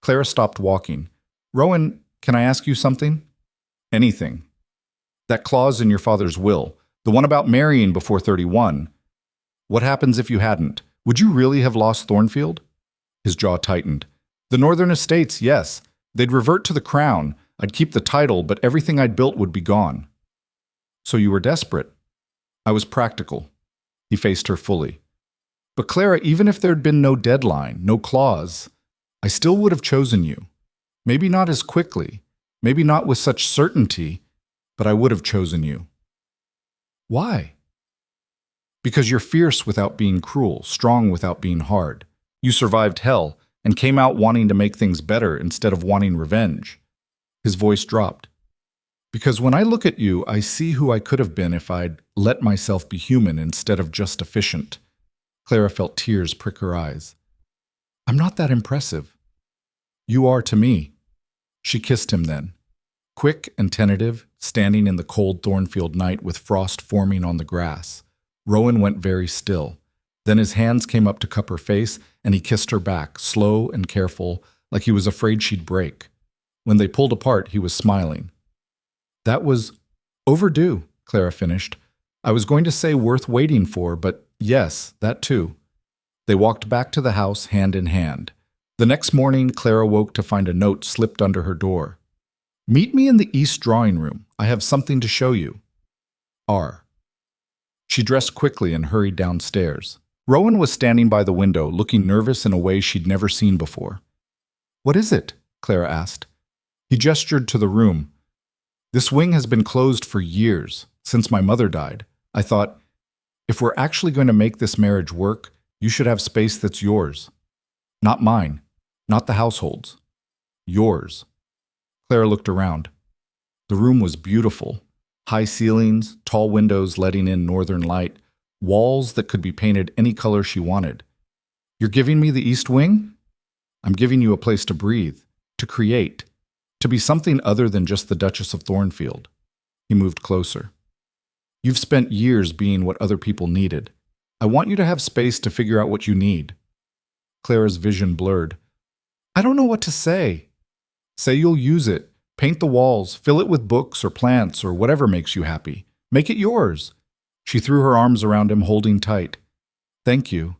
A: Clara stopped walking. Rowan, can I ask you something? Anything. That clause in your father's will, the one about marrying before 31. What happens if you hadn't? Would you really have lost Thornfield? His jaw tightened. The northern estates, yes. They'd revert to the crown. I'd keep the title, but everything I'd built would be gone. So you were desperate. I was practical. He faced her fully. But Clara, even if there'd been no deadline, no clause, I still would have chosen you. Maybe not as quickly, maybe not with such certainty, but I would have chosen you. Why? Because you're fierce without being cruel, strong without being hard. You survived hell and came out wanting to make things better instead of wanting revenge. His voice dropped. Because when I look at you, I see who I could have been if I'd let myself be human instead of just efficient. Clara felt tears prick her eyes. I'm not that impressive. You are to me. She kissed him then. Quick and tentative, standing in the cold Thornfield night with frost forming on the grass. Rowan went very still. Then his hands came up to cup her face, and he kissed her back, slow and careful, like he was afraid she'd break. When they pulled apart, he was smiling. That was overdue, Clara finished. I was going to say worth waiting for, but yes, that too. They walked back to the house hand in hand. The next morning, Clara woke to find a note slipped under her door. Meet me in the east drawing room. I have something to show you. R. She dressed quickly and hurried downstairs. Rowan was standing by the window, looking nervous in a way she'd never seen before. What is it? Clara asked. He gestured to the room. This wing has been closed for years, since my mother died. I thought, if we're actually going to make this marriage work, you should have space that's yours. Not mine, not the household's. Yours. Clara looked around. The room was beautiful. High ceilings, tall windows letting in northern light, walls that could be painted any color she wanted. You're giving me the east wing? I'm giving you a place to breathe, to create, to be something other than just the Duchess of Thornfield. He moved closer. You've spent years being what other people needed. I want you to have space to figure out what you need. Clara's vision blurred. I don't know what to say. Say you'll use it. Paint the walls, fill it with books or plants or whatever makes you happy. Make it yours. She threw her arms around him, holding tight. Thank you.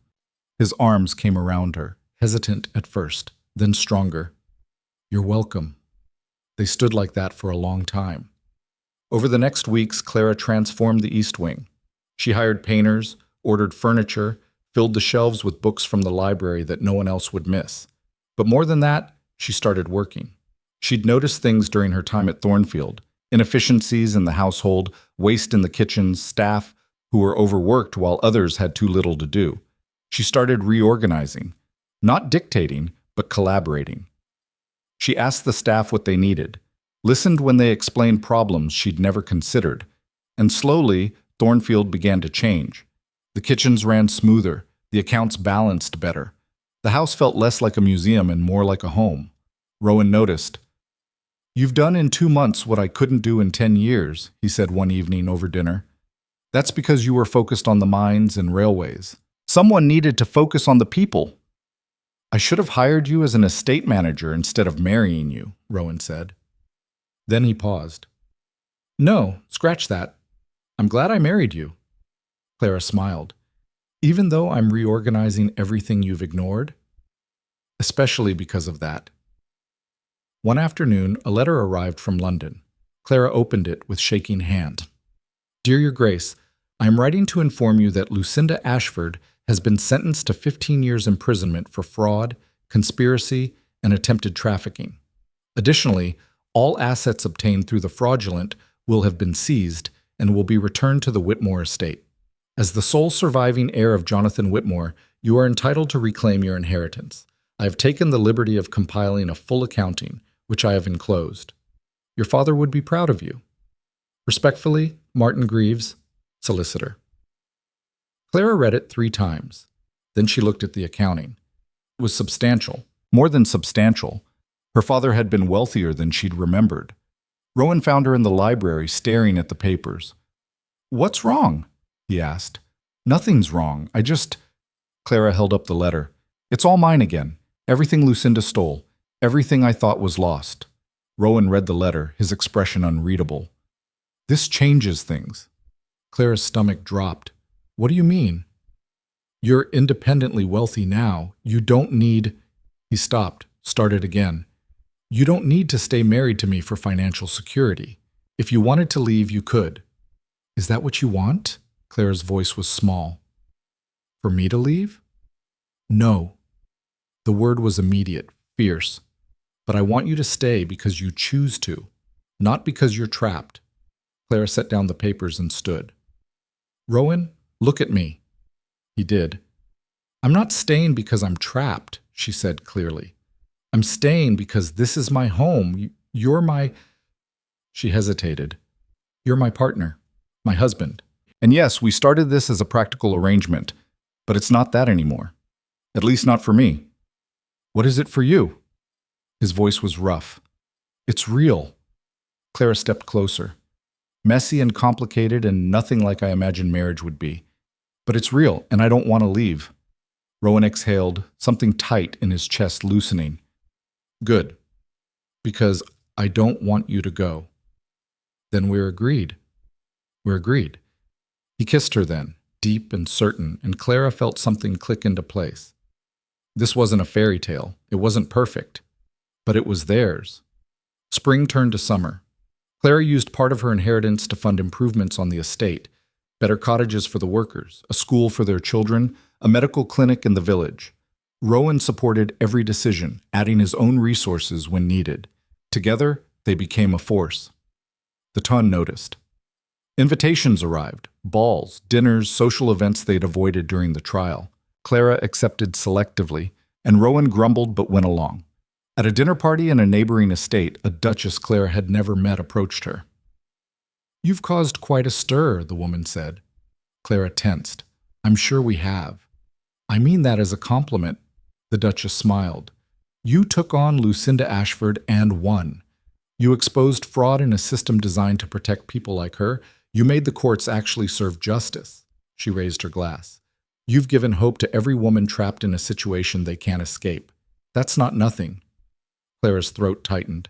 A: His arms came around her, hesitant at first, then stronger. You're welcome. They stood like that for a long time. Over the next weeks, Clara transformed the East Wing. She hired painters, ordered furniture, filled the shelves with books from the library that no one else would miss. But more than that, she started working. She'd noticed things during her time at Thornfield, inefficiencies in the household, waste in the kitchens, staff who were overworked while others had too little to do. She started reorganizing, not dictating, but collaborating. She asked the staff what they needed, listened when they explained problems she'd never considered, and slowly, Thornfield began to change. The kitchens ran smoother, the accounts balanced better. The house felt less like a museum and more like a home. Rowan noticed. You've done in 2 months what I couldn't do in 10 years, he said one evening over dinner. That's because you were focused on the mines and railways. Someone needed to focus on the people. I should have hired you as an estate manager instead of marrying you, Rowan said. Then he paused. No, scratch that. I'm glad I married you. Clara smiled. Even though I'm reorganizing everything you've ignored? Especially because of that. One afternoon, a letter arrived from London. Clara opened it with shaking hand. Dear Your Grace, I am writing to inform you that Lucinda Ashford has been sentenced to 15 years imprisonment for fraud, conspiracy, and attempted trafficking. Additionally, all assets obtained through the fraudulent will have been seized and will be returned to the Whitmore estate. As the sole surviving heir of Jonathan Whitmore, you are entitled to reclaim your inheritance. I have taken the liberty of compiling a full accounting, which I have enclosed. Your father would be proud of you. Respectfully, Martin Greaves, Solicitor. Clara read it 3 times. Then she looked at the accounting. It was substantial, more than substantial. Her father had been wealthier than she'd remembered. Rowan found her in the library staring at the papers. What's wrong? He asked. Nothing's wrong. Clara held up the letter. It's all mine again. Everything Lucinda stole. Everything I thought was lost. Rowan read the letter, his expression unreadable. This changes things. Clara's stomach dropped. What do you mean? You're independently wealthy now. You don't need… He stopped, started again. You don't need to stay married to me for financial security. If you wanted to leave, you could. Is that what you want? Clara's voice was small. For me to leave? No. The word was immediate, fierce. But I want you to stay because you choose to, not because you're trapped. Clara set down the papers and stood. Rowan, look at me. He did. I'm not staying because I'm trapped, she said clearly. I'm staying because this is my home. You're my… She hesitated. You're my partner, my husband. And yes, we started this as a practical arrangement, but it's not that anymore. At least not for me. What is it for you? His voice was rough. It's real. Clara stepped closer. Messy and complicated and nothing like I imagined marriage would be. But it's real, and I don't want to leave. Rowan exhaled, something tight in his chest loosening. Good. Because I don't want you to go. Then we're agreed. We're agreed. He kissed her then, deep and certain, and Clara felt something click into place. This wasn't a fairy tale. It wasn't perfect. But it was theirs. Spring turned to summer. Clara used part of her inheritance to fund improvements on the estate, better cottages for the workers, a school for their children, a medical clinic in the village. Rowan supported every decision, adding his own resources when needed. Together, they became a force. The Ton noticed. Invitations arrived, balls, dinners, social events they'd avoided during the trial. Clara accepted selectively, and Rowan grumbled but went along. At a dinner party in a neighboring estate, a duchess Clara had never met approached her. You've caused quite a stir, the woman said. Clara tensed. I'm sure we have. I mean that as a compliment. The duchess smiled. You took on Lucinda Ashford and won. You exposed fraud in a system designed to protect people like her. You made the courts actually serve justice. She raised her glass. You've given hope to every woman trapped in a situation they can't escape. That's not nothing. Clara's throat tightened.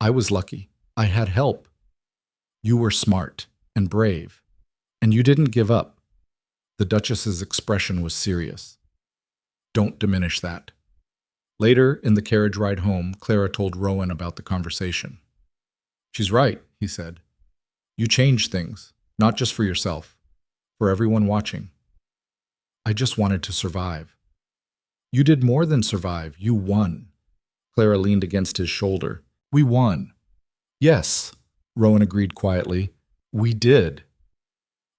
A: I was lucky. I had help. You were smart and brave, and you didn't give up. The Duchess's expression was serious. Don't diminish that. Later, in the carriage ride home, Clara told Rowan about the conversation. She's right, he said. You changed things, not just for yourself, for everyone watching. I just wanted to survive. You did more than survive. You won. Clara leaned against his shoulder. We won. Yes, Rowan agreed quietly. We did.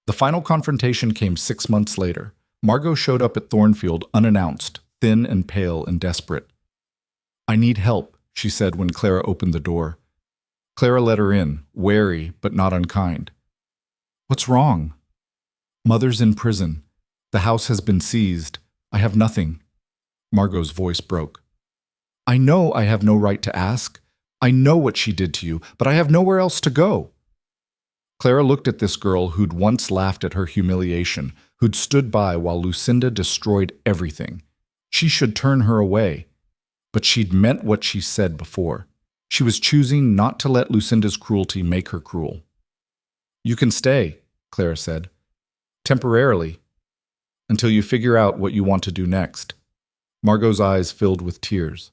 A: The final confrontation came 6 months later. Margot showed up at Thornfield unannounced, thin and pale and desperate. I need help, she said when Clara opened the door. Clara let her in, wary but not unkind. What's wrong? Mother's in prison. The house has been seized. I have nothing. Margot's voice broke. I know I have no right to ask. I know what she did to you, but I have nowhere else to go. Clara looked at this girl who'd once laughed at her humiliation, who'd stood by while Lucinda destroyed everything. She should turn her away. But she'd meant what she said before. She was choosing not to let Lucinda's cruelty make her cruel. "You can stay," Clara said. "Temporarily. Until you figure out what you want to do next." Margot's eyes filled with tears.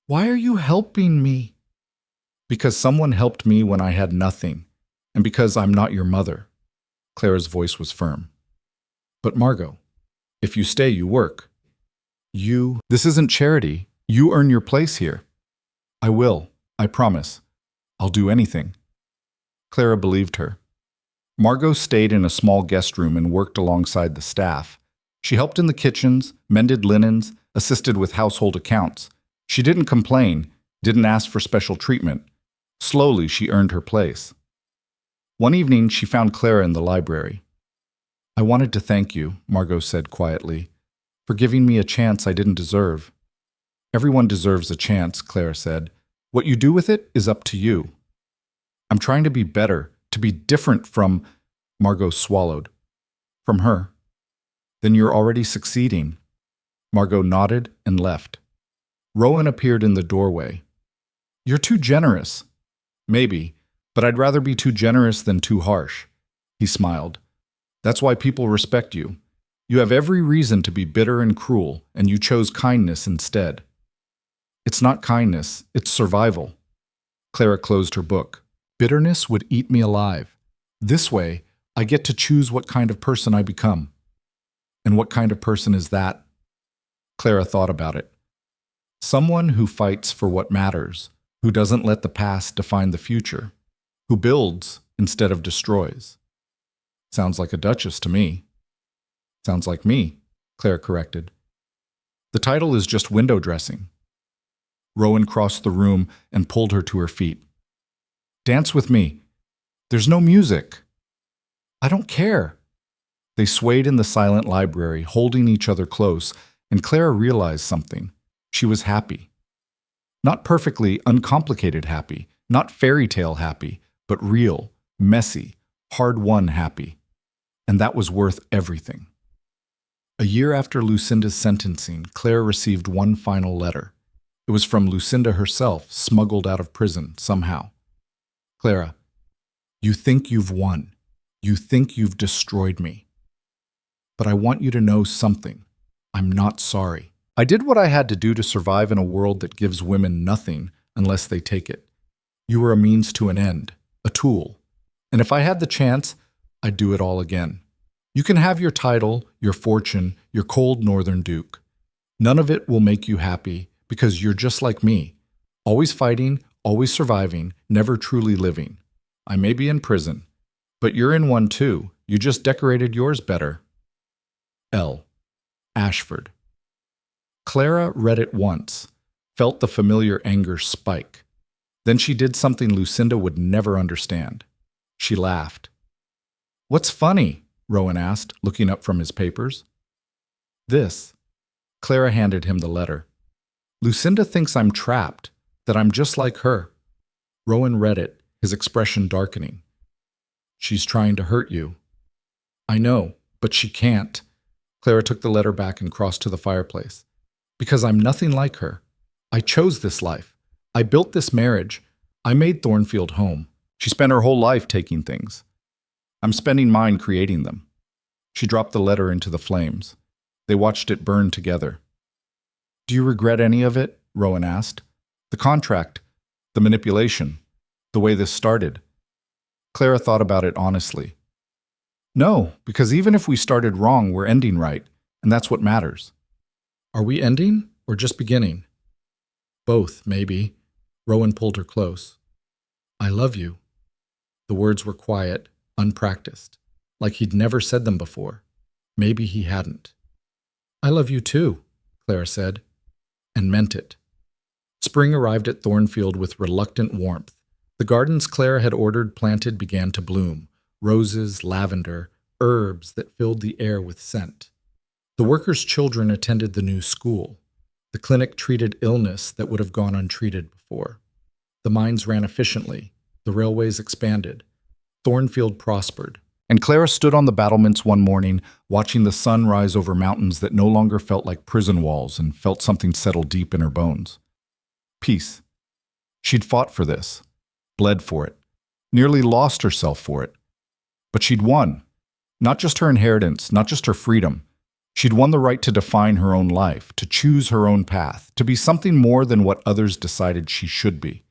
A: "Why are you helping me?" "Because someone helped me when I had nothing, and because I'm not your mother." Clara's voice was firm. "But Margot, if you stay, you work. This isn't charity. You earn your place here." "I will. I promise. I'll do anything." Clara believed her. Margot stayed in a small guest room and worked alongside the staff. She helped in the kitchens, mended linens, assisted with household accounts. She didn't complain, didn't ask for special treatment. Slowly, she earned her place. One evening, she found Clara in the library. "I wanted to thank you," Margot said quietly, "for giving me a chance I didn't deserve." "Everyone deserves a chance," Clara said. "What you do with it is up to you." "I'm trying to be better, to be different from—" Margot swallowed. "From her." "Then you're already succeeding." Margot nodded and left. Rowan appeared in the doorway. "You're too generous." "Maybe, but I'd rather be too generous than too harsh." He smiled. "That's why people respect you. You have every reason to be bitter and cruel, and you chose kindness instead." "It's not kindness, it's survival." Clara closed her book. "Bitterness would eat me alive. This way, I get to choose what kind of person I become." "And what kind of person is that?" Clara thought about it. "Someone who fights for what matters, who doesn't let the past define the future, who builds instead of destroys." "Sounds like a duchess to me." "Sounds like me," Clara corrected. "The title is just window dressing." Rowan crossed the room and pulled her to her feet. "Dance with me." "There's no music." "I don't care." They swayed in the silent library, holding each other close, and Clara realized something. She was happy. Not perfectly uncomplicated happy, not fairy tale happy, but real, messy, hard-won happy. And that was worth everything. A year after Lucinda's sentencing, Clara received one final letter. It was from Lucinda herself, smuggled out of prison somehow. "Clara, you think you've won. You think you've destroyed me. But I want you to know something. I'm not sorry. I did what I had to do to survive in a world that gives women nothing unless they take it. You were a means to an end, a tool. And if I had the chance, I'd do it all again. You can have your title, your fortune, your cold northern duke. None of it will make you happy because you're just like me, always fighting, always surviving, never truly living. I may be in prison, but you're in one too. You just decorated yours better. L. Ashford. Clara read it once, felt the familiar anger spike. Then she did something Lucinda would never understand. She laughed. "What's funny?" Rowan asked, looking up from his papers. "This." Clara handed him the letter. "Lucinda thinks I'm trapped, that I'm just like her." Rowan read it, his expression darkening. "She's trying to hurt you." "I know, but she can't." Clara took the letter back and crossed to the fireplace. "Because I'm nothing like her. I chose this life. I built this marriage. I made Thornfield home. She spent her whole life taking things. I'm spending mine creating them." She dropped the letter into the flames. They watched it burn together. "Do you regret any of it?" Rowan asked. "The contract, the manipulation, the way this started?" Clara thought about it honestly. "No, because even if we started wrong, we're ending right, and that's what matters." "Are we ending or just beginning?" "Both, maybe." Rowan pulled her close. "I love you." The words were quiet, unpracticed, like he'd never said them before. Maybe he hadn't. "I love you too," Clara said, and meant it. Spring arrived at Thornfield with reluctant warmth. The gardens Clara had ordered planted began to bloom, roses, lavender, herbs that filled the air with scent. The workers' children attended the new school. The clinic treated illness that would have gone untreated before. The mines ran efficiently. The railways expanded. Thornfield prospered. And Clara stood on the battlements one morning, watching the sun rise over mountains that no longer felt like prison walls and felt something settle deep in her bones. Peace. She'd fought for this, bled for it, nearly lost herself for it. But she'd won. Not just her inheritance, not just her freedom. She'd won the right to define her own life, to choose her own path, to be something more than what others decided she should be.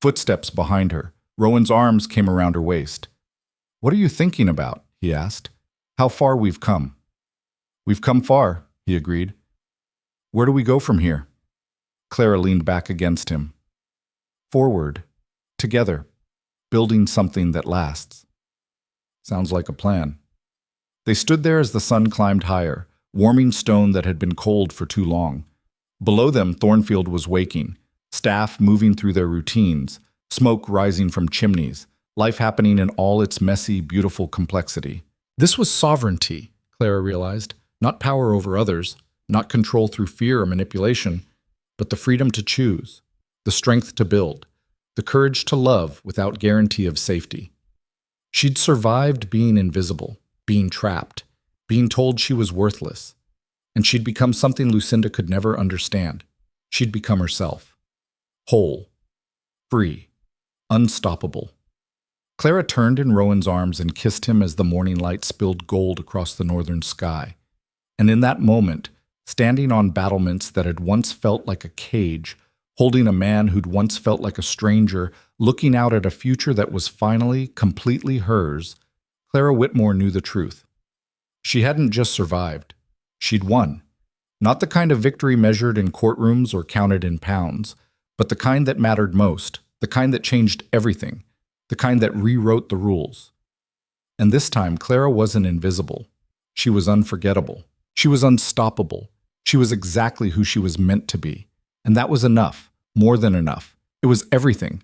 A: Footsteps behind her. Rowan's arms came around her waist. "What are you thinking about?" he asked. "How far we've come." "We've come far," he agreed. "Where do we go from here?" Clara leaned back against him. "Forward. Together. Building something that lasts." "Sounds like a plan." They stood there as the sun climbed higher, warming stone that had been cold for too long. Below them, Thornfield was waking, staff moving through their routines, smoke rising from chimneys, life happening in all its messy, beautiful complexity. This was sovereignty, Clara realized, not power over others, not control through fear or manipulation, but the freedom to choose, the strength to build, the courage to love without guarantee of safety. She'd survived being invisible, being trapped, being told she was worthless, and she'd become something Lucinda could never understand. She'd become herself. Whole. Free. Unstoppable. Clara turned in Rowan's arms and kissed him as the morning light spilled gold across the northern sky. And in that moment, standing on battlements that had once felt like a cage, holding a man who'd once felt like a stranger, looking out at a future that was finally, completely hers, Clara Whitmore knew the truth. She hadn't just survived. She'd won. Not the kind of victory measured in courtrooms or counted in pounds, but the kind that mattered most, the kind that changed everything, the kind that rewrote the rules. And this time, Clara wasn't invisible. She was unforgettable. She was unstoppable. She was exactly who she was meant to be. And that was enough, more than enough. It was everything.